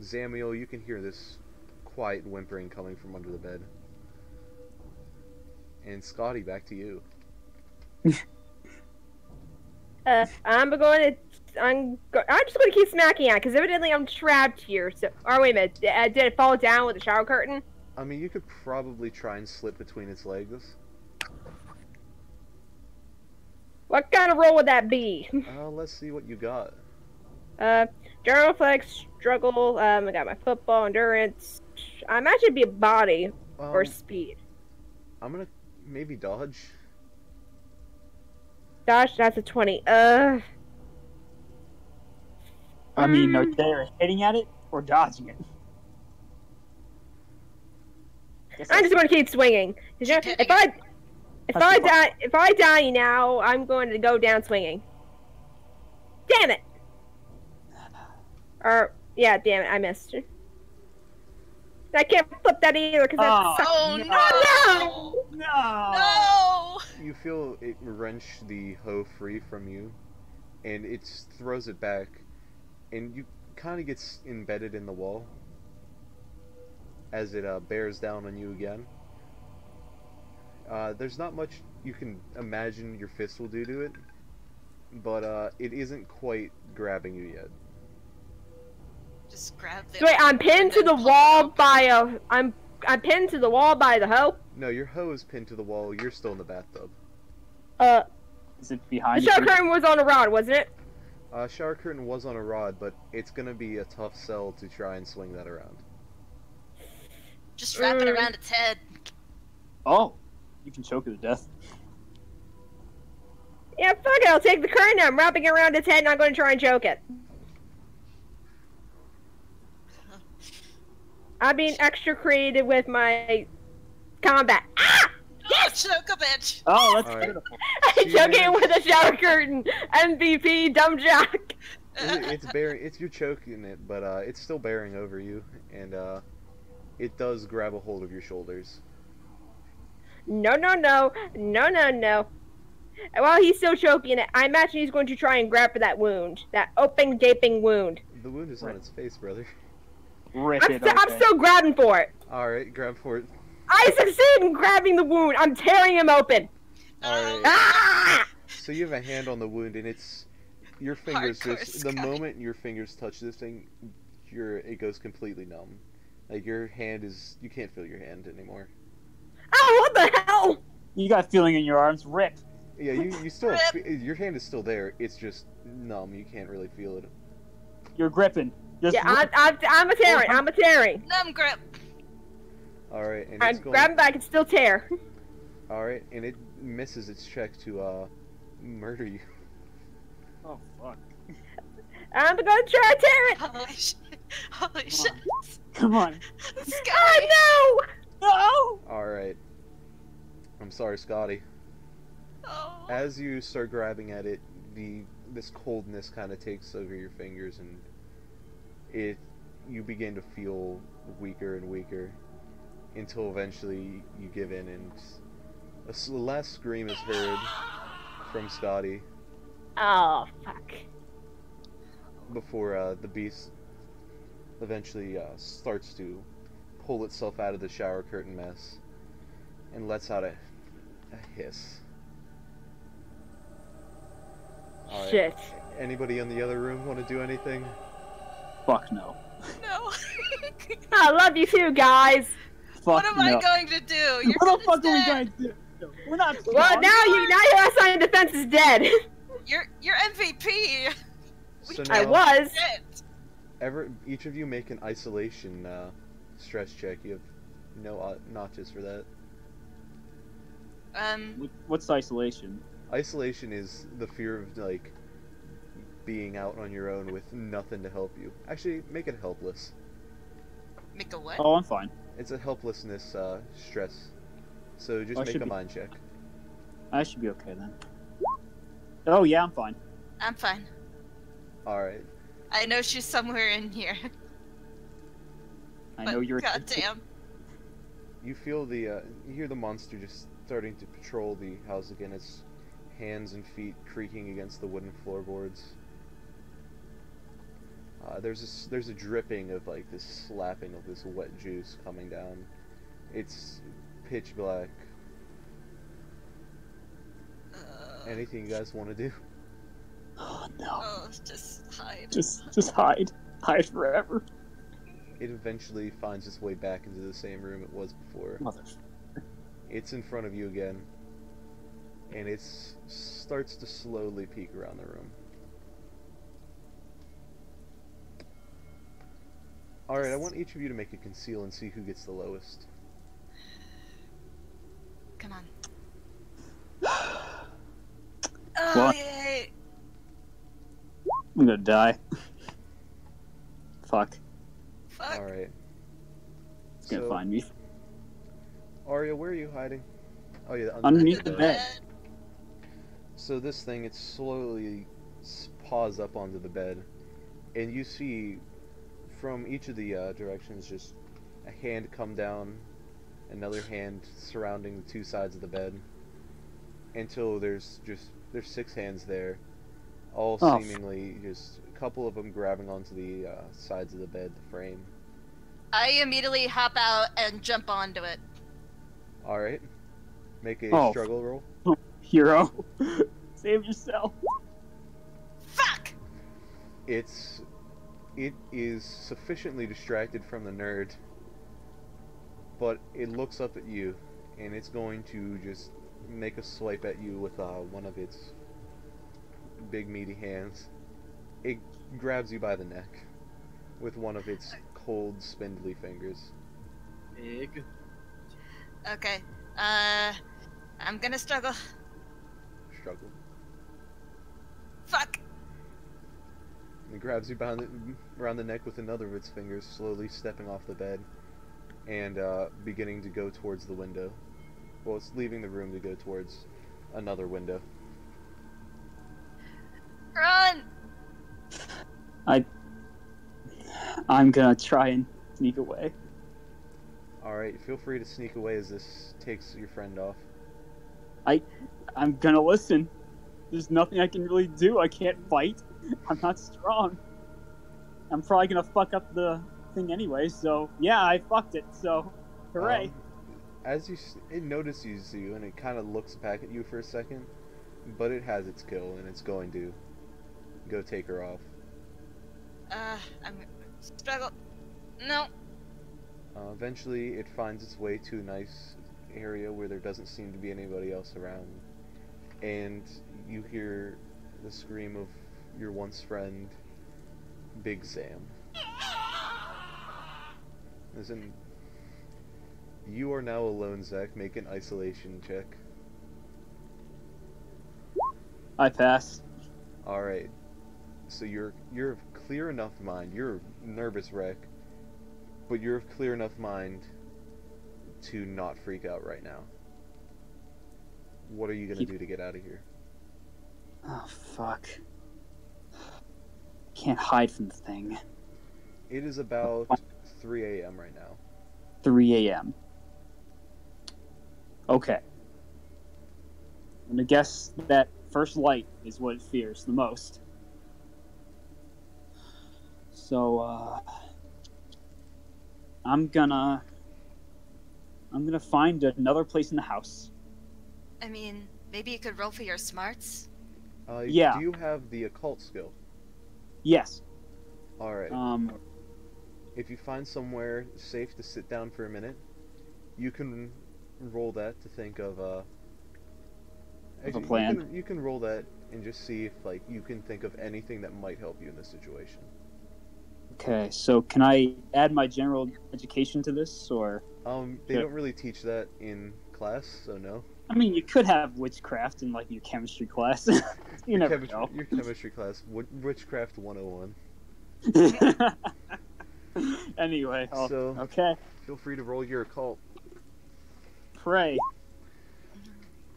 [SPEAKER 2] Zamiel, you can hear this quiet whimpering coming from under the bed. And Scotty, back to you.
[SPEAKER 6] I'm just going to keep smacking at because evidently I'm trapped here. So, or wait a minute, did it fall down with the shower curtain?
[SPEAKER 2] I mean, you could probably try and slip between its legs.
[SPEAKER 6] What kind of roll would that be?
[SPEAKER 2] Let's see what you got.
[SPEAKER 6] General flex, struggle. I got my football endurance. I imagine it'd be a body or speed.
[SPEAKER 2] I'm gonna maybe dodge.
[SPEAKER 6] Dodge. That's a 20.
[SPEAKER 1] I mean, are they hitting at it or dodging it?
[SPEAKER 6] I'm just going to keep swinging. If I die now, I'm going to go down swinging. Damn it! Or yeah, damn it, I missed. I can't flip that either because that's
[SPEAKER 4] No!
[SPEAKER 2] You feel it wrench the hoe free from you, and it throws it back, and you kind of gets embedded in the wall as it bears down on you again. There's not much you can imagine your fist will do to it, but it isn't quite grabbing you yet.
[SPEAKER 4] Just grab the.
[SPEAKER 6] Wait, I'm pinned to the wall by I'm pinned to the wall by the hoe.
[SPEAKER 2] No, your hoe is pinned to the wall. You're still in the bathtub.
[SPEAKER 1] Is it behind?
[SPEAKER 6] The shower curtain was on a rod, wasn't it?
[SPEAKER 2] Shower curtain was on a rod, but it's gonna be a tough sell to try and swing that around.
[SPEAKER 4] Just wrap it around its head.
[SPEAKER 1] Oh, you can choke it to death.
[SPEAKER 6] Yeah, fuck it. I'll take the curtain. I'm wrapping it around its head, and I'm going to try and choke it. I'm being extra creative with my combat. Ah!
[SPEAKER 4] Yes! Oh, choke a bitch!
[SPEAKER 1] Oh, that's
[SPEAKER 2] All right.
[SPEAKER 1] beautiful.
[SPEAKER 6] I choke it with a shower curtain. MVP, dumb jock.
[SPEAKER 2] You're choking it, but it's still bearing over you, and it does grab a hold of your shoulders.
[SPEAKER 6] No. While he's still choking it, I imagine he's going to try and grab for that wound. That open, gaping wound.
[SPEAKER 2] The wound is on its face, brother.
[SPEAKER 1] Rip it.
[SPEAKER 6] I'm still grabbing for it.
[SPEAKER 2] Alright, grab for it.
[SPEAKER 6] I succeed in grabbing the wound. I'm tearing him open.
[SPEAKER 2] Alright.
[SPEAKER 6] Ah!
[SPEAKER 2] So you have a hand on the wound, and your fingers
[SPEAKER 4] Hardcore
[SPEAKER 2] just the
[SPEAKER 4] Scotty.
[SPEAKER 2] moment your fingers touch this thing, it goes completely numb. Like your hand you can't feel your hand anymore.
[SPEAKER 6] Oh, what the hell?
[SPEAKER 1] You got feeling in your arms. Rip.
[SPEAKER 2] Yeah, you still your hand is still there. It's just numb. You can't really feel it.
[SPEAKER 1] You're gripping. Just
[SPEAKER 6] Yeah,
[SPEAKER 1] rip.
[SPEAKER 6] I'm a tearing. I'm a tearing.
[SPEAKER 4] Numb grip.
[SPEAKER 2] All right, and
[SPEAKER 6] I
[SPEAKER 2] it's going.
[SPEAKER 6] grab him back and still tear.
[SPEAKER 2] All right, and it misses its check to murder you.
[SPEAKER 1] Oh fuck.
[SPEAKER 6] I'm gonna try to tear it.
[SPEAKER 4] Holy shit. Holy shit.
[SPEAKER 1] Come on.
[SPEAKER 4] Scotty!
[SPEAKER 6] Oh
[SPEAKER 1] No.
[SPEAKER 2] All right. I'm sorry, Scotty.
[SPEAKER 4] Oh.
[SPEAKER 2] As you start grabbing at it, this coldness kind of takes over your fingers, and you begin to feel weaker and weaker until eventually you give in, and a last scream is heard from Scotty
[SPEAKER 6] no! Oh fuck!
[SPEAKER 2] before the beast eventually starts to pull itself out of the shower curtain mess and lets out a hiss. All right.
[SPEAKER 6] Shit!
[SPEAKER 2] Anybody in the other room want to do anything?
[SPEAKER 1] Fuck no.
[SPEAKER 4] No.
[SPEAKER 6] I love you too, guys.
[SPEAKER 1] Fuck
[SPEAKER 4] What am
[SPEAKER 1] no.
[SPEAKER 4] I going to do? Your
[SPEAKER 1] What the
[SPEAKER 4] friend
[SPEAKER 1] fuck are we
[SPEAKER 4] is
[SPEAKER 1] going
[SPEAKER 4] dead.
[SPEAKER 1] to do? We're not.
[SPEAKER 6] Well, now your last line of defense is dead.
[SPEAKER 4] You're MVP.
[SPEAKER 2] So
[SPEAKER 6] I
[SPEAKER 2] now,
[SPEAKER 6] was.
[SPEAKER 2] each of you make an isolation stress check. You have no notches for that.
[SPEAKER 1] What's isolation?
[SPEAKER 2] Isolation is the fear of like being out on your own with nothing to help you. Actually, make it helpless.
[SPEAKER 4] Make a what?
[SPEAKER 1] Oh, I'm fine.
[SPEAKER 2] It's a helplessness stress. So just
[SPEAKER 1] I
[SPEAKER 2] make
[SPEAKER 1] should
[SPEAKER 2] a
[SPEAKER 1] be-
[SPEAKER 2] mind check.
[SPEAKER 1] I should be okay then. Oh yeah, I'm fine.
[SPEAKER 4] I'm fine.
[SPEAKER 2] All right.
[SPEAKER 4] I know she's somewhere in here.
[SPEAKER 1] I know you're.
[SPEAKER 4] Goddamn.
[SPEAKER 2] You feel you hear the monster just starting to patrol the house again. Its hands and feet creaking against the wooden floorboards. There's a dripping of like this slapping of this wet juice coming down. It's pitch black, Anything you guys want to do?
[SPEAKER 1] Oh no.
[SPEAKER 4] Oh, just hide.
[SPEAKER 1] Just hide. Hide forever.
[SPEAKER 2] It eventually finds its way back into the same room it was before.
[SPEAKER 1] Mother.
[SPEAKER 2] It's in front of you again, and it starts to slowly peek around the room. Alright, I want each of you to make a conceal and see who gets the lowest.
[SPEAKER 4] Come on. Oh,
[SPEAKER 1] Well,
[SPEAKER 4] yay!
[SPEAKER 1] I'm gonna die. Fuck.
[SPEAKER 4] Fuck.
[SPEAKER 2] Alright.
[SPEAKER 1] It's gonna find me.
[SPEAKER 2] Arya, where are you hiding? Oh yeah,
[SPEAKER 1] Underneath the bed.
[SPEAKER 2] So this thing, it slowly paws up onto the bed, and you see from each of the directions just a hand come down, another hand surrounding the two sides of the bed, until there's 6 hands there, all seemingly just a couple of them grabbing onto the sides of the bed, the frame.
[SPEAKER 4] I immediately hop out and jump onto it.
[SPEAKER 2] Alright. Make a struggle roll.
[SPEAKER 1] Hero. Save yourself.
[SPEAKER 4] Fuck!
[SPEAKER 2] It is sufficiently distracted from the nerd, but it looks up at you, and it's going to just make a swipe at you with one of its big meaty hands. It grabs you by the neck with one of its cold, spindly fingers.
[SPEAKER 5] Big.
[SPEAKER 4] Okay. I'm gonna struggle.
[SPEAKER 2] Struggle.
[SPEAKER 4] Fuck!
[SPEAKER 2] It grabs you around the neck with another of its fingers, slowly stepping off the bed and beginning to go towards the window. Well, it's leaving the room to go towards another window.
[SPEAKER 4] Run!
[SPEAKER 1] I'm gonna try and sneak away.
[SPEAKER 2] Alright, feel free to sneak away as this takes your friend off.
[SPEAKER 1] I'm gonna listen. There's nothing I can really do. I can't fight. I'm not strong. I'm probably gonna fuck up the thing anyway, so yeah, I fucked it, so hooray.
[SPEAKER 2] As it notices you and it kind of looks back at you for a second, but it has its kill and it's going to go take her off.
[SPEAKER 4] I'm struggle. No.
[SPEAKER 2] Eventually, it finds its way to a nice area where there doesn't seem to be anybody else around, and you hear the scream of your once friend, Big Sam. Listen, you are now alone, Zach. Make an isolation check.
[SPEAKER 1] I pass.
[SPEAKER 2] Alright. So you're of clear enough mind. You're a nervous wreck, but you're of clear enough mind to not freak out right now. What are you gonna do to get out of here?
[SPEAKER 1] Oh, fuck. Can't hide from the thing.
[SPEAKER 2] It is about 3 a.m. right now.
[SPEAKER 1] 3 a.m. Okay. I'm gonna guess that first light is what it fears the most. So, I'm gonna find another place in the house.
[SPEAKER 4] I mean, maybe you could roll for your smarts?
[SPEAKER 1] Yeah.
[SPEAKER 2] Do you have the occult skill?
[SPEAKER 1] Yes.
[SPEAKER 2] Alright. If you find somewhere safe to sit down for a minute, you can roll that to think of
[SPEAKER 1] a
[SPEAKER 2] actually,
[SPEAKER 1] plan.
[SPEAKER 2] You can roll that and just see if you can think of anything that might help you in this situation.
[SPEAKER 1] Okay, so can I add my general education to this, or?
[SPEAKER 2] They don't really teach that in class, so no.
[SPEAKER 1] I mean, you could have witchcraft in your chemistry class. you never know.
[SPEAKER 2] Your chemistry class, Witchcraft 101.
[SPEAKER 1] Anyway,
[SPEAKER 2] so
[SPEAKER 1] okay.
[SPEAKER 2] Feel free to roll your occult.
[SPEAKER 1] Pray.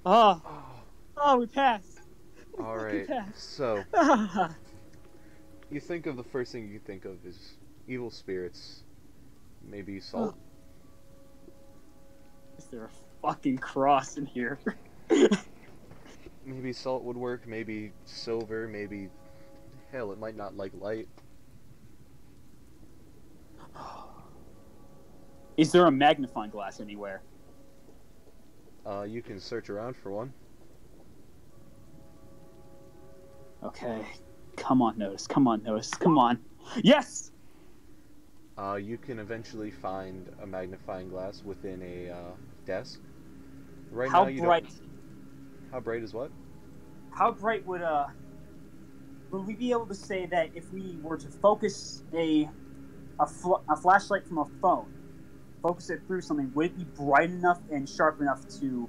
[SPEAKER 1] Oh, we passed.
[SPEAKER 2] All right. So you think of the first thing you think of is evil spirits, maybe salt.
[SPEAKER 1] Is there a fucking cross in here?
[SPEAKER 2] Maybe salt would work. Maybe silver. Maybe hell, it might not like light.
[SPEAKER 1] Is there a magnifying glass anywhere?
[SPEAKER 2] You can search around for one.
[SPEAKER 1] Okay. Come on, Notice. Come on, Notice. Come on. Yes!
[SPEAKER 2] You can eventually find a magnifying glass within a desk. Right
[SPEAKER 1] How
[SPEAKER 2] now, you
[SPEAKER 1] bright?
[SPEAKER 2] don't. How bright is what?
[SPEAKER 1] How bright would we be able to say that if we were to focus a flashlight from a phone, focus it through something, would it be bright enough and sharp enough to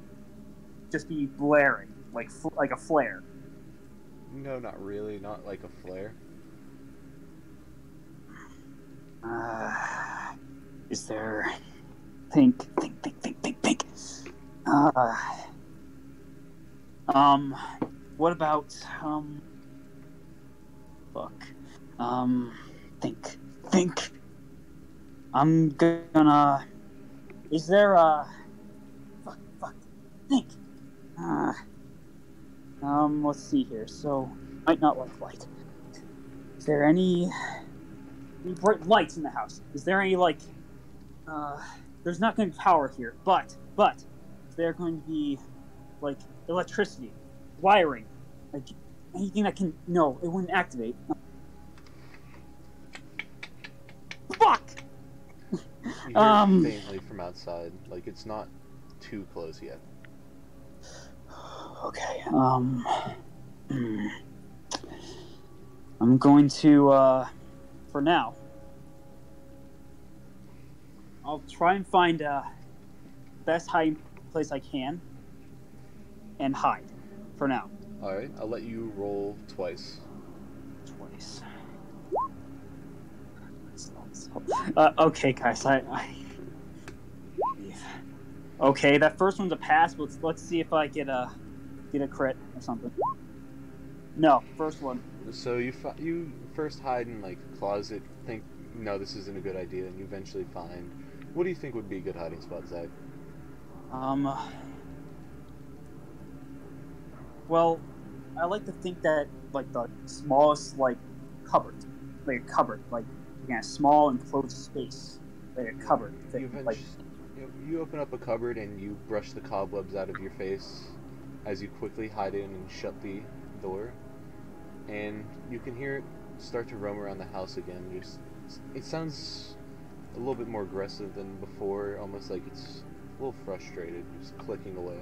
[SPEAKER 1] just be blaring, like a flare?
[SPEAKER 2] No, not really. Not like a flare.
[SPEAKER 1] Is there... Think. What about, fuck. Think. I'm gonna... Is there a... Fuck. Think. Let's see here. So, might not like light. Is there any bright lights in the house? Is there any, like, there's not going to be power here, but, is there going to be, like, electricity, wiring, like, anything that can, no, it wouldn't activate. Fuck!
[SPEAKER 2] You hear it faintly from outside. Like, it's not too close yet.
[SPEAKER 1] Okay, I'm going to, for now, I'll try and find a best hiding place I can and hide for now.
[SPEAKER 2] Alright, I'll let you roll twice.
[SPEAKER 1] Okay, guys, okay, that first one's a pass, but let's see if I get a crit or something. No, first one.
[SPEAKER 2] So you first hide in like a closet, think no, this isn't a good idea, and you eventually find. What do you think would be a good hiding spot, Zach?
[SPEAKER 1] Well, I like to think that like the smallest like cupboard, like a small enclosed space, like a cupboard thing,
[SPEAKER 2] You open up a cupboard and you brush the cobwebs out of your face as you quickly hide in and shut the door, and you can hear it start to roam around the house again. It sounds a little bit more aggressive than before, almost like it's a little frustrated, just clicking away.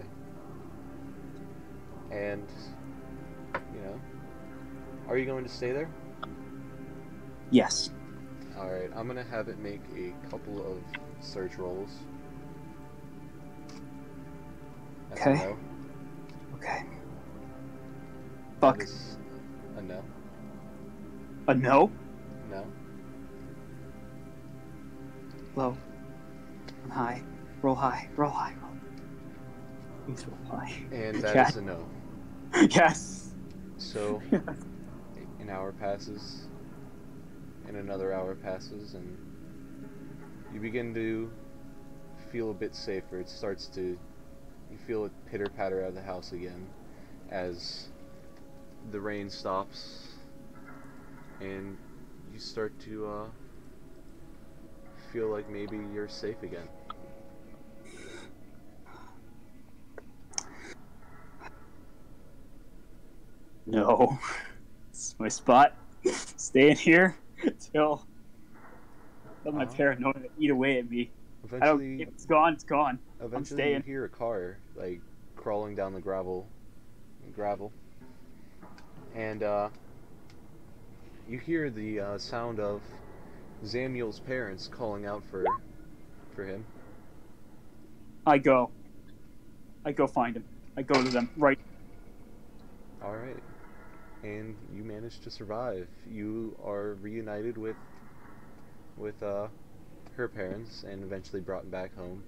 [SPEAKER 2] And, are you going to stay there?
[SPEAKER 1] Yes.
[SPEAKER 2] Alright, I'm going to have it make a couple of search rolls. That's
[SPEAKER 1] Okay.
[SPEAKER 2] a no.
[SPEAKER 1] Okay.
[SPEAKER 2] That
[SPEAKER 1] Fuck.
[SPEAKER 2] is a no.
[SPEAKER 1] A no?
[SPEAKER 2] No.
[SPEAKER 1] Low. High. Roll high. Roll high. Please roll high.
[SPEAKER 2] And that
[SPEAKER 1] Yeah.
[SPEAKER 2] is a no.
[SPEAKER 1] Yes.
[SPEAKER 2] So, an hour passes, and another hour passes, and you begin to feel a bit safer. You feel it pitter-patter out of the house again as the rain stops, and you start to feel like maybe you're safe again.
[SPEAKER 1] No. This is my spot. Stay in here till let my paranoia eat away at me.
[SPEAKER 2] Eventually,
[SPEAKER 1] If it's gone, it's gone.
[SPEAKER 2] eventually you
[SPEAKER 1] staying.
[SPEAKER 2] hear a car like crawling down the gravel, and you hear the sound of Samuel's parents calling out for him.
[SPEAKER 1] I go find him. I go to them. Right.
[SPEAKER 2] All right, and you manage to survive. You are reunited with her parents, and eventually brought back home.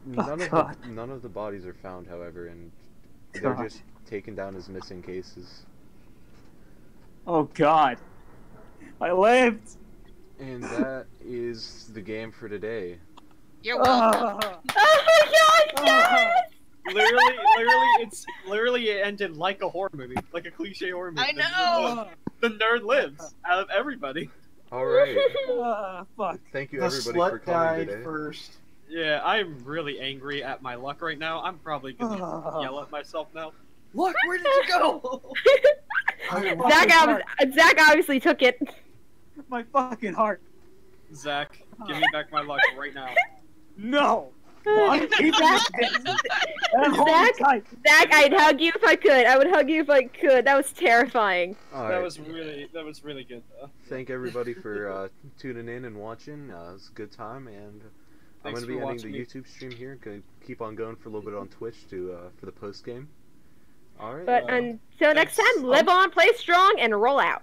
[SPEAKER 2] None of the bodies are found, however, and they're just taken down as missing cases.
[SPEAKER 1] Oh God. I lived.
[SPEAKER 2] And that is the game for today.
[SPEAKER 4] You're welcome.
[SPEAKER 6] Oh my god, yes!
[SPEAKER 5] Literally, it ended like a horror movie, like a cliche horror movie.
[SPEAKER 4] I know.
[SPEAKER 5] The nerd lives out of everybody.
[SPEAKER 2] All right.
[SPEAKER 1] Fuck.
[SPEAKER 2] Thank you,
[SPEAKER 3] The
[SPEAKER 2] everybody, for
[SPEAKER 3] slut
[SPEAKER 2] coming
[SPEAKER 3] died
[SPEAKER 2] today.
[SPEAKER 3] first.
[SPEAKER 5] Yeah, I'm really angry at my luck right now. I'm probably gonna yell at myself now. Look, where did you go?
[SPEAKER 6] Zach obviously took it.
[SPEAKER 1] My fucking heart.
[SPEAKER 5] Zach, give me back my luck right now.
[SPEAKER 1] No.
[SPEAKER 6] Zach,
[SPEAKER 1] Hold
[SPEAKER 6] Zach,
[SPEAKER 1] tight.
[SPEAKER 6] Zach, I'd hug you if I could. I would hug you if I could. That was terrifying.
[SPEAKER 2] All
[SPEAKER 5] That
[SPEAKER 2] right.
[SPEAKER 5] was really good though.
[SPEAKER 2] Thank everybody for tuning in and watching. It was a good time, and I'm
[SPEAKER 5] Thanks
[SPEAKER 2] going to be
[SPEAKER 5] for
[SPEAKER 2] ending the
[SPEAKER 5] watching.
[SPEAKER 2] YouTube stream here. Going to keep on going for a little bit on Twitch for the post game. All right.
[SPEAKER 6] But until next
[SPEAKER 5] thanks.
[SPEAKER 6] time, live on, play strong, and roll out.